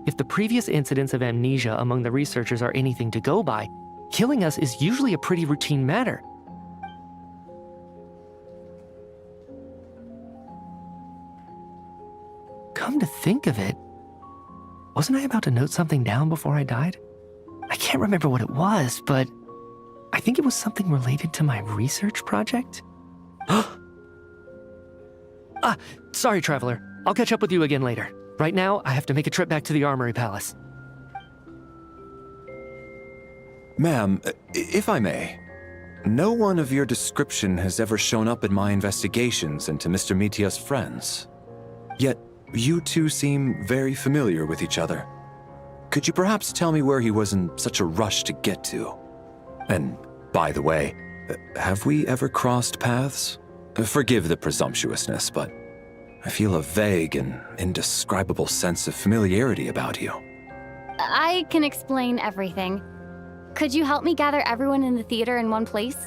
S6: If the previous incidents of amnesia among the researchers are anything to go by, killing us is usually a pretty routine matter. Come to think of it, wasn't I about to note something down before I died? I can't remember what it was, but I think it was something related to my research project. Sorry, Traveler. I'll catch up with you again later. Right now, I have to make a trip back to the Armory Palace.
S4: Ma'am, if I may, no one of your description has ever shown up in my investigations into Mr. Mitia's friends. Yet, you two seem very familiar with each other. Could you perhaps tell me where he was in such a rush to get to? And, by the way, have we ever crossed paths? Forgive the presumptuousness, but I feel a vague and indescribable sense of familiarity about you.
S1: I can explain everything. Could you help me gather everyone in the theater in one place?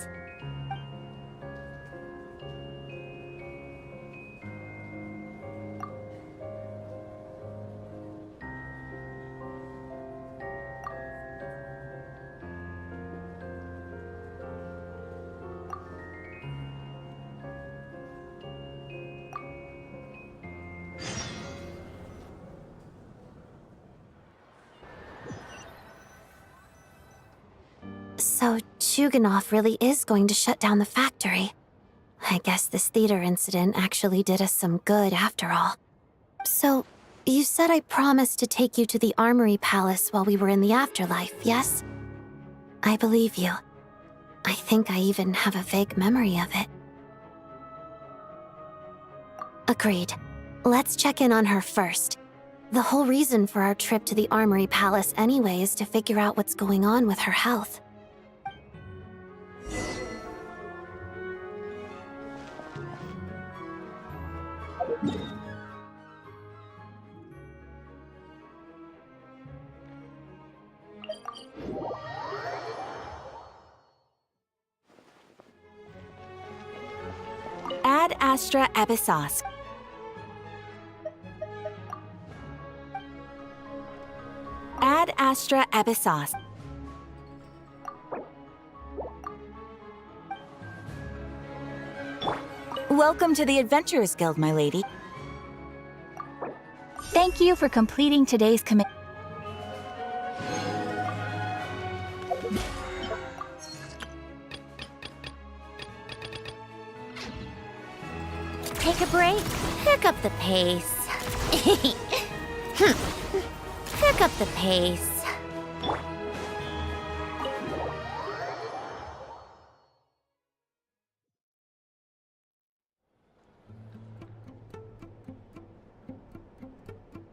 S3: So Chuganov really is going to shut down the factory. I guess this theater incident actually did us some good after all. So, you said I promised to take you to the Armory Palace while we were in the afterlife, yes? I believe you. I think I even have a vague memory of it. Agreed. Let's check in on her first. The whole reason for our trip to the Armory Palace anyway is to figure out what's going on with her health.
S2: Ad Astra Abyssos. Ad Astra Abyssos. Welcome to the Adventurers Guild, my lady.
S12: Thank you for completing today's commitment.
S9: Take a break? Pick up the pace. Pick up the pace.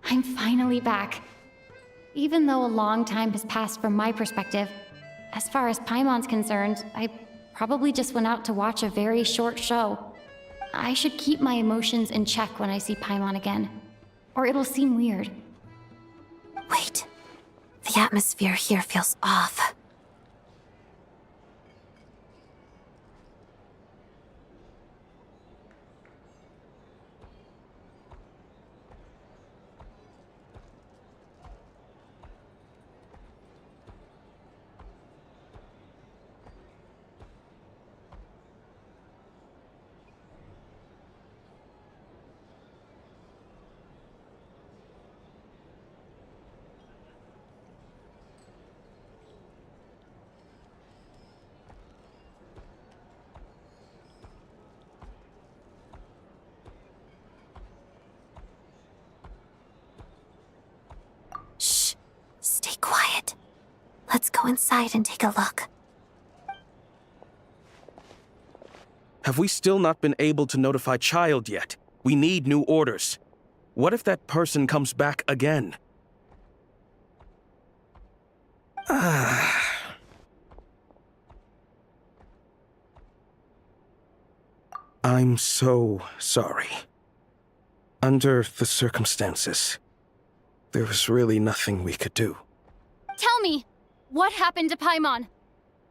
S1: I'm finally back. Even though a long time has passed from my perspective, as far as Paimon's concerned, I probably just went out to watch a very short show. I should keep my emotions in check when I see Paimon again, or it'll seem weird.
S3: Wait. The atmosphere here feels off. Shh. Stay quiet. Let's go inside and take a look.
S13: Have we still not been able to notify Child yet? We need new orders. What if that person comes back again? I'm so sorry. Under the circumstances, there was really nothing we could do.
S1: Tell me, what happened to Paimon?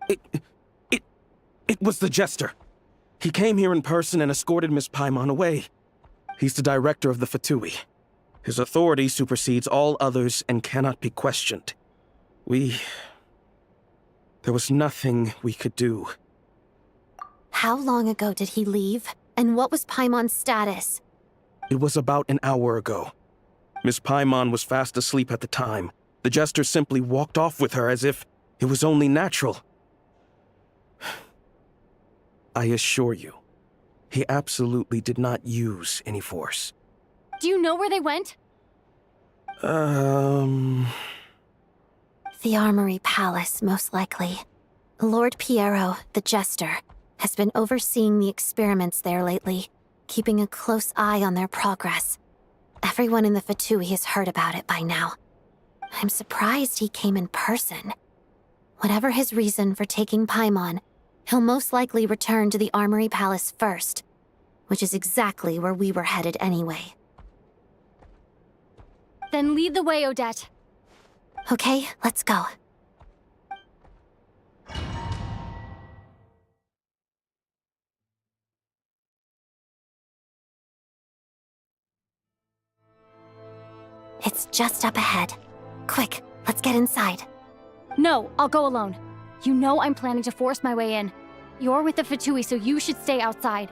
S13: It was the Jester. He came here in person and escorted Miss Paimon away. He's the director of the Fatui. His authority supersedes all others and cannot be questioned. There was nothing we could do.
S3: How long ago did he leave? And what was Paimon's status?
S13: It was about an hour ago. Miss Paimon was fast asleep at the time. The Jester simply walked off with her as if it was only natural. I assure you, he absolutely did not use any force.
S1: Do you know where they went?
S3: The Armory Palace, most likely. Lord Piero, the Jester, has been overseeing the experiments there lately, keeping a close eye on their progress. Everyone in the Fatui has heard about it by now. I'm surprised he came in person. Whatever his reason for taking Paimon, he'll most likely return to the Armory Palace first, which is exactly where we were headed anyway.
S1: Then lead the way, Odette.
S3: Okay, let's go. It's just up ahead. Quick, let's get inside.
S1: No, I'll go alone. You know I'm planning to force my way in. You're with the Fatui, so you should stay outside.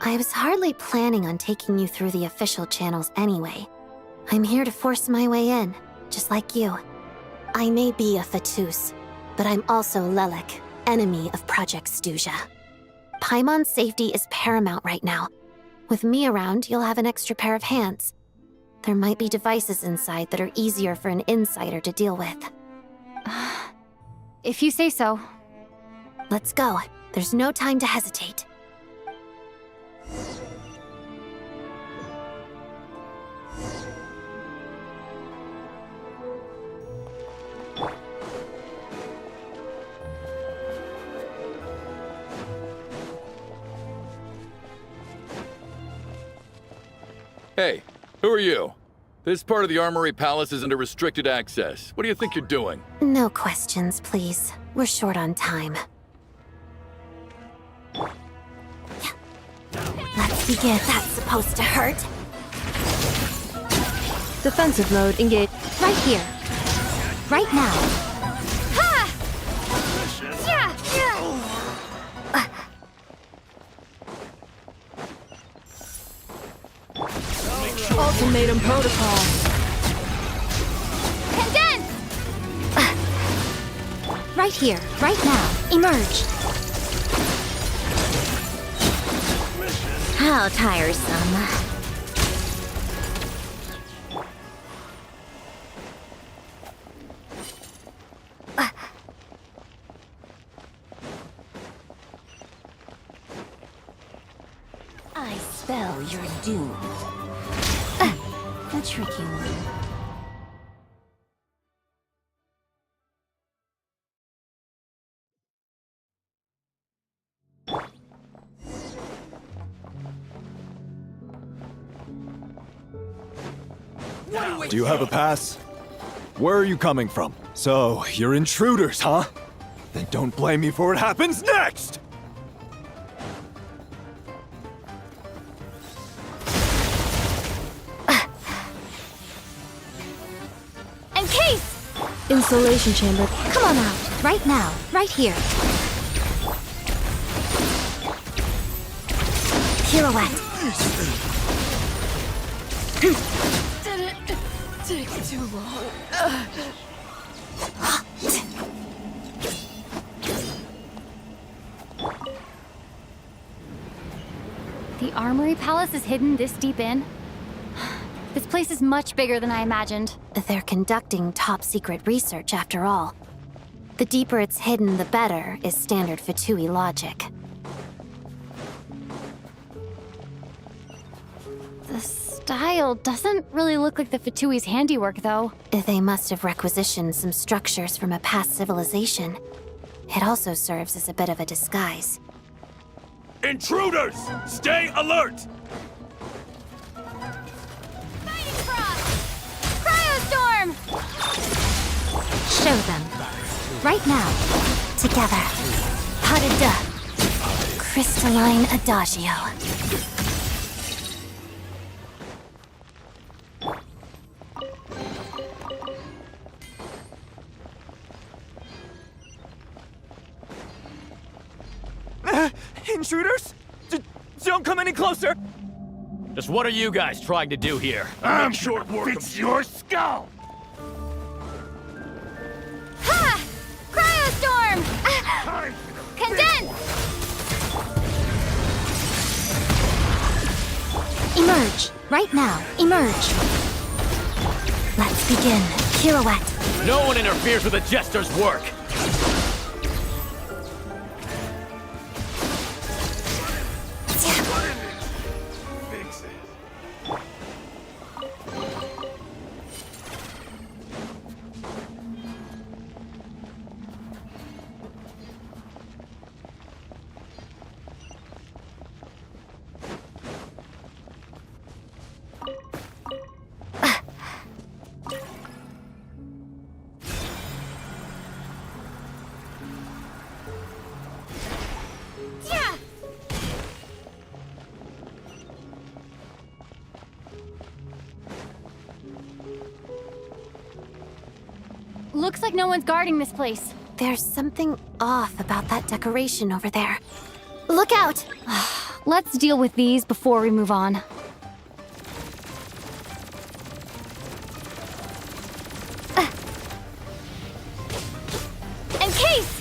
S3: I was hardly planning on taking you through the official channels anyway. I'm here to force my way in, just like you. I may be a Fatus, but I'm also Lelek, enemy of Project Stuja. Paimon's safety is paramount right now. With me around, you'll have an extra pair of hands. There might be devices inside that are easier for an insider to deal with.
S1: If you say so.
S3: Let's go. There's no time to hesitate.
S8: Hey, who are you? This part of the Armory Palace is under restricted access. What do you think you're doing?
S3: No questions, please. We're short on time. Let's begin. That's supposed to hurt.
S11: Defensive mode engaged.
S1: Right here. Right now. Ha! Yeah!
S11: Ultimatum protocol.
S1: Condense! Right here, right now. Emerge.
S3: How tiresome. I spell your doom. A tricky one.
S14: Do you have a pass? Where are you coming from? So, you're intruders, huh? Then don't blame me for what happens next!
S3: Encase!
S11: Insulation chamber.
S3: Come on out. Right now. Right here. Pirouette.
S11: Didn't take too long.
S1: The Armory Palace is hidden this deep in? This place is much bigger than I imagined.
S3: They're conducting top-secret research, after all. The deeper it's hidden, the better, is standard Fatui logic.
S1: The style doesn't really look like the Fatui's handiwork, though.
S3: They must have requisitioned some structures from a past civilization. It also serves as a bit of a disguise.
S10: Intruders! Stay alert!
S1: Cryostorm!
S3: Show them. Right now. Together. Pas de deux. Crystalline Adagio.
S14: Intruders? Don't come any closer!
S5: Just what are you guys trying to do here?
S10: I'm short work of your skull!
S1: Ha! Cryostorm! Condense!
S3: Emerge. Right now. Emerge. Let's begin. Pirouette.
S5: No one interferes with a jester's work!
S1: Looks like no one's guarding this place.
S3: There's something off about that decoration over there. Look out!
S1: Let's deal with these before we move on.
S3: Encase!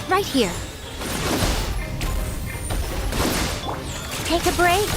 S3: Right here. Take a break.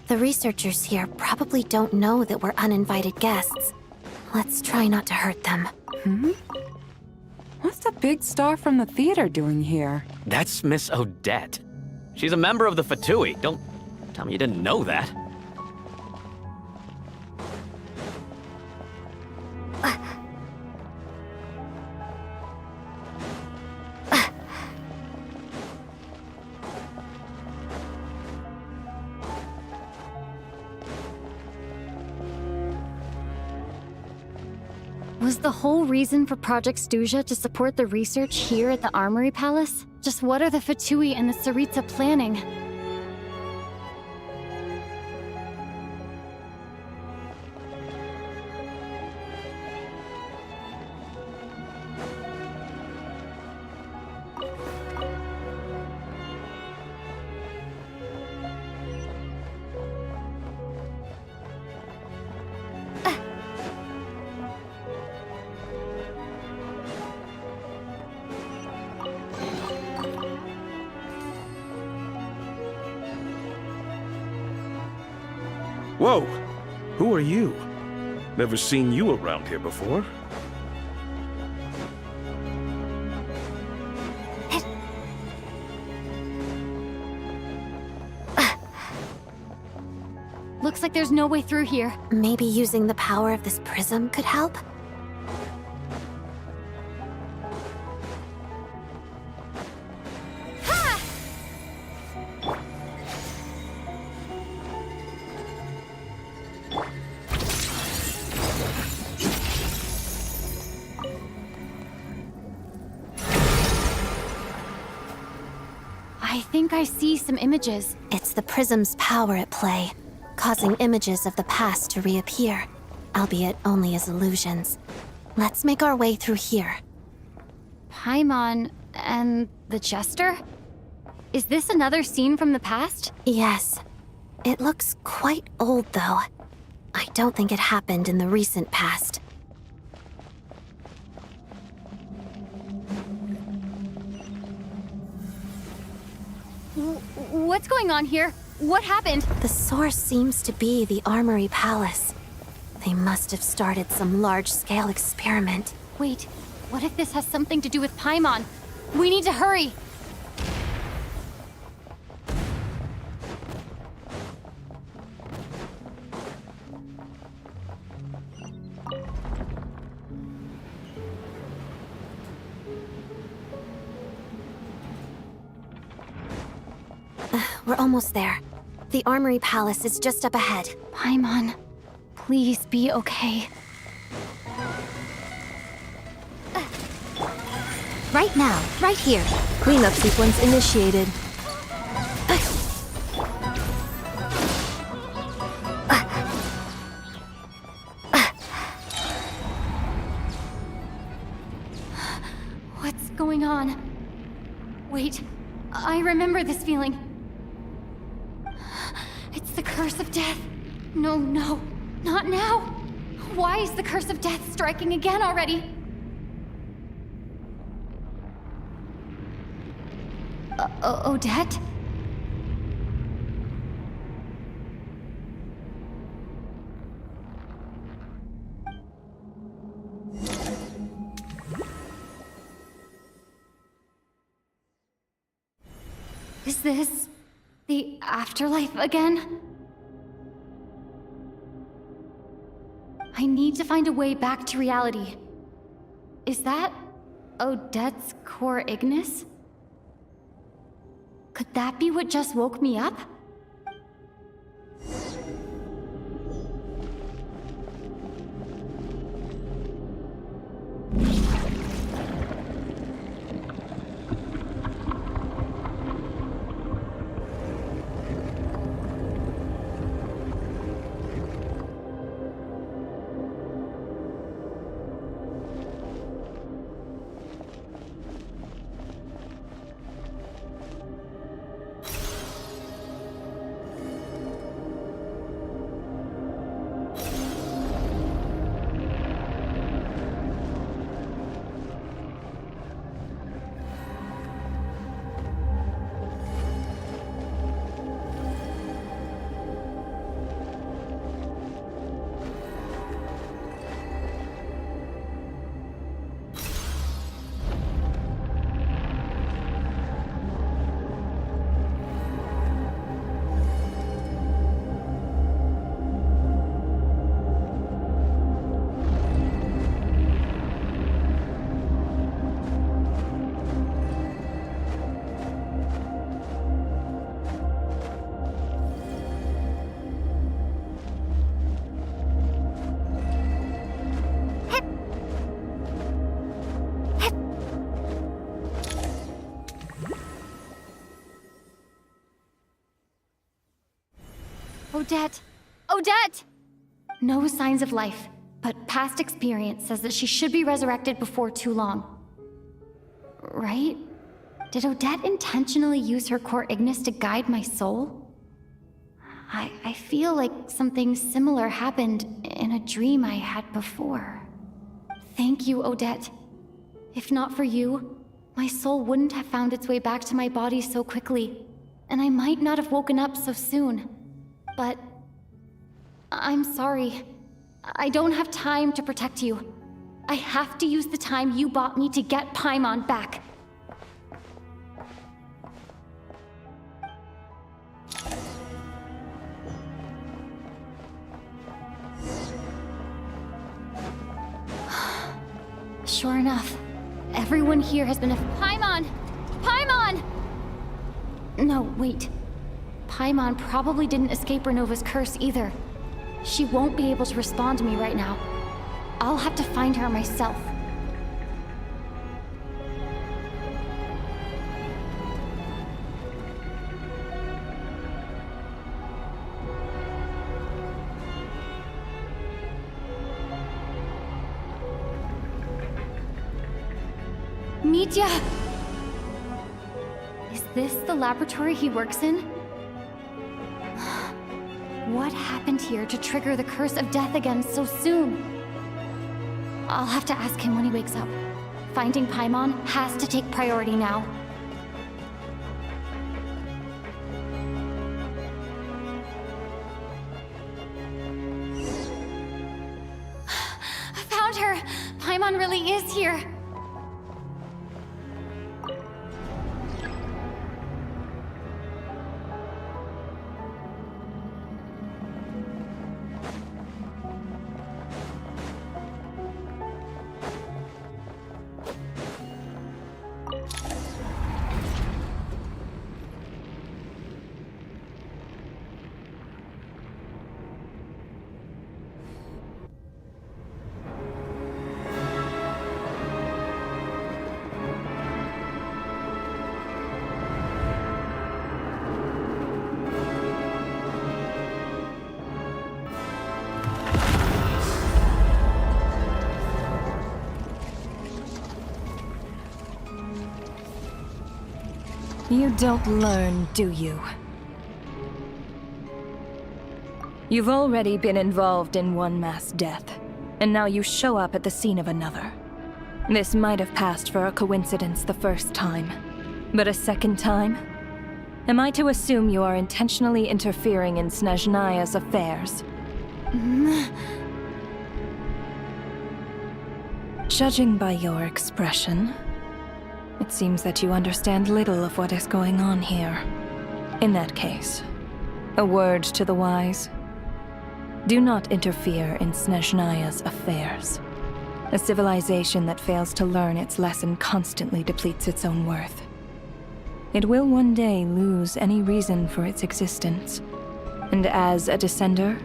S3: The researchers here probably don't know that we're uninvited guests. Let's try not to hurt them.
S15: What's the big star from the theater doing here?
S5: That's Miss Odette. She's a member of the Fatui. Don't tell me you didn't know that.
S1: Was the whole reason for Project Stuja to support the research here at the Armory Palace? Just what are the Fatui and the Tsaritsa planning?
S13: Whoa! Who are you? Never seen you around here before.
S1: Looks like there's no way through here.
S3: Maybe using the power of this prism could help?
S1: I think I see some images.
S3: It's the prism's power at play, causing images of the past to reappear, albeit only as illusions. Let's make our way through here.
S1: Paimon and the Jester? Is this another scene from the past?
S3: Yes. It looks quite old, though. I don't think it happened in the recent past.
S1: What's going on here? What happened?
S3: The source seems to be the Armory Palace. They must have started some large-scale experiment.
S1: Wait, what if this has something to do with Paimon? We need to hurry!
S3: We're almost there. The Armory Palace is just up ahead.
S1: Paimon, please be okay.
S3: Right now, right here.
S11: Cleanup sequence initiated.
S1: What's going on? Wait, I remember this feeling. It's the curse of death. No, not now. Why is the curse of death striking again already? Odette? Is this the afterlife again? I need to find a way back to reality. Is that Odette's core Ignis? Could that be what just woke me up? Odette! Odette! No signs of life, but past experience says that she should be resurrected before too long. Right? Did Odette intentionally use her core Ignis to guide my soul? I feel like something similar happened in a dream I had before. Thank you, Odette. If not for you, my soul wouldn't have found its way back to my body so quickly, and I might not have woken up so soon. But I'm sorry. I don't have time to protect you. I have to use the time you bought me to get Paimon back. Sure enough, everyone here has been Paimon! Paimon! No, wait. Paimon probably didn't escape Renova's curse either. She won't be able to respond to me right now. I'll have to find her myself. Mitya! Is this the laboratory he works in? What happened here to trigger the curse of death again so soon? I'll have to ask him when he wakes up. Finding Paimon has to take priority now. I found her! Paimon really is here!
S11: You don't learn, do you? You've already been involved in one mass death, and now you show up at the scene of another. This might have passed for a coincidence the first time, but a second time? Am I to assume you are intentionally interfering in Snezhnaya's affairs? Judging by your expression, it seems that you understand little of what is going on here. In that case, a word to the wise. Do not interfere in Snezhnaya's affairs. A civilization that fails to learn its lesson constantly depletes its own worth. It will one day lose any reason for its existence. And as a descender,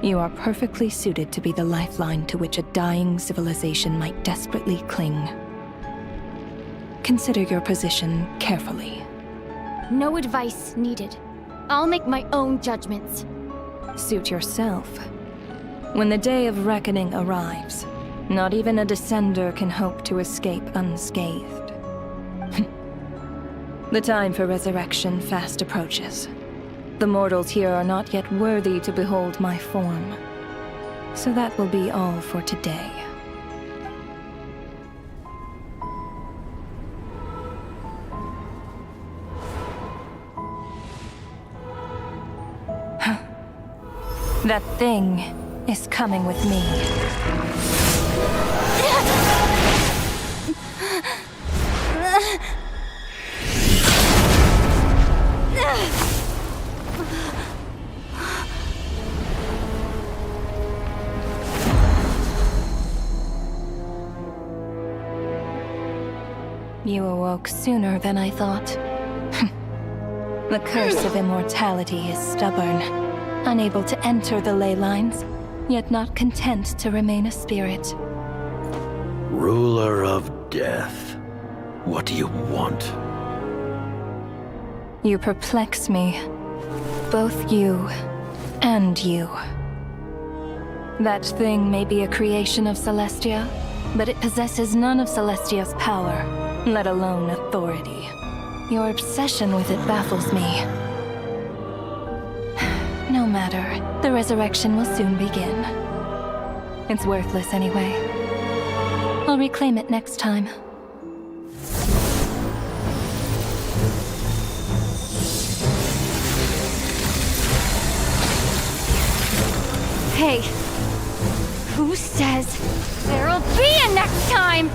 S11: you are perfectly suited to be the lifeline to which a dying civilization might desperately cling. Consider your position carefully.
S1: No advice needed. I'll make my own judgments.
S11: Suit yourself. When the day of reckoning arrives, not even a descender can hope to escape unscathed. The time for resurrection fast approaches. The mortals here are not yet worthy to behold my form. So that will be all for today. That thing is coming with me. You awoke sooner than I thought. The curse of immortality is stubborn, unable to enter the ley lines, yet not content to remain a spirit.
S16: Ruler of death, what do you want?
S11: You perplex me. Both you And you. That thing may be a creation of Celestia, but it possesses none of Celestia's power, let alone authority. Your obsession with it baffles me. No matter, the resurrection will soon begin. It's worthless anyway. I'll reclaim it next time.
S1: Hey, who says there'll be a next time?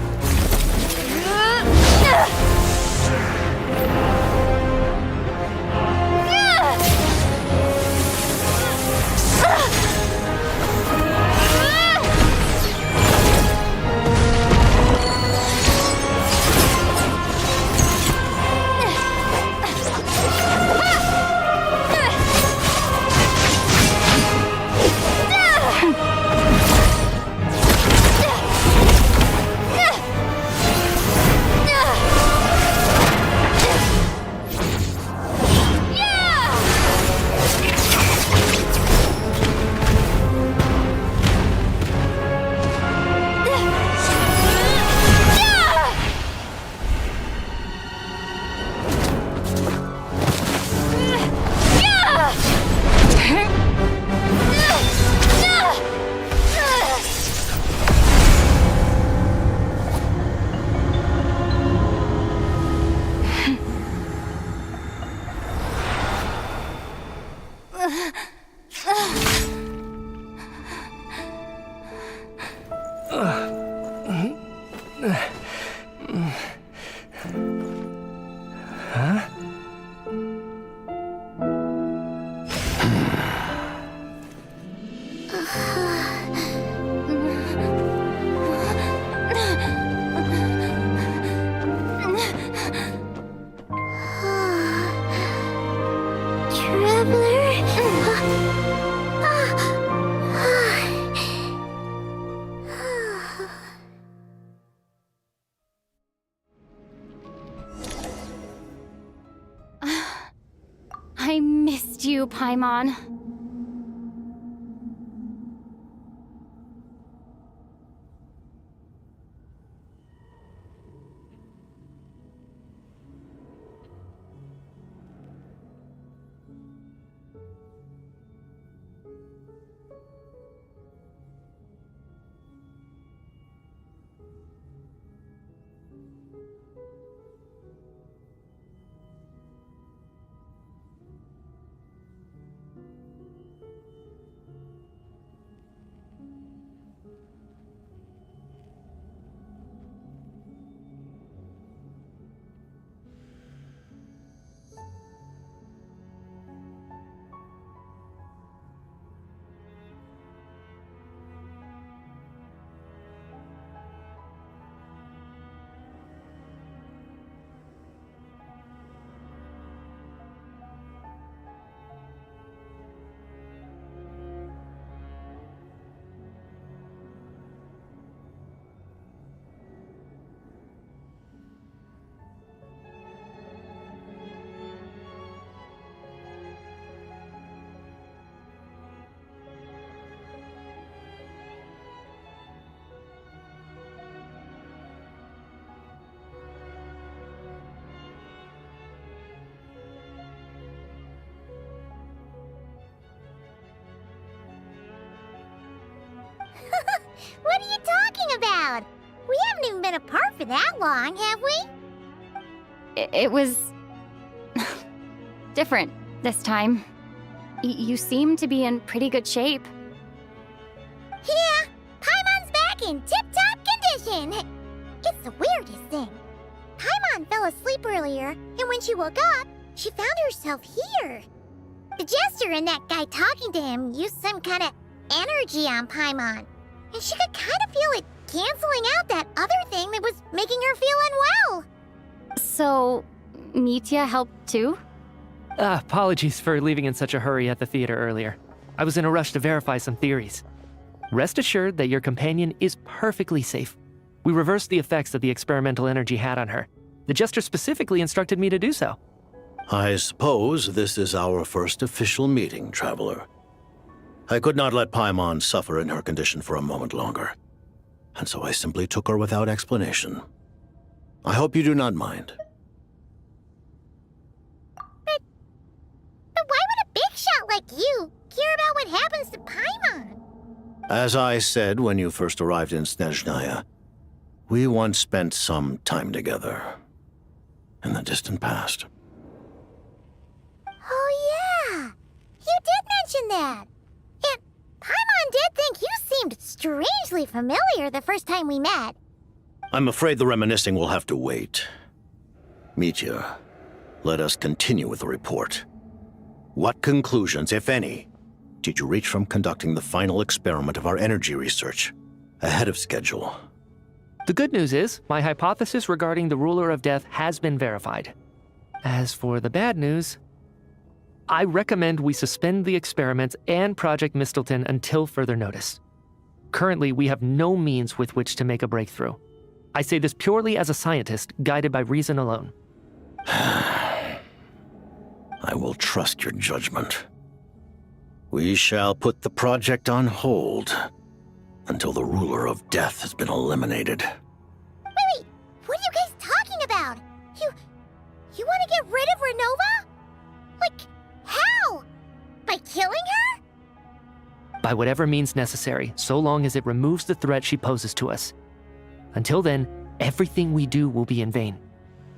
S1: I missed you, Paimon.
S9: What are you talking about? We haven't even been apart for that long, have we?
S1: It was... different this time. You seem to be in pretty good shape.
S9: Yeah, Paimon's back in tip-top condition. It's the weirdest thing. Paimon fell asleep earlier, and when she woke up, she found herself here. The Jester and that guy talking to him used some kind of energy on Paimon, and she could kind of feel it canceling out that other thing that was making her feel unwell.
S1: So, Mitya helped too?
S6: Apologies for leaving in such a hurry at the theater earlier. I was in a rush to verify some theories. Rest assured that your companion is perfectly safe. We reversed the effects that the experimental energy had on her. The Jester specifically instructed me to do so.
S16: I suppose this is our first official meeting, Traveler. I could not let Paimon suffer in her condition for a moment longer, and so I simply took her without explanation. I hope you do not mind.
S9: But why would a big shot like you care about what happens to Paimon?
S16: As I said when you first arrived in Snezhnaya, we once spent some time together in the distant past.
S9: Oh yeah, you did mention that. And Paimon did think you seemed strangely familiar the first time we met.
S16: I'm afraid the reminiscing will have to wait. Mitya, let us continue with the report. What conclusions, if any, did you reach from conducting the final experiment of our energy research ahead of schedule?
S6: The good news is, my hypothesis regarding the Ruler of Death has been verified. As for the bad news, I recommend we suspend the experiments and Project Mistleton until further notice. Currently, we have no means with which to make a breakthrough. I say this purely as a scientist, guided by reason alone.
S16: I will trust your judgment. We shall put the project on hold until the Ruler of Death has been eliminated.
S9: Wait, what are you guys talking about? You want to get rid of Renova? Like, how? By killing her?
S6: By whatever means necessary, so long as it removes the threat she poses to us. Until then, everything we do will be in vain.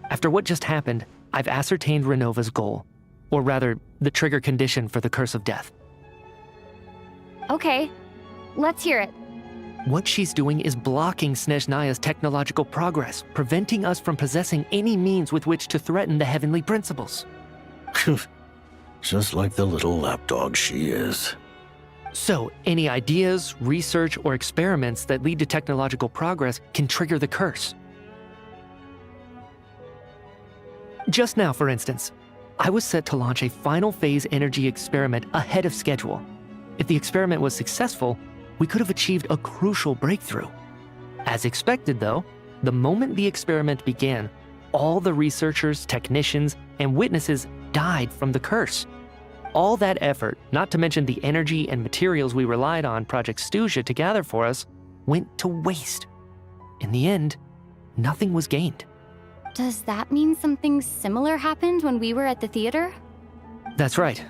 S6: After what just happened, I've ascertained Renova's goal, or rather, the trigger condition for the Curse of Death.
S1: Okay, let's hear it.
S6: What she's doing is blocking Snezhnaya's technological progress, preventing us from possessing any means with which to threaten the heavenly principles.
S16: Just like the little lapdog she is.
S6: So, any ideas, research, or experiments that lead to technological progress can trigger the curse. Just now, for instance, I was set to launch a final phase energy experiment ahead of schedule. If the experiment was successful, we could have achieved a crucial breakthrough. As expected, though, the moment the experiment began, all the researchers, technicians, and witnesses died from the curse. All that effort, not to mention the energy and materials we relied on Project Stuja to gather for us, went to waste. In the end, nothing was gained.
S1: Does that mean something similar happened when we were at the theater?
S6: That's right.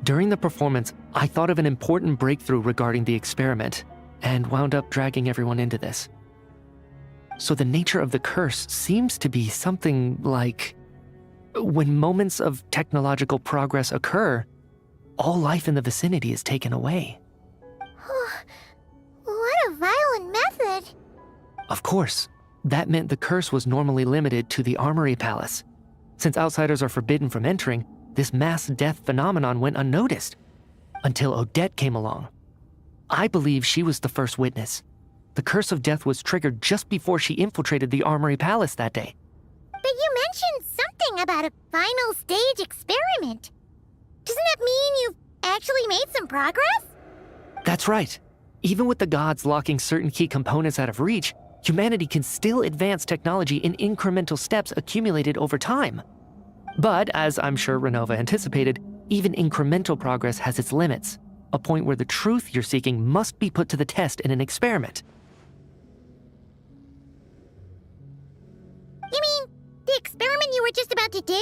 S6: During the performance, I thought of an important breakthrough regarding the experiment, and wound up dragging everyone into this. So the nature of the curse seems to be something like, when moments of technological progress occur, all life in the vicinity is taken away.
S9: What a violent method.
S6: Of course, that meant the curse was normally limited to the Armory Palace. Since outsiders are forbidden from entering, this mass death phenomenon went unnoticed, until Odette came along. I believe she was the first witness. The Curse of Death was triggered just before she infiltrated the Armory Palace that day.
S9: But you mentioned something about a final stage experiment. Doesn't that mean you've actually made some progress?
S6: That's right. Even with the gods locking certain key components out of reach, humanity can still advance technology in incremental steps accumulated over time. But, as I'm sure Renova anticipated, even incremental progress has its limits, a point where the truth you're seeking must be put to the test in an experiment.
S9: You mean the experiment you were just about to do?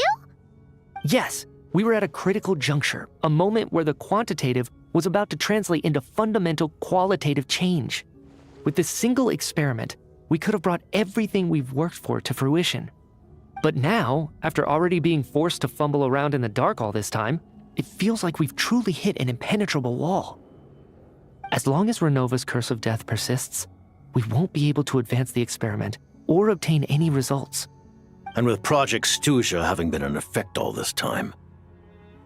S6: Yes, we were at a critical juncture, a moment where the quantitative was about to translate into fundamental qualitative change. With this single experiment, we could have brought everything we've worked for to fruition. But now, after already being forced to fumble around in the dark all this time, it feels like we've truly hit an impenetrable wall. As long as Renova's Curse of Death persists, we won't be able to advance the experiment or obtain any results.
S16: And with Project Stuja having been in effect all this time,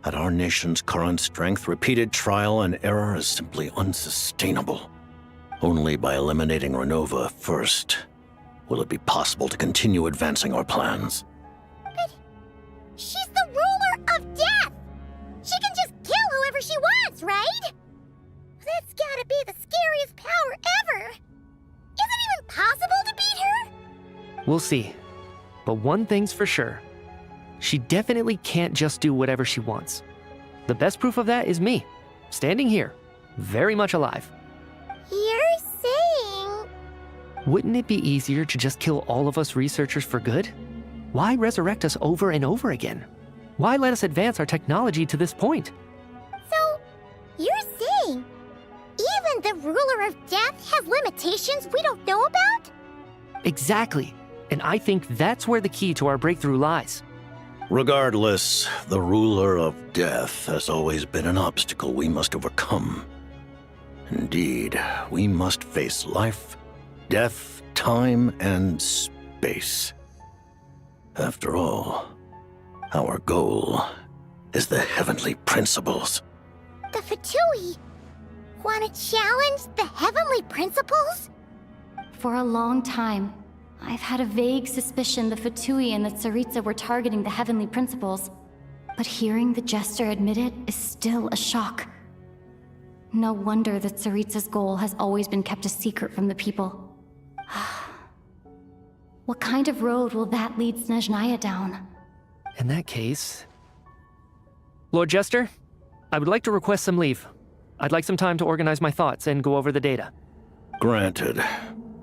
S16: at our nation's current strength, repeated trial and error is simply unsustainable. Only by eliminating Renova first will it be possible to continue advancing our plans.
S9: But she's the ruler of death! She can just kill whoever she wants, right? That's gotta be the scariest power ever! Is it even possible to beat her?
S6: We'll see. But one thing's for sure. She definitely can't just do whatever she wants. The best proof of that is me, standing here, very much alive.
S9: You're saying...
S6: Wouldn't it be easier to just kill all of us researchers for good? Why resurrect us over and over again? Why let us advance our technology to this point?
S9: So, you're saying even the ruler of death has limitations we don't know about?
S6: Exactly. And I think that's where the key to our breakthrough lies.
S16: Regardless, the ruler of death has always been an obstacle we must overcome. Indeed, we must face life, death, time, and space. After all, our goal is the heavenly principles.
S9: The Fatui want to challenge the heavenly principles?
S1: For a long time, I've had a vague suspicion the Fatui and the Tsaritsa were targeting the heavenly principles. But hearing the Jester admit it is still a shock. No wonder that Tsaritsa's goal has always been kept a secret from the people. What kind of road will that lead Snezhnaya down?
S6: In that case... Lord Jester, I would like to request some leave. I'd like some time to organize my thoughts and go over the data.
S16: Granted.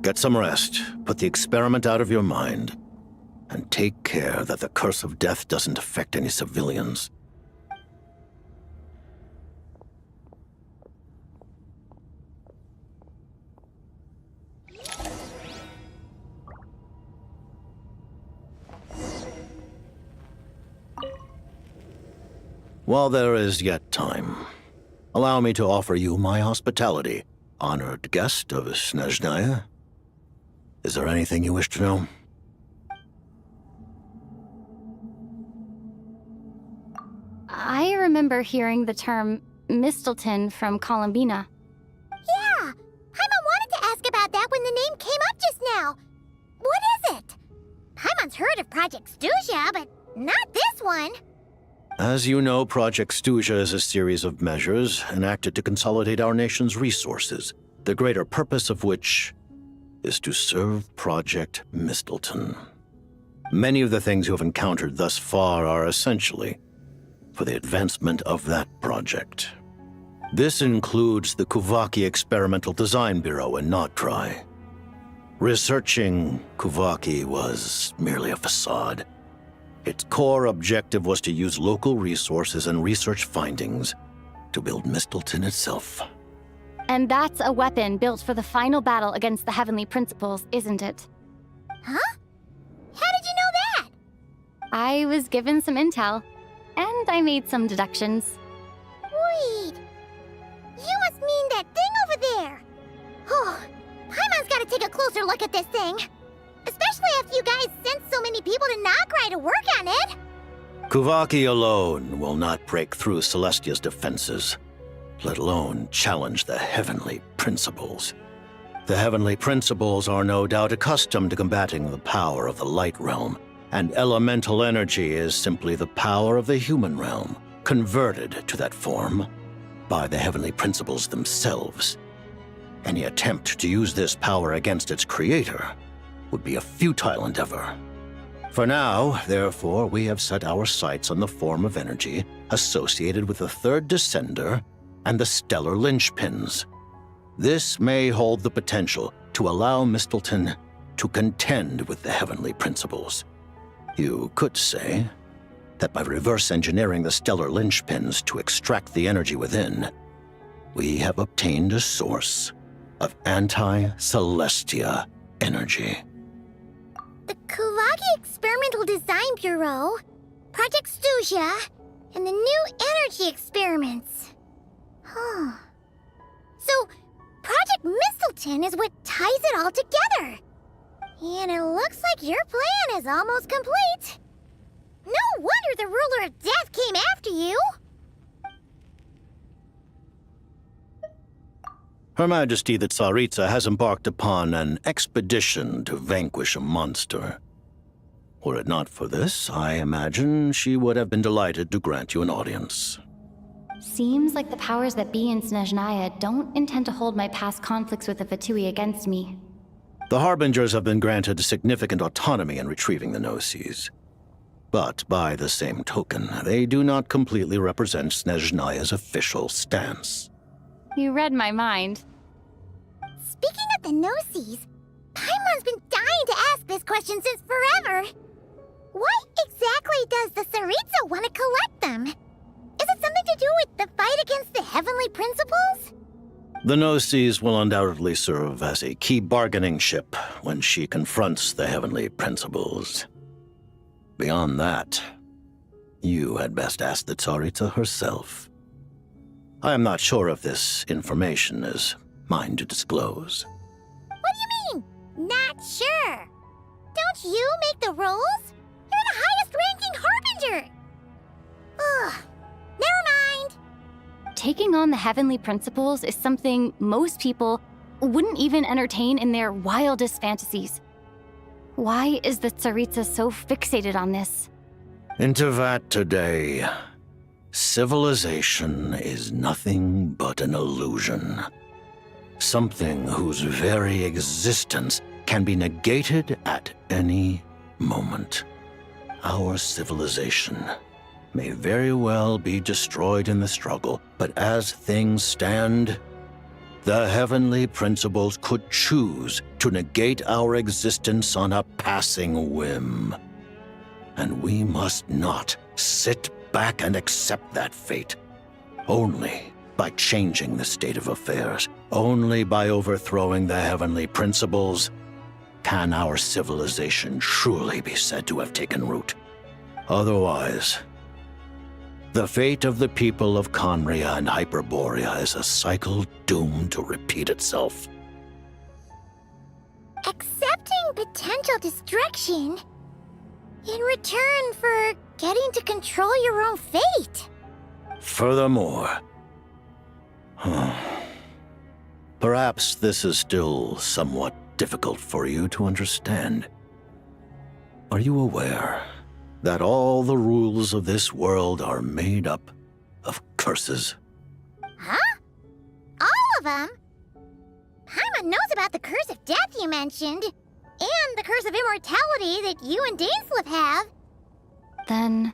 S16: Get some rest, put the experiment out of your mind, and take care that the curse of death doesn't affect any civilians. While there is yet time, allow me to offer you my hospitality, honored guest of Snezhnaya. Is there anything you wish to know?
S1: I remember hearing the term Mistleton from Columbina.
S9: Yeah! Paimon wanted to ask about that when the name came up just now. What is it? Paimon's heard of Project Stuja, but not this one.
S16: As you know, Project Stuja is a series of measures enacted to consolidate our nation's resources, the greater purpose of which is to serve Project Mistleton. Many of the things you have encountered thus far are essentially for the advancement of that project. This includes the Kuvaki Experimental Design Bureau in Notdry. Researching Kuvaki was merely a facade. Its core objective was to use local resources and research findings to build Mistleton itself.
S1: And that's a weapon built for the final battle against the Heavenly Principles, isn't it?
S9: Huh? How did you know that?
S1: I was given some intel, and I made some deductions.
S9: Wait. You must mean that thing over there. Oh, Paimon's gotta take a closer look at this thing. Especially after you guys sent so many people to Nagrai to work on it.
S16: Kuvaki alone will not break through Celestia's defenses, let alone challenge the heavenly principles. The heavenly principles are no doubt accustomed to combating the power of the light realm, and elemental energy is simply the power of the human realm, converted to that form by the heavenly principles themselves. Any attempt to use this power against its creator would be a futile endeavor. For now, therefore, we have set our sights on the form of energy associated with the third descender and the stellar linchpins. This may hold the potential to allow Mistleton to contend with the heavenly principles. You could say that by reverse engineering the stellar linchpins to extract the energy within, we have obtained a source of anti-Celestia energy.
S9: The Kuvaki Experimental Design Bureau, Project Stuja, and the new energy experiments. Huh. So, Project Mistleton is what ties it all together. And it looks like your plan is almost complete. No wonder the ruler of death came after you.
S16: Her Majesty the Tsaritsa has embarked upon an expedition to vanquish a monster. Were it not for this, I imagine she would have been delighted to grant you an audience.
S1: Seems like the powers that be in Snezhnaya don't intend to hold my past conflicts with the Fatui against me.
S16: The Harbingers have been granted significant autonomy in retrieving the Gnosis. But by the same token, they do not completely represent Snezhnaya's official stance.
S1: You read my mind.
S9: Speaking of the Gnosis, Paimon's been dying to ask this question since forever. Why exactly does the Tsaritsa want to collect them? Is it something to do with the fight against the Heavenly Principles?
S16: The Gnosis will undoubtedly serve as a key bargaining chip when she confronts the Heavenly Principles. Beyond that, you had best ask the Tsaritsa herself. I am not sure if this information is mine to disclose.
S9: What do you mean, not sure? Don't you make the rules? You're the highest-ranking Harbinger! Ugh, never mind.
S1: Taking on the Heavenly Principles is something most people wouldn't even entertain in their wildest fantasies. Why is the Tsaritsa so fixated on this?
S16: In Tevat today, civilization is nothing but an illusion. Something whose very existence can be negated at any moment. Our civilization may very well be destroyed in the struggle, but as things stand, the Heavenly Principles could choose to negate our existence on a passing whim. And we must not sit back and accept that fate. Only by changing the state of affairs, only by overthrowing the Heavenly Principles, can our civilization truly be said to have taken root. Otherwise, the fate of the people of Conria and Hyperborea is a cycle doomed to repeat itself.
S9: Accepting potential destruction in return for getting to control your own fate.
S16: Furthermore, perhaps this is still somewhat difficult for you to understand. Are you aware that all the rules of this world are made up of curses?
S9: Huh? All of them? Paimon knows about the curse of death you mentioned, and the curse of immortality that you and Dainsleif have.
S1: Then,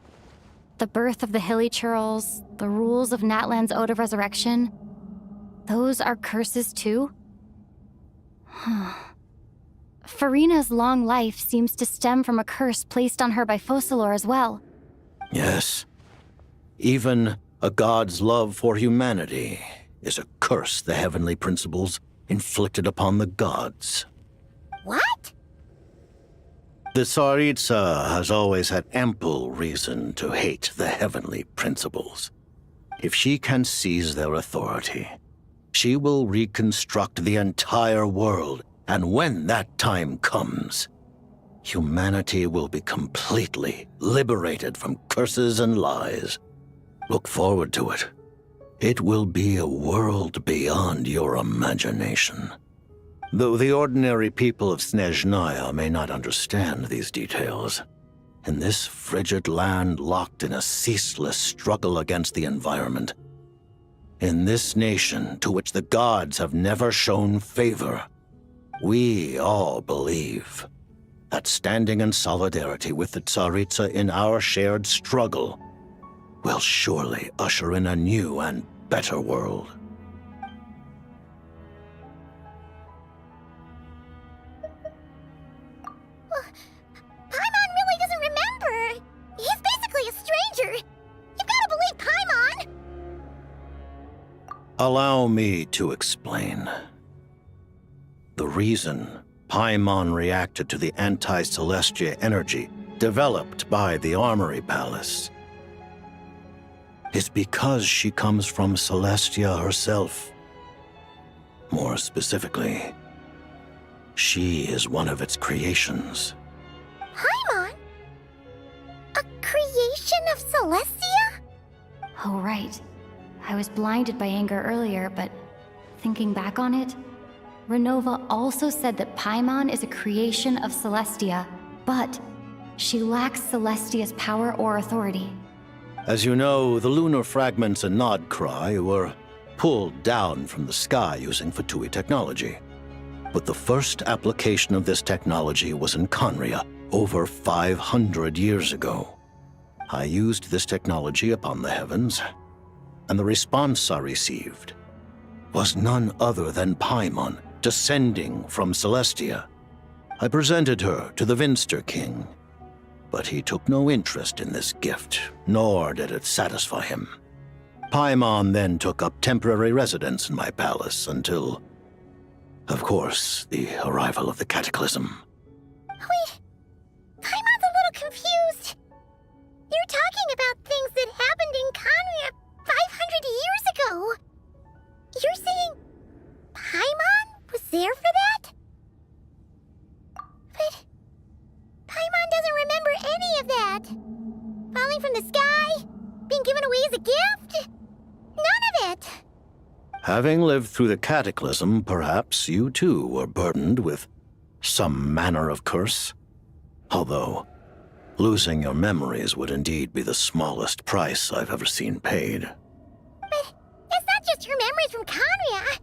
S1: the birth of the Hilly Churls, the rules of Natlan's Ode of Resurrection, those are curses too? Farina's long life seems to stem from a curse placed on her by Focalor as well.
S16: Yes. Even a god's love for humanity is a curse the Heavenly Principles inflicted upon the gods.
S9: What?
S16: The Tsaritsa has always had ample reason to hate the Heavenly Principles. If she can seize their authority, she will reconstruct the entire world, and when that time comes, humanity will be completely liberated from curses and lies. Look forward to it. It will be a world beyond your imagination. Though the ordinary people of Snezhnaya may not understand these details, in this frigid land locked in a ceaseless struggle against the environment, in this nation to which the gods have never shown favor, we all believe that standing in solidarity with the Tsaritsa in our shared struggle will surely usher in a new and better world.
S9: Paimon really doesn't remember. He's basically a stranger. You've got to believe Paimon.
S16: Allow me to explain. The reason Paimon reacted to the anti-Celestia energy developed by the Armory Palace is because she comes from Celestia herself. More specifically, she is one of its creations.
S9: Paimon? A creation of Celestia?
S1: Oh, right. I was blinded by anger earlier, but thinking back on it, Renova also said that Paimon is a creation of Celestia, but she lacks Celestia's power or authority.
S16: As you know, the lunar fragments in Nodcry were pulled down from the sky using Fatui technology. But the first application of this technology was in Conria over 500 years ago. I used this technology upon the heavens, and the response I received was none other than Paimon, descending from Celestia. I presented her to the Vinster King, but he took no interest in this gift, nor did it satisfy him. Paimon then took up temporary residence in my palace until, of course, the arrival of the Cataclysm.
S9: Wait, Paimon's a little confused. You're talking about things that happened in Conria 500 years ago. You're saying Paimon was there for that? But Paimon doesn't remember any of that. Falling from the sky? Being given away as a gift? None of it.
S16: Having lived through the Cataclysm, perhaps you too were burdened with some manner of curse. Although, losing your memories would indeed be the smallest price I've ever seen paid.
S9: But it's not just her memories from Conria.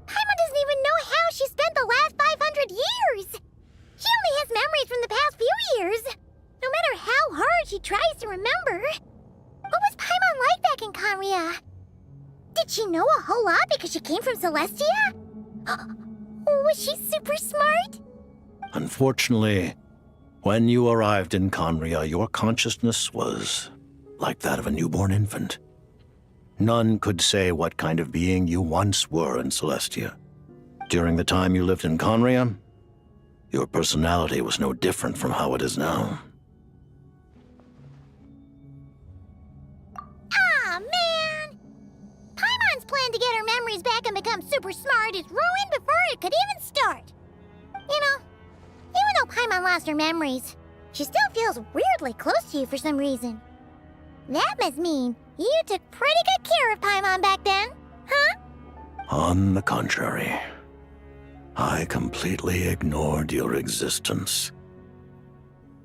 S9: Paimon doesn't even know how she spent the last 500 years. She only has memories from the past few years. No matter how hard she tries to remember. What was Paimon like back in Conria? Did she know a whole lot because she came from Celestia? Was she super smart?
S16: Unfortunately, when you arrived in Conria, your consciousness was like that of a newborn infant. None could say what kind of being you once were in Celestia. During the time you lived in Conria, your personality was no different from how it is now.
S9: Aw, man! Paimon's plan to get her memories back and become super smart is ruined before it could even start. You know, even though Paimon lost her memories, she still feels weirdly close to you for some reason. That must mean you took pretty good care of Paimon back then, huh?
S16: On the contrary, I completely ignored your existence.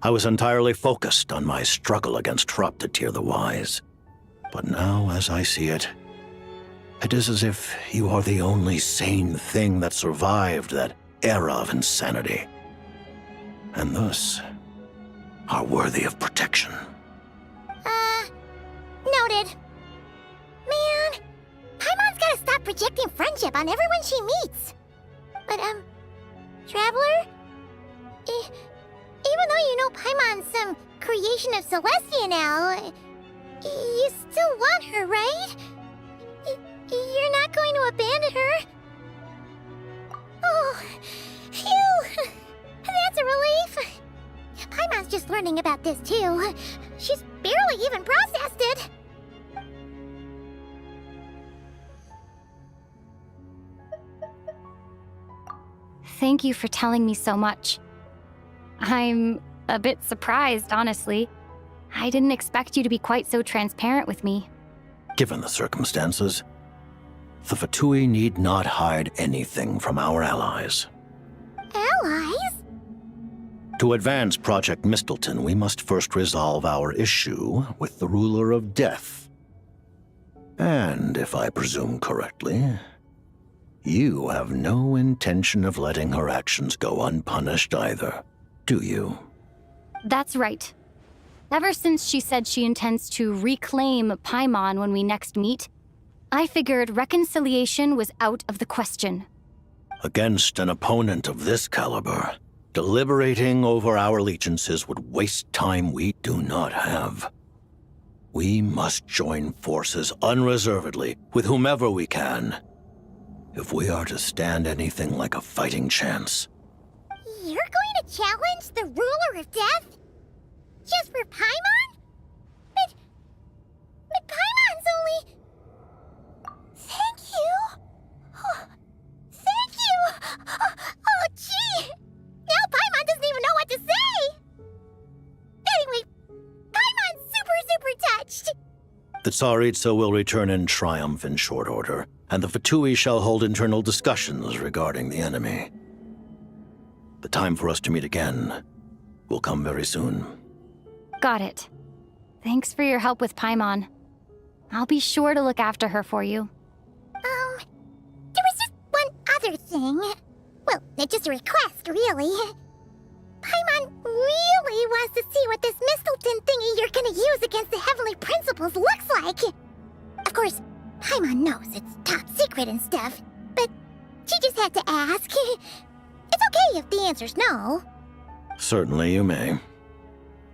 S16: I was entirely focused on my struggle against Troptatyr the Wise. But now, as I see it, it is as if you are the only sane thing that survived that era of insanity, and thus are worthy of protection.
S9: Noted. Man, Paimon's gotta stop projecting friendship on everyone she meets. But, Traveler? Even though you know Paimon's some creation of Celestia now, you still want her, right? You're not going to abandon her? Oh, phew! That's a relief. Paimon's just learning about this, too. She's barely even processed it.
S1: Thank you for telling me so much. I'm a bit surprised, honestly. I didn't expect you to be quite so transparent with me.
S16: Given the circumstances, the Fatui need not hide anything from our allies.
S9: Allies?
S16: To advance Project Mistleton, we must first resolve our issue with the Ruler of Death. And if I presume correctly, you have no intention of letting her actions go unpunished either, do you?
S1: That's right. Ever since she said she intends to reclaim Paimon when we next meet, I figured reconciliation was out of the question.
S16: Against an opponent of this caliber, deliberating over our allegiances would waste time we do not have. We must join forces unreservedly with whomever we can, if we are to stand anything like a fighting chance.
S9: You're going to challenge the Ruler of Death? Just for Paimon? But Paimon's only... Thank you! Oh, thank you! Oh, gee! Now Paimon doesn't even know what to say! Anyway, Paimon's super touched!
S16: The Tsaritsa will return in triumph in short order, and the Fatui shall hold internal discussions regarding the enemy. The time for us to meet again will come very soon.
S1: Got it. Thanks for your help with Paimon. I'll be sure to look after her for you.
S9: There was just one other thing. Well, it's just a request, really. Paimon really wants to see what this Mistleton thingy you're gonna use against the Heavenly Principles looks like. Of course, Paimon knows it's top secret and stuff, but she just had to ask. It's okay if the answer's no.
S16: Certainly you may.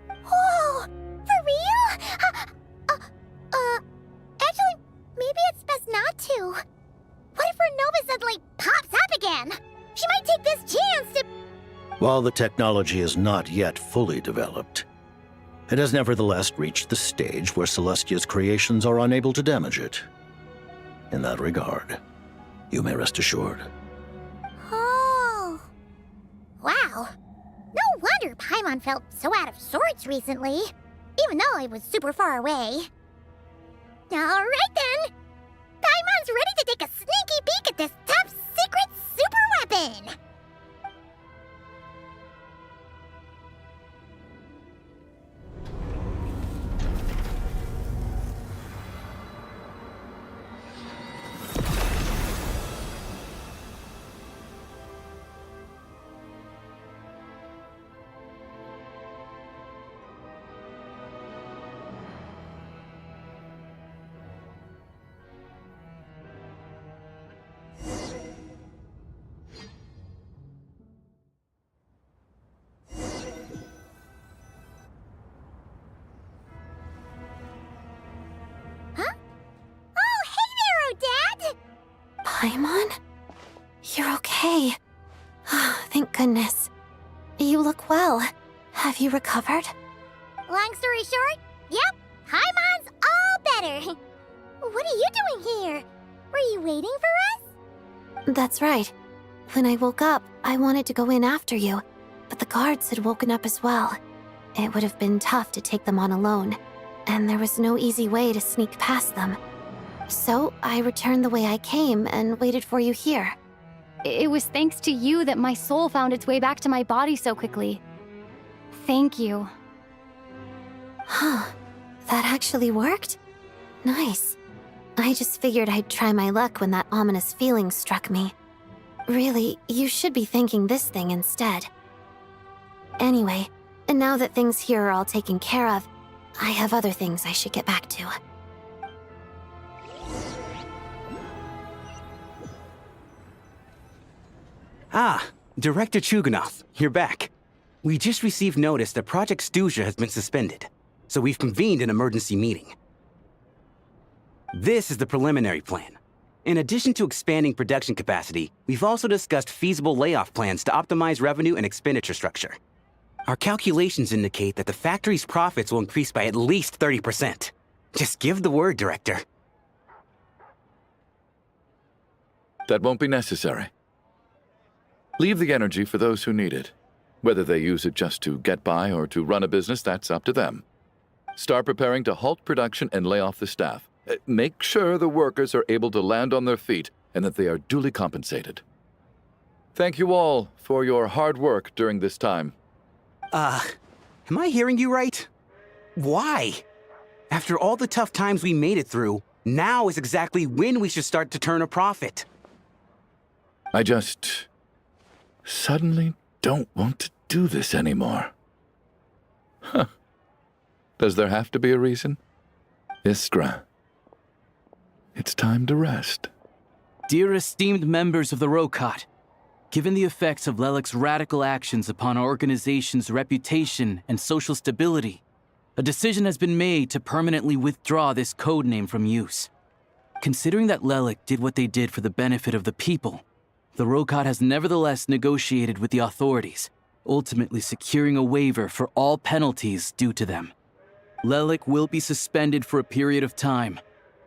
S9: Whoa! For real? Actually, maybe it's best not to. What if her nova suddenly pops up again? She might take this chance to...
S16: While the technology is not yet fully developed, it has nevertheless reached the stage where Celestia's creations are unable to damage it. In that regard, you may rest assured.
S9: Oh. Wow. No wonder Paimon felt so out of sorts recently, even though I was super far away. Alright then! Paimon's ready to take a sneaky peek at this top secret super weapon!
S3: Paimon? You're okay. Thank goodness. You look well. Have you recovered?
S9: Long story short, yep, Paimon's all better. What are you doing here? Were you waiting for us?
S3: That's right. When I woke up, I wanted to go in after you, but the guards had woken up as well. It would have been tough to take them on alone, and there was no easy way to sneak past them. So I returned the way I came and waited for you here.
S1: It was thanks to you that my soul found its way back to my body so quickly. Thank you.
S3: Huh. That actually worked? Nice. I just figured I'd try my luck when that ominous feeling struck me. Really, you should be thanking this thing instead. Anyway, and now that things here are all taken care of, I have other things I should get back to.
S7: Ah, Director Chuganov, you're back. We just received notice that Project Stuja has been suspended, so we've convened an emergency meeting. This is the preliminary plan. In addition to expanding production capacity, we've also discussed feasible layoff plans to optimize revenue and expenditure structure. Our calculations indicate that the factory's profits will increase by at least 30%. Just give the word, Director.
S8: That won't be necessary. Leave the energy for those who need it. Whether they use it just to get by or to run a business, that's up to them. Start preparing to halt production and lay off the staff. Make sure the workers are able to land on their feet and that they are duly compensated. Thank you all for your hard work during this time.
S7: Am I hearing you right? Why? After all the tough times we made it through, now is exactly when we should start to turn a profit.
S8: I just suddenly don't want to do this anymore. Huh. Does there have to be a reason? Iskra, it's time to rest.
S5: Dear esteemed members of the Rokot, given the effects of Lelik's radical actions upon our organization's reputation and social stability, a decision has been made to permanently withdraw this codename from use. Considering that Lelik did what they did for the benefit of the people, the Rokot has nevertheless negotiated with the authorities, ultimately securing a waiver for all penalties due to them. Lelik will be suspended for a period of time.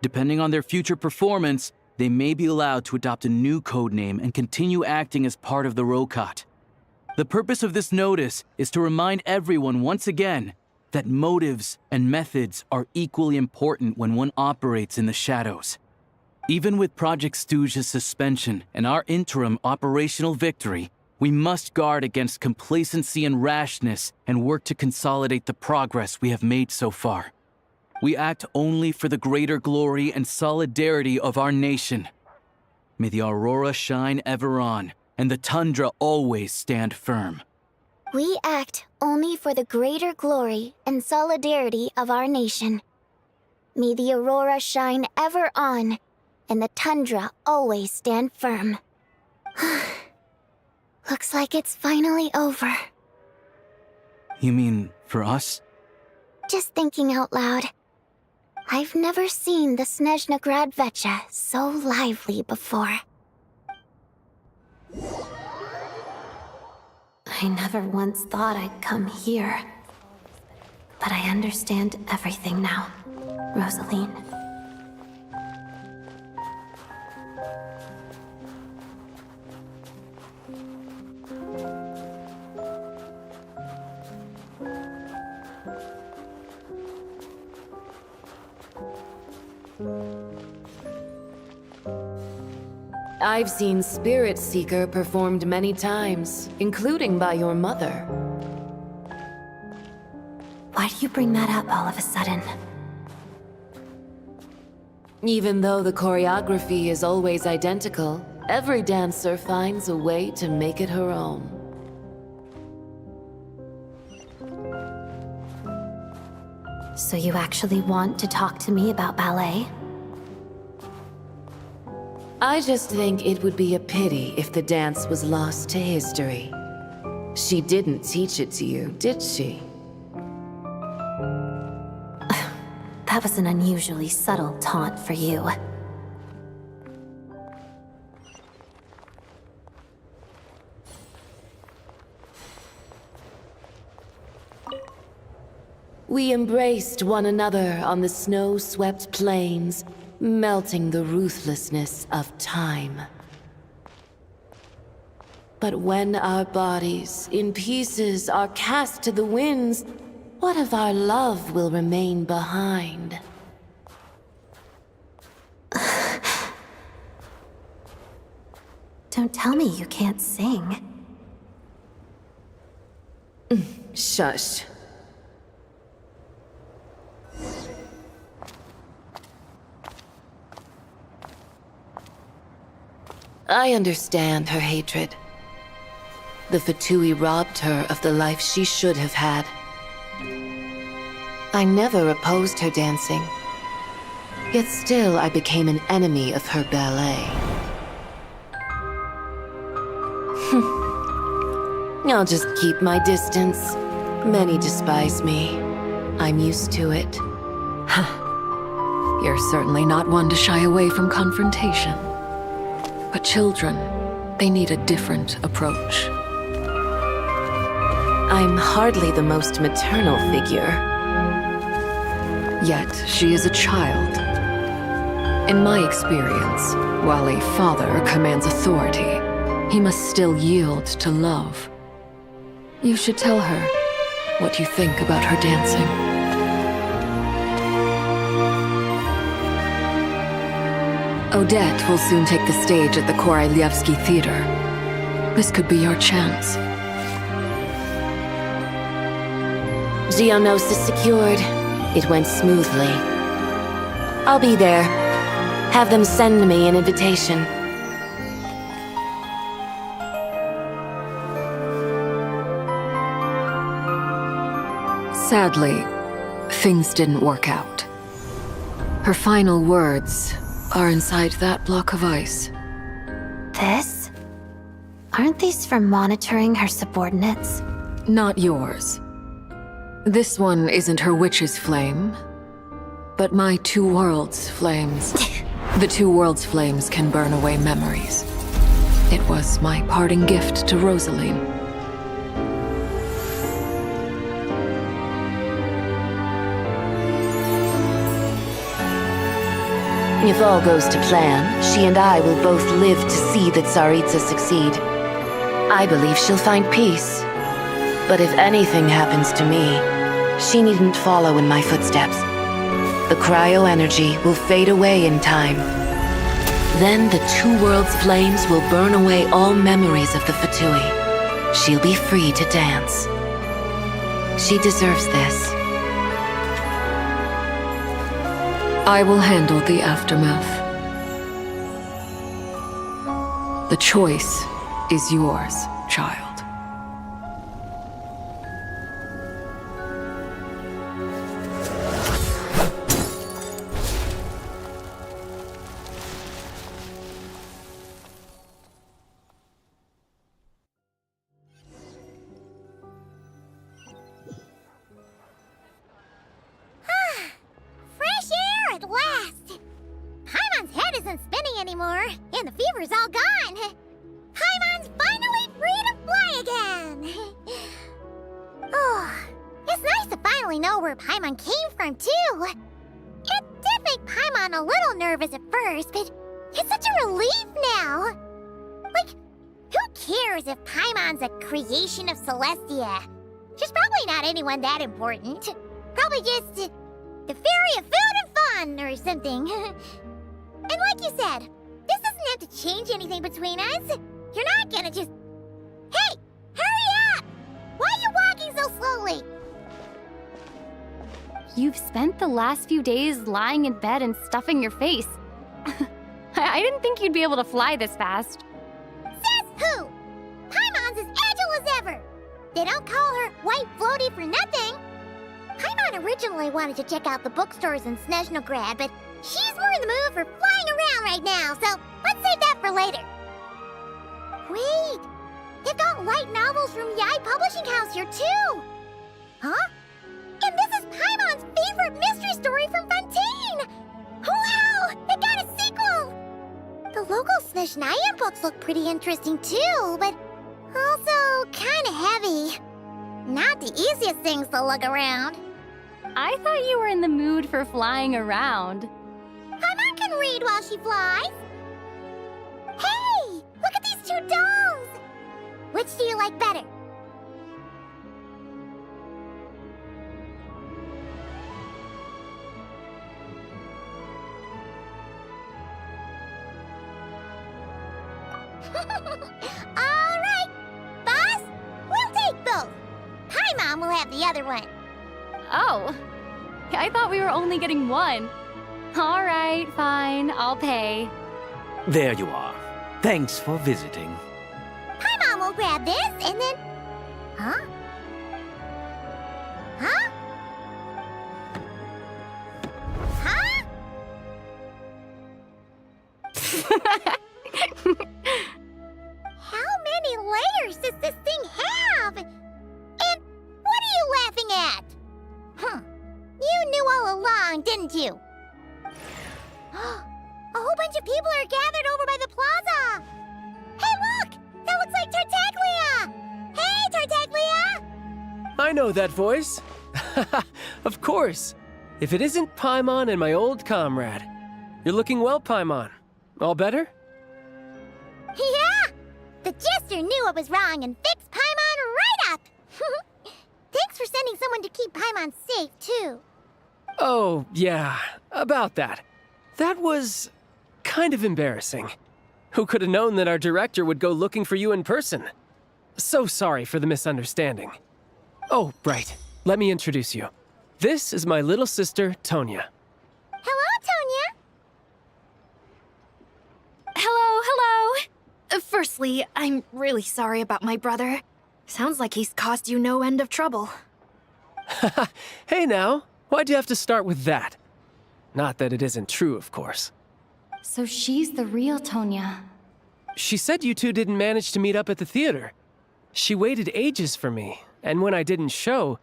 S5: Depending on their future performance, they may be allowed to adopt a new codename and continue acting as part of the Rokot. The purpose of this notice is to remind everyone once again that motives and methods are equally important when one operates in the shadows. Even with Project Stuja's suspension and our interim operational victory, we must guard against complacency and rashness and work to consolidate the progress we have made so far. We act only for the greater glory and solidarity of our nation. May the aurora shine ever on, and the tundra always stand firm.
S9: We act only for the greater glory and solidarity of our nation. May the aurora shine ever on, and the tundra always stand firm. Looks like it's finally over.
S5: You mean for us?
S9: Just thinking out loud. I've never seen the Snezhna Grad Vecha so lively before.
S3: I never once thought I'd come here. But I understand everything now, Rosaline.
S17: I've seen Spirit Seeker performed many times, including by your mother.
S3: Why do you bring that up all of a sudden?
S17: Even though the choreography is always identical, every dancer finds a way to make it her own.
S3: So you actually want to talk to me about ballet?
S17: I just think it would be a pity if the dance was lost to history. She didn't teach it to you, did she?
S3: That was an unusually subtle taunt for you.
S17: We embraced one another on the snow-swept plains, melting the ruthlessness of time. But when our bodies, in pieces, are cast to the winds, what of our love will remain behind?
S3: Don't tell me you can't sing.
S17: Shush. I understand her hatred. The Fatui robbed her of the life she should have had. I never opposed her dancing. Yet still I became an enemy of her ballet. I'll just keep my distance. Many despise me. I'm used to it.
S15: You're certainly not one to shy away from confrontation. But children, they need a different approach.
S17: I'm hardly the most maternal figure.
S15: Yet, she is a child. In my experience, while a father commands authority, he must still yield to love. You should tell her what you think about her dancing. Odette will soon take the stage at the Koralyevsky Theater. This could be your chance.
S17: Geonosis secured. It went smoothly. I'll be there. Have them send me an invitation.
S15: Sadly, things didn't work out. Her final words are inside that block of ice.
S3: This? Aren't these for monitoring her subordinates?
S15: Not yours. This one isn't her witch's flame, but my two worlds' flames. The two worlds' flames can burn away memories. It was my parting gift to Rosaline.
S17: If all goes to plan, she and I will both live to see the Tsaritsa succeed. I believe she'll find peace. But if anything happens to me, she needn't follow in my footsteps. The cryo-energy will fade away in time. Then the two worlds' flames will burn away all memories of the Fatui. She'll be free to dance. She deserves this.
S15: I will handle the aftermath. The choice is yours, child.
S18: anymore, and the fever's all gone. Paimon's finally free to fly again. Oh, it's nice to finally know where Paimon came from, too. It did make Paimon a little nervous at first, but it's such a relief now. Like, who cares if Paimon's a creation of Celestia? She's probably not anyone that important. Probably just the fairy of food and fun or something. And like you said, this doesn't have to change anything between us. You're not gonna just... Hey! Hurry up! Why are you walking so slowly?
S1: You've spent the last few days lying in bed and stuffing your face. I didn't think you'd be able to fly this fast.
S18: Says who? Paimon's as agile as ever. They don't call her White Floaty for nothing. Paimon originally wanted to check out the bookstores in Snezhnograd, but she's more in the mood for flying around right now, so let's save that for later. Wait, they've got light novels from Yai Publishing House here too. Huh? And this is Paimon's favorite mystery story from Fontaine! Wow! It got a sequel! The local Snezhnayan books look pretty interesting too, but also kinda heavy. Not the easiest things to look around.
S1: I thought you were in the mood for flying around.
S18: Paimon can read while she flies. Hey! Look at these two dolls! Which do you like better? Alright! Boss, we'll take both. Paimon will have the other one.
S1: Oh, I thought we were only getting one. All right, fine, I'll pay.
S19: There you are. Thanks for visiting.
S18: Paimon will grab this and then... Huh? Huh? Huh? How many layers does this thing have? And what are you laughing at? Huh. You knew all along, didn't you? A whole bunch of people are gathered over by the plaza. Hey, look! That looks like Tartaglia! Hey, Tartaglia!
S20: I know that voice. Of course. If it isn't Paimon and my old comrade. You're looking well, Paimon. All better?
S18: Yeah! The jester knew I was wrong and fixed Paimon right up! Thanks for sending someone to keep Paimon safe, too.
S20: Oh, yeah. About that. That was kind of embarrassing. Who could have known that our director would go looking for you in person? So sorry for the misunderstanding. Oh, right. Let me introduce you. This is my little sister, Tonya.
S18: Hello, Tonya.
S21: Hello. Firstly, I'm really sorry about my brother. Sounds like he's caused you no end of trouble.
S20: Hey now, why'd you have to start with that? Not that it isn't true, of course.
S1: So she's the real Tonya.
S20: She said you two didn't manage to meet up at the theater. She waited ages for me, and when I didn't show,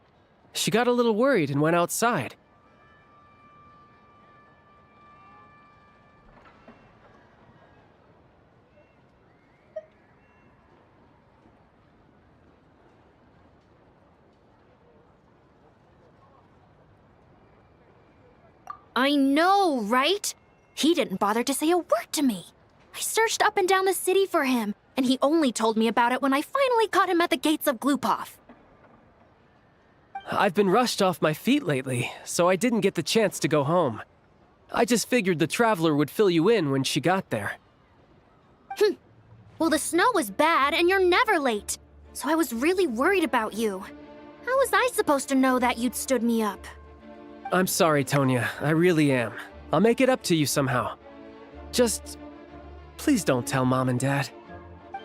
S20: she got a little worried and went outside.
S21: I know, right? He didn't bother to say a word to me. I searched up and down the city for him, and he only told me about it when I finally caught him at the gates of Glupov.
S20: I've been rushed off my feet lately, so I didn't get the chance to go home. I just figured the Traveler would fill you in when she got there.
S21: Well, the snow was bad, and you're never late. So I was really worried about you. How was I supposed to know that you'd stood me up?
S20: I'm sorry, Tonya. I really am. I'll make it up to you somehow. Just... please don't tell Mom and Dad.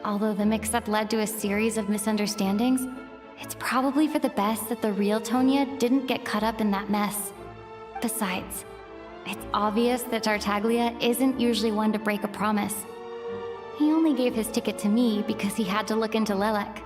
S1: Although the mix-up led to a series of misunderstandings, it's probably for the best that the real Tonya didn't get caught up in that mess. Besides, it's obvious that Tartaglia isn't usually one to break a promise. He only gave his ticket to me because he had to look into Lilac.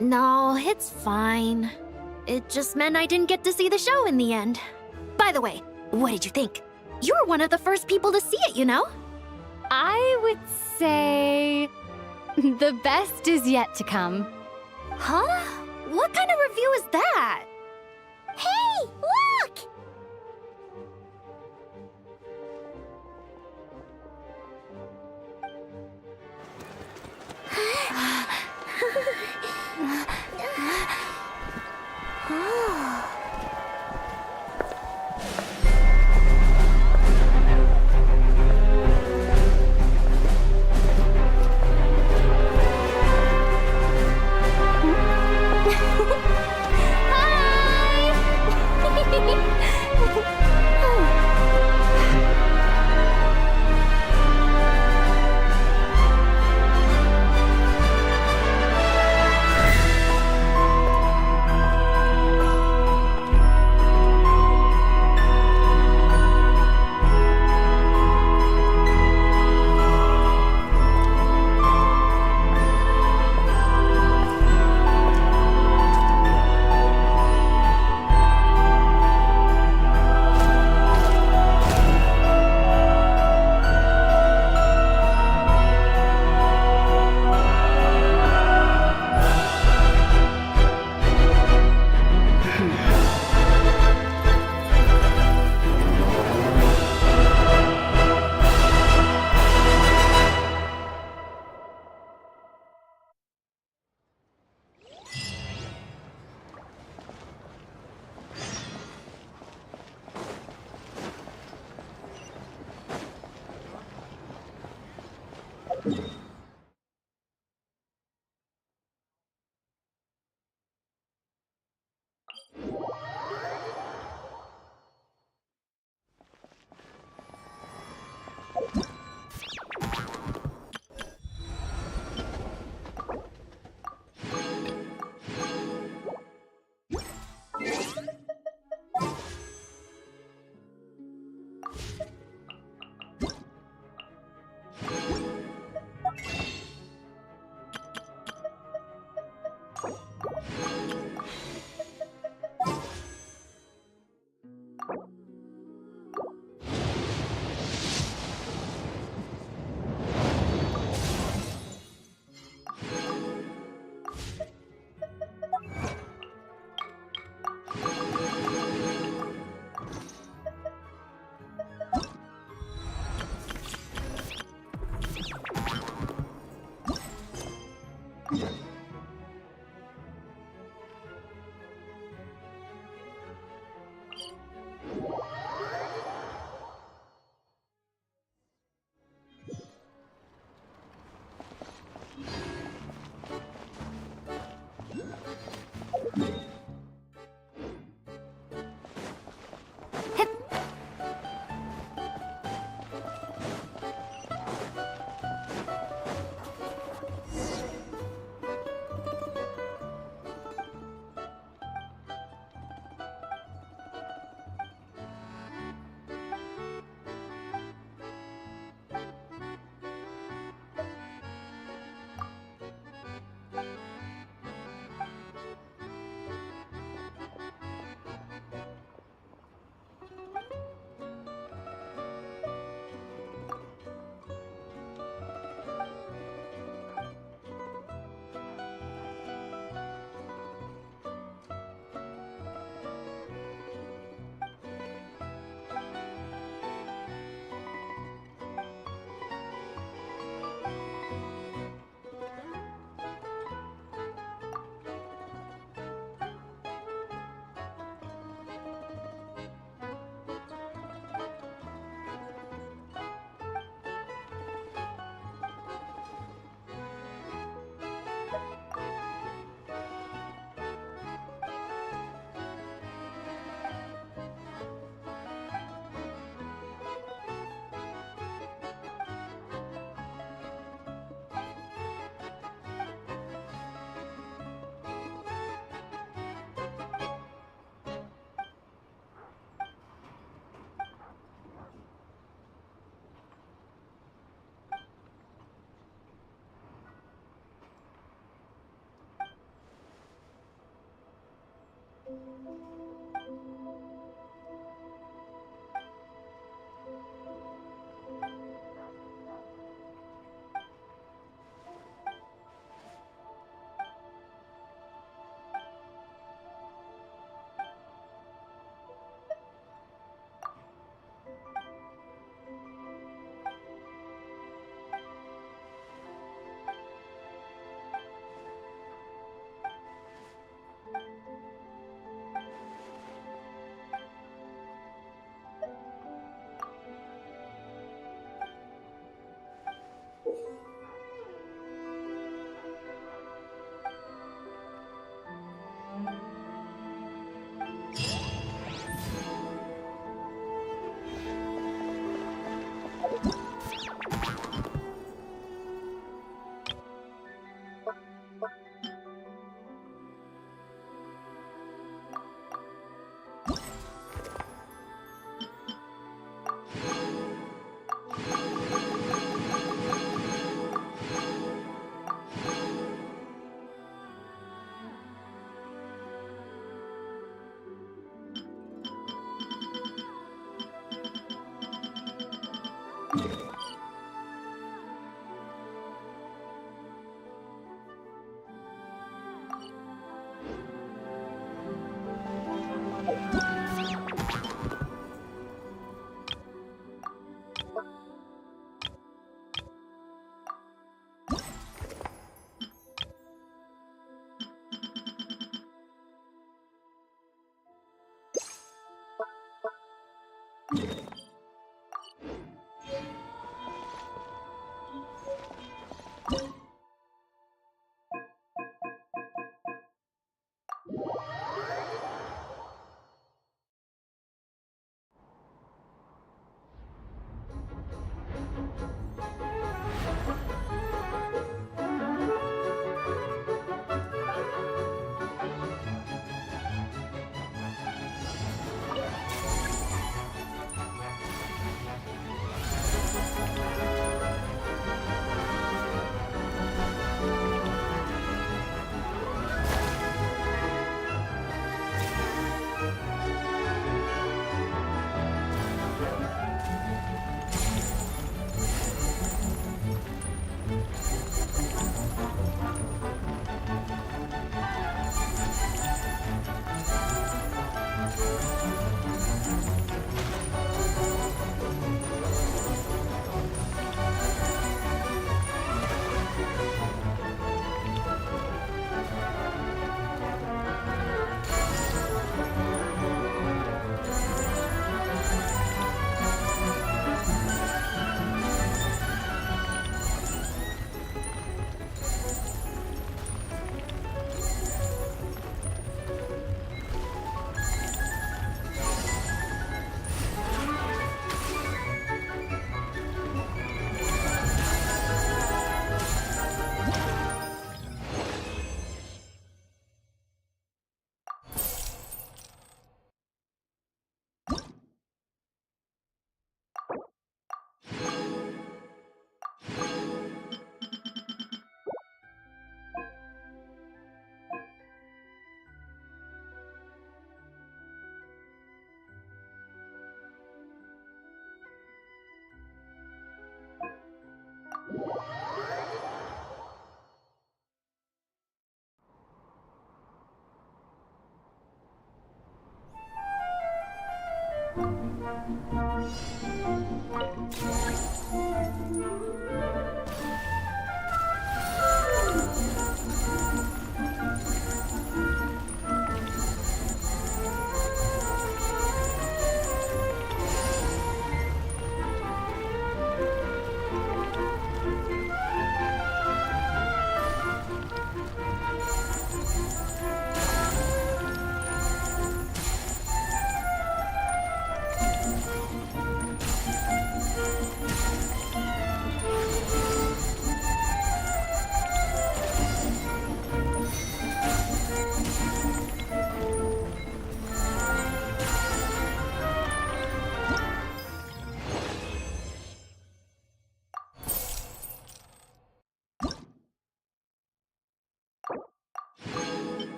S21: No, it's fine. It just meant I didn't get to see the show in the end. By the way, what did you think? You were one of the first people to see it, you know?
S1: I would say the best is yet to come.
S21: Huh? What kind of review is that?
S18: Hey, look!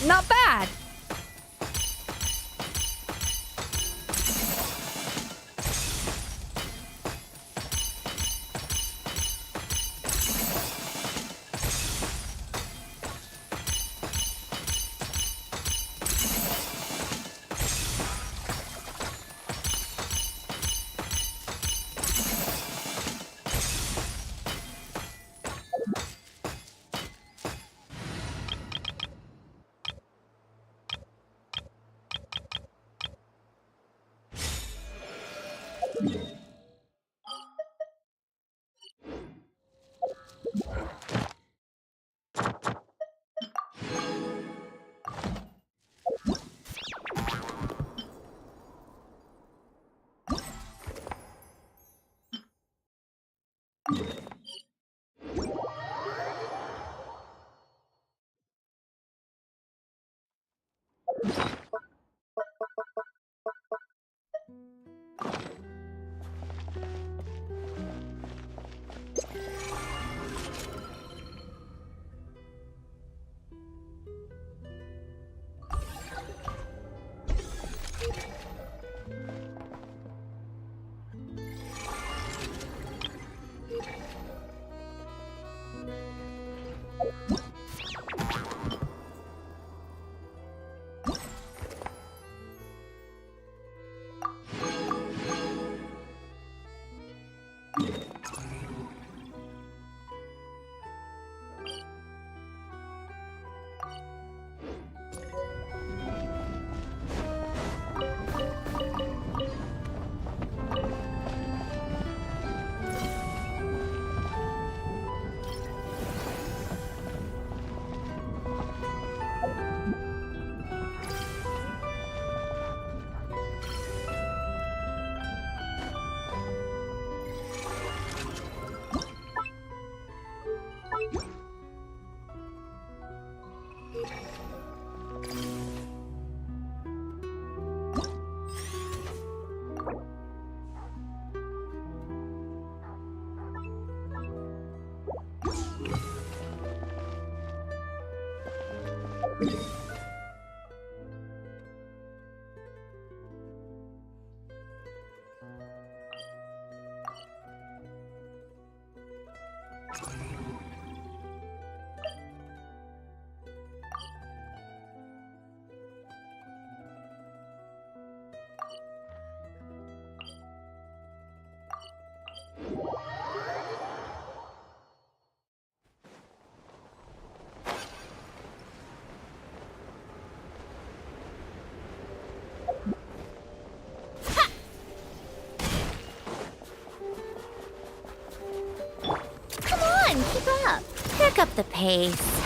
S21: Not bad!
S18: Pick up the pace.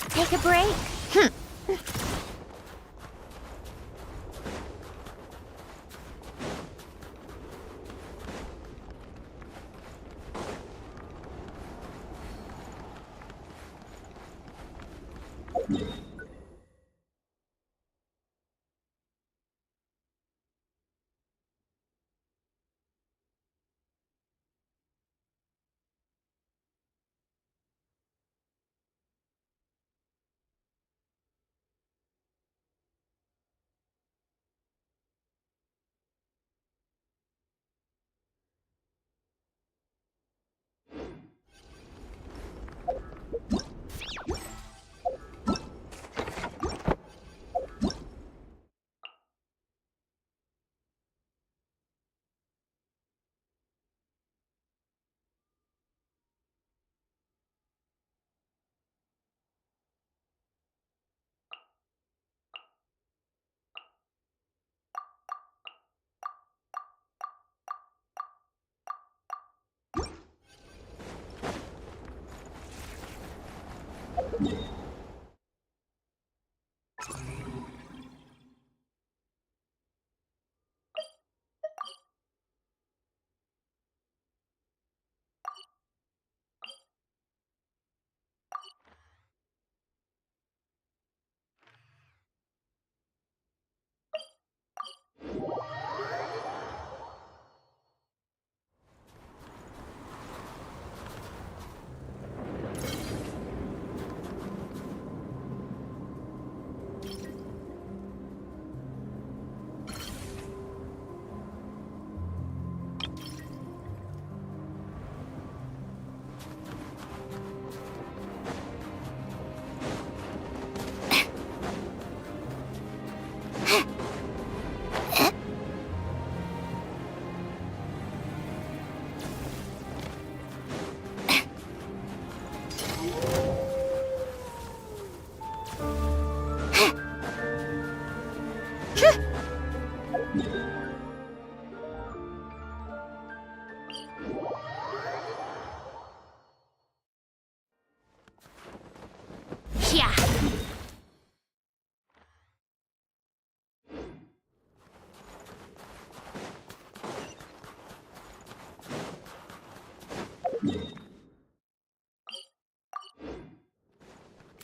S18: Take a break? Yeah.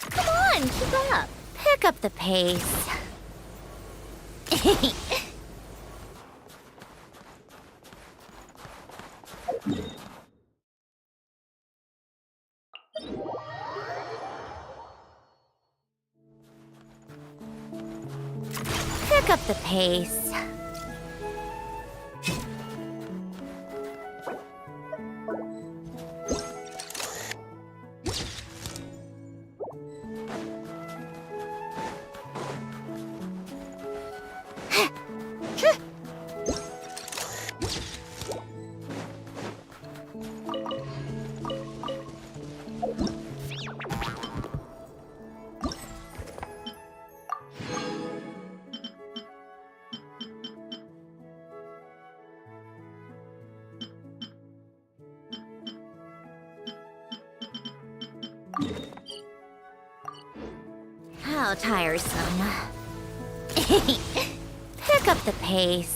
S18: Come on, keep up. Pick up the pace. Pick up the pace. How tiresome. Pick up the pace.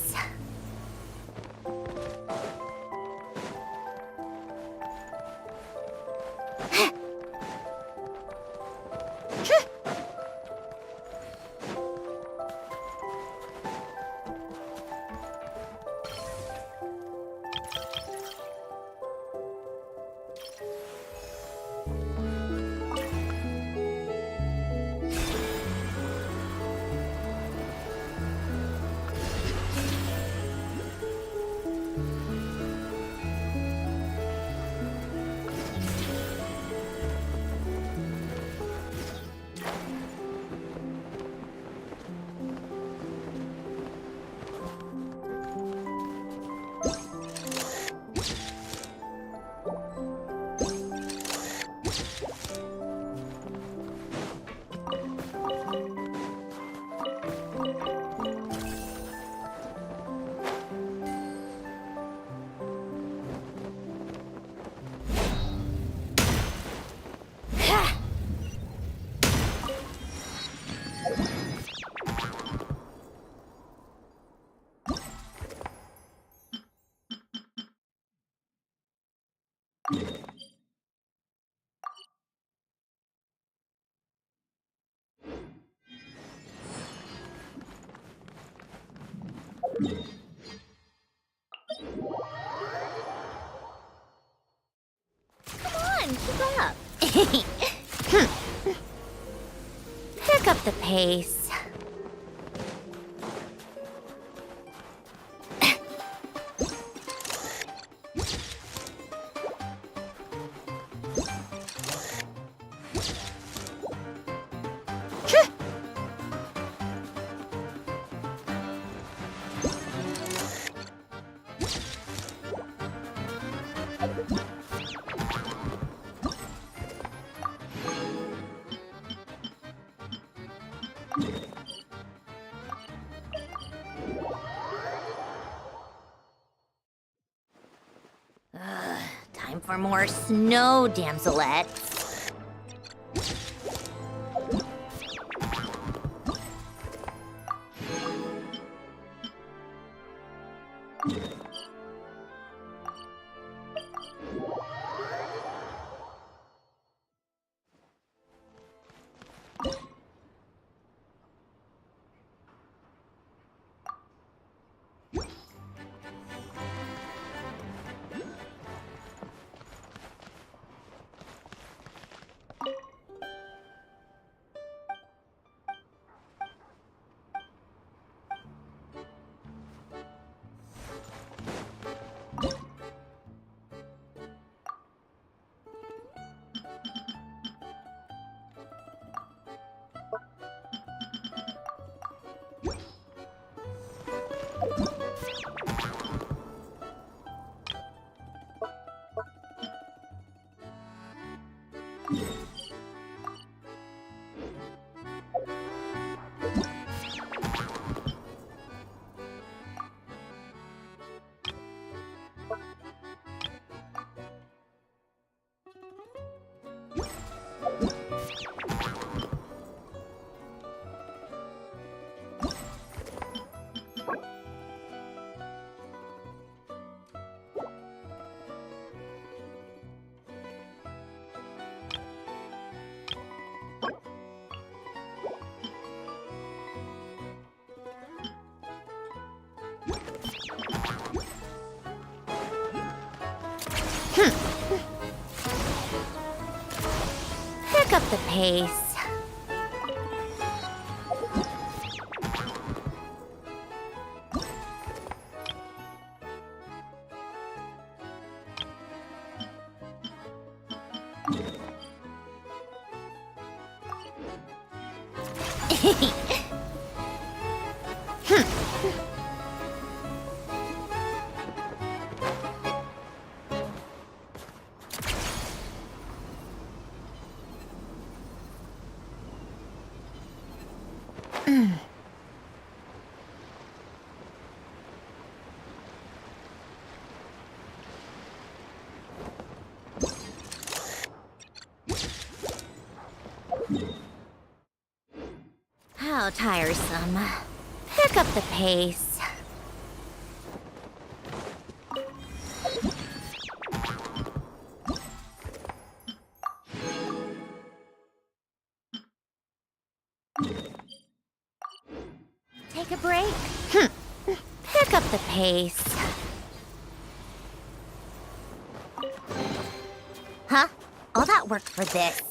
S18: Come on, keep up. Pick up the pace. Time for more snow, damselettes. Pick up the pace. How tiresome. Pick up the pace. Take a break. Pick up the pace. Huh? All that work for this.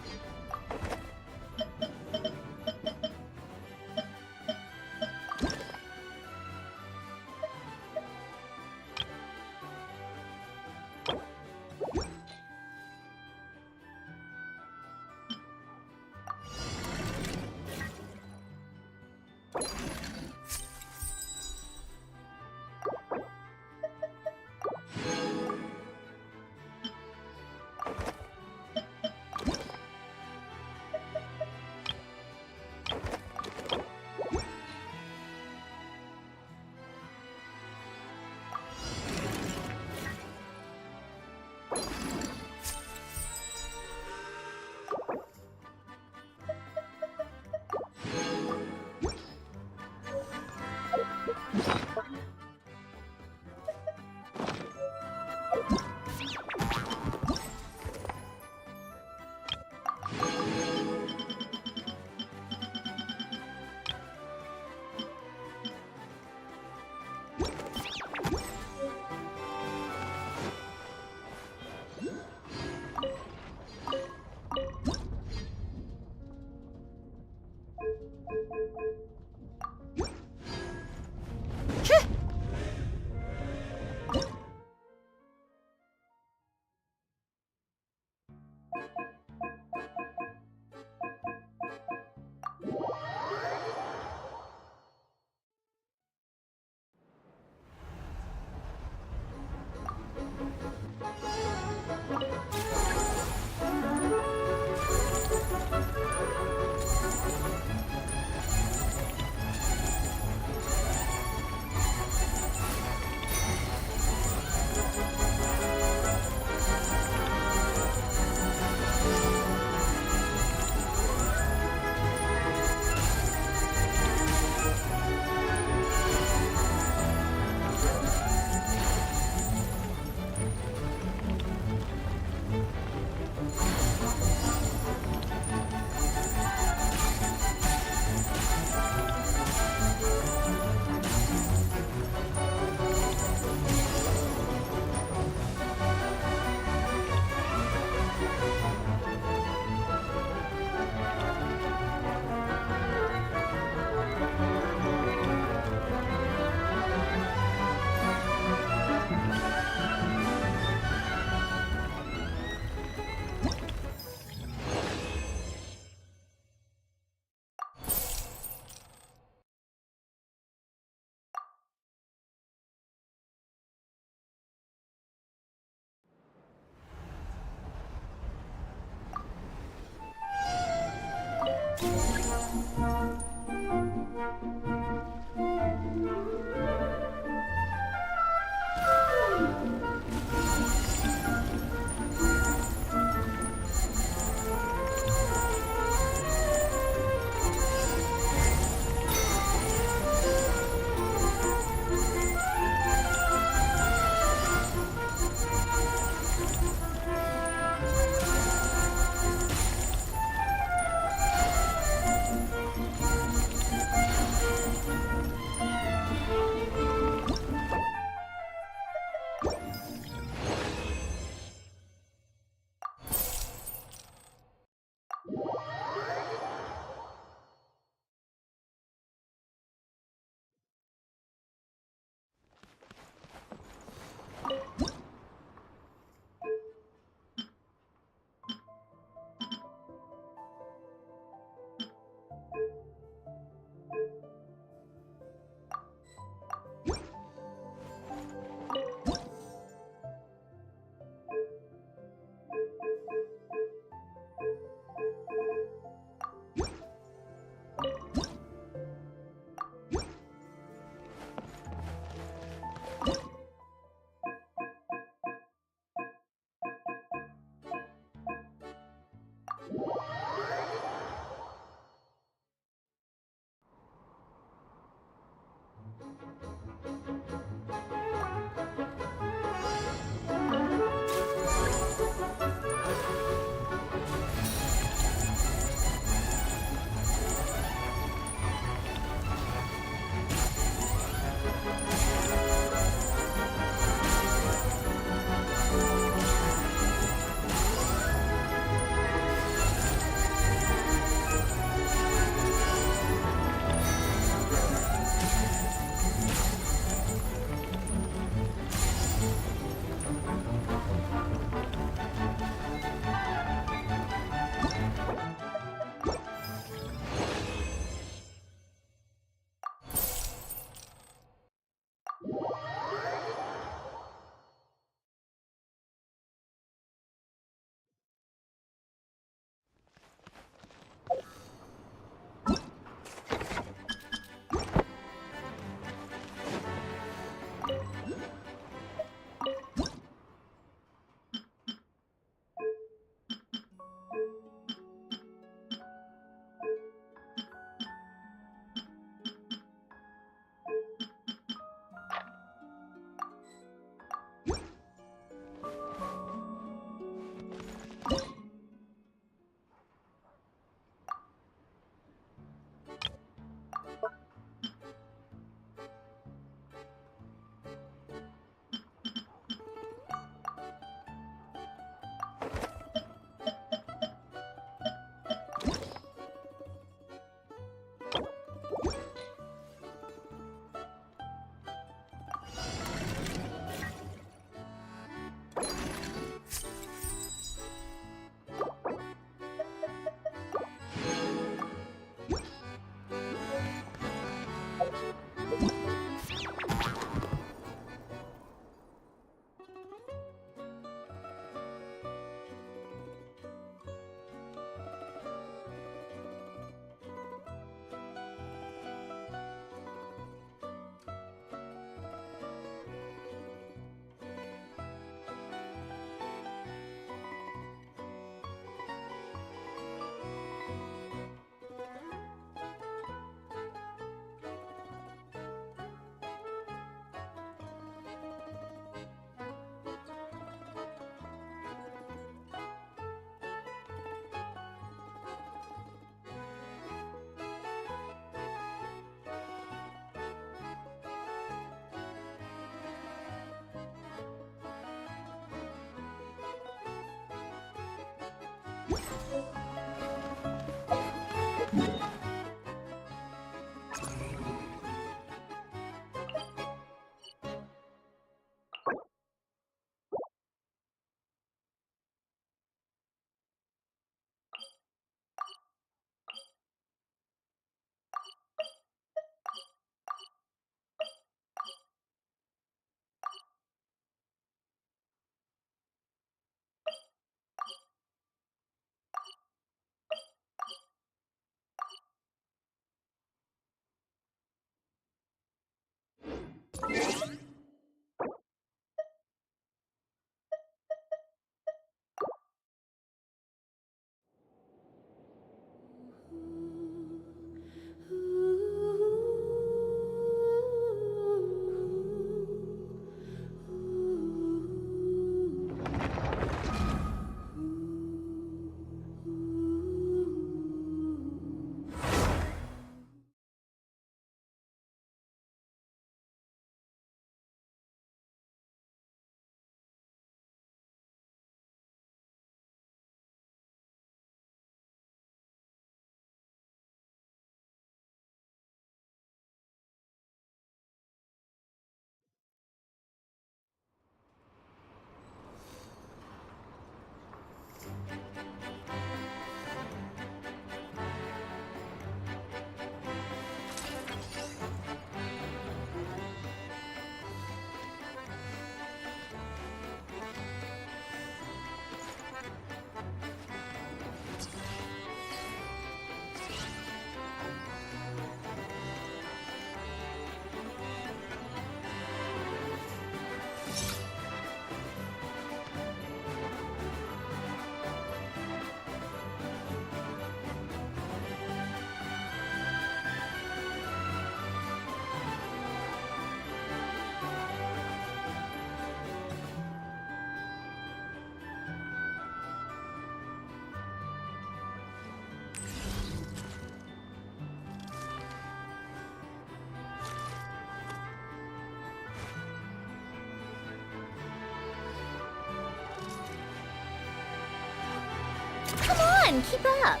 S18: Come on, keep up.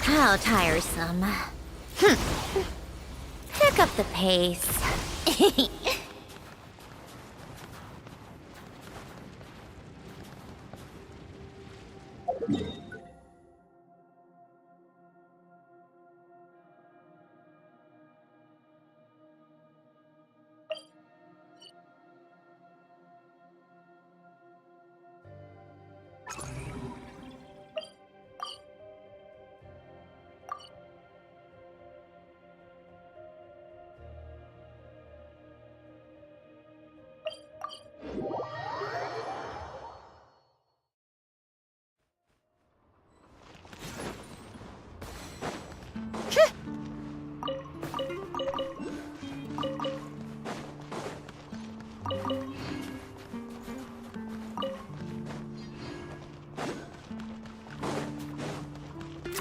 S18: How tiresome. Pick up the pace.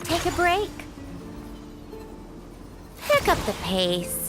S18: Take a break. Pick up the pace.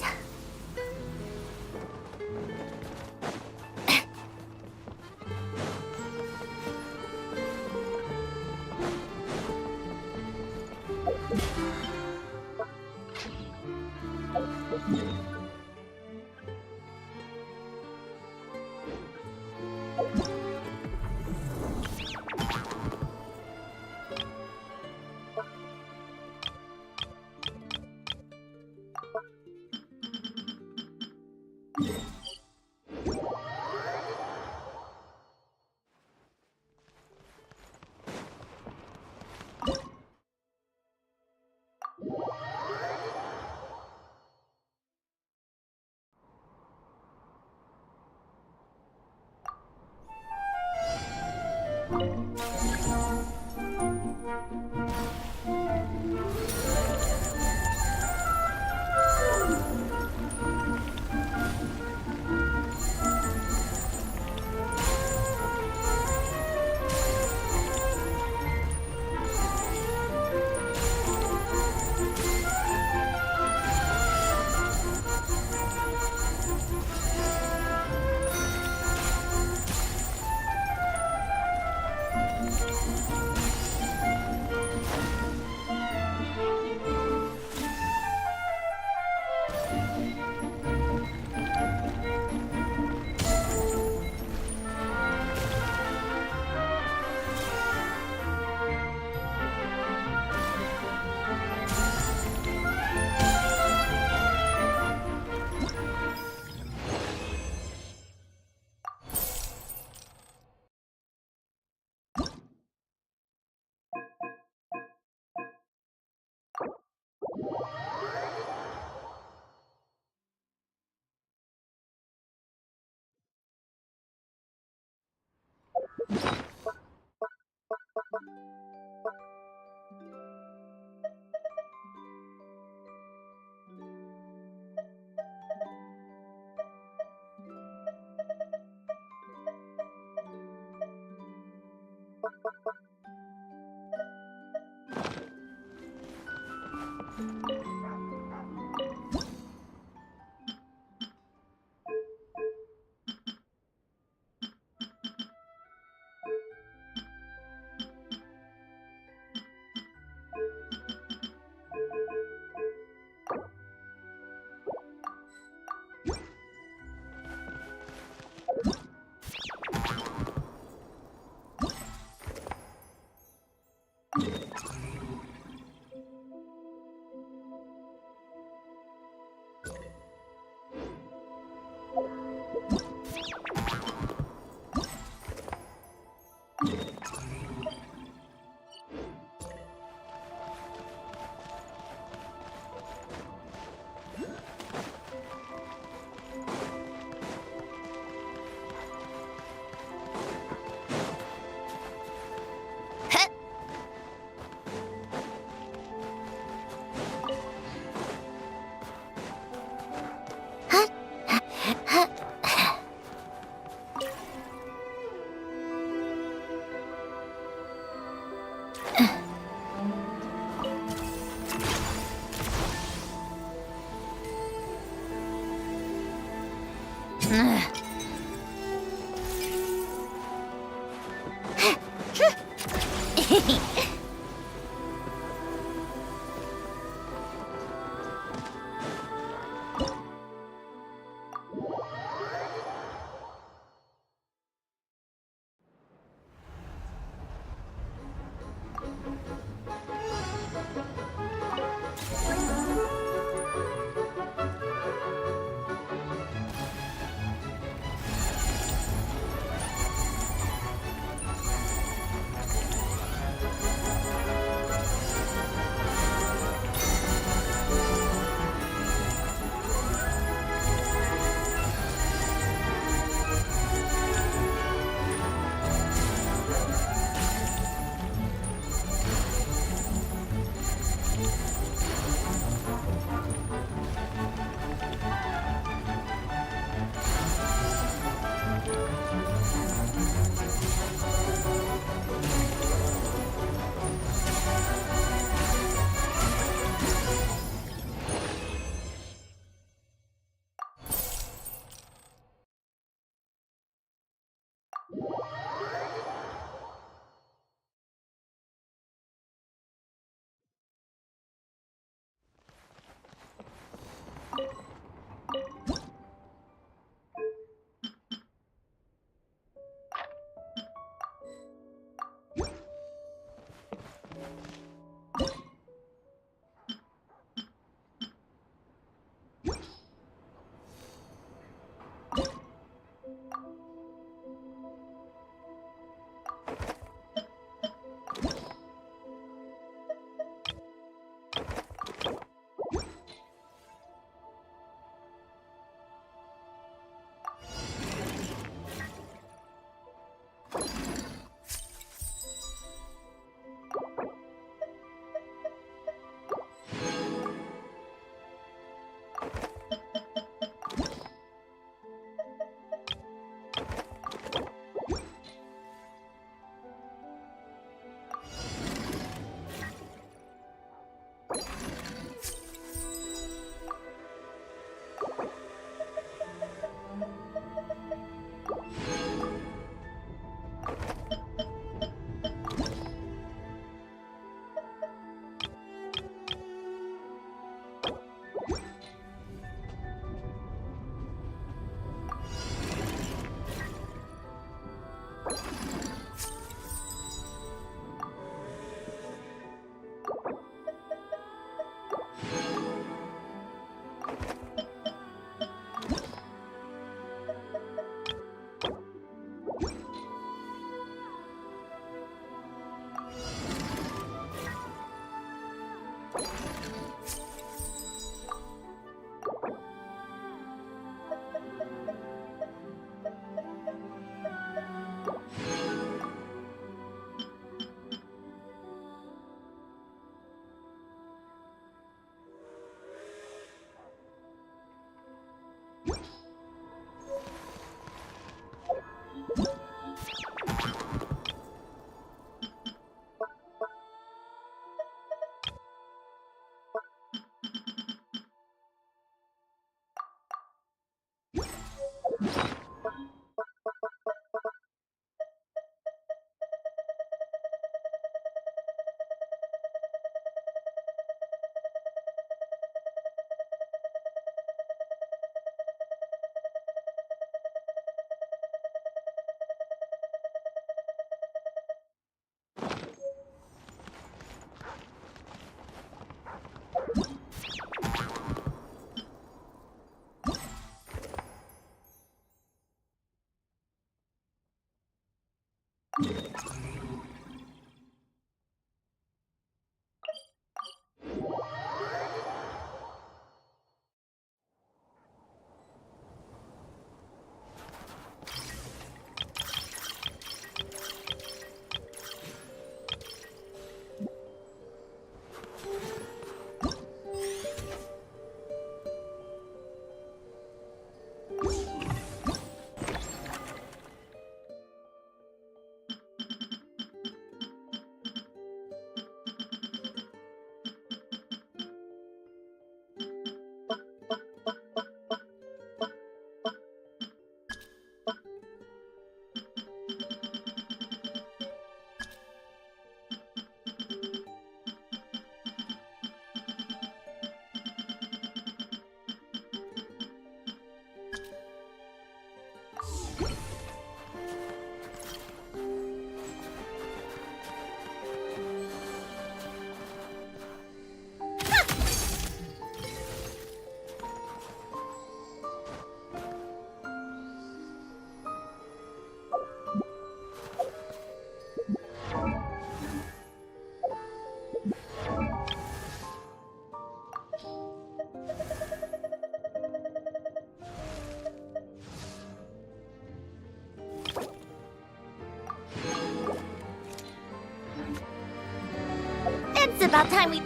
S18: about time we...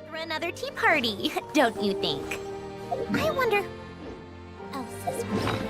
S18: for another tea party, don't you think? I wonder... else's way.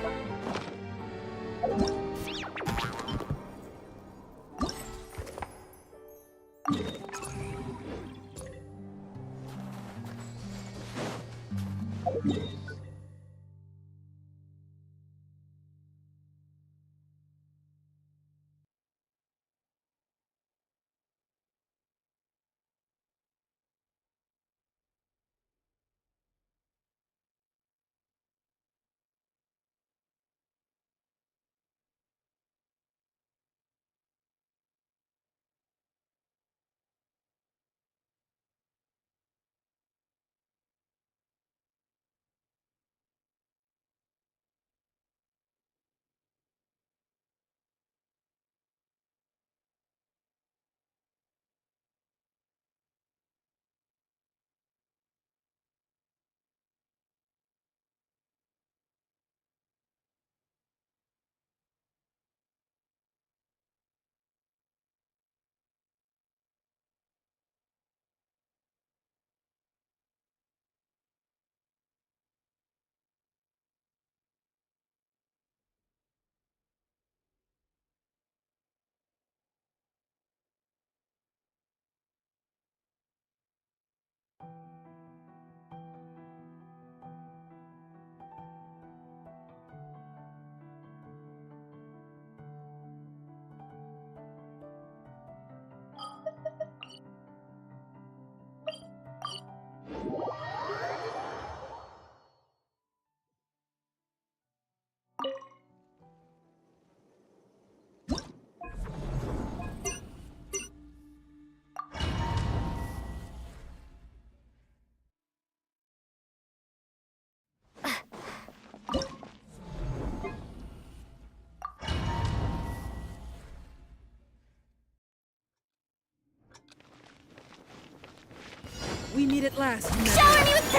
S4: We meet at last.
S21: Shower me with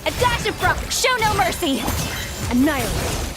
S21: a dash of froth! Show no mercy! Annihilate!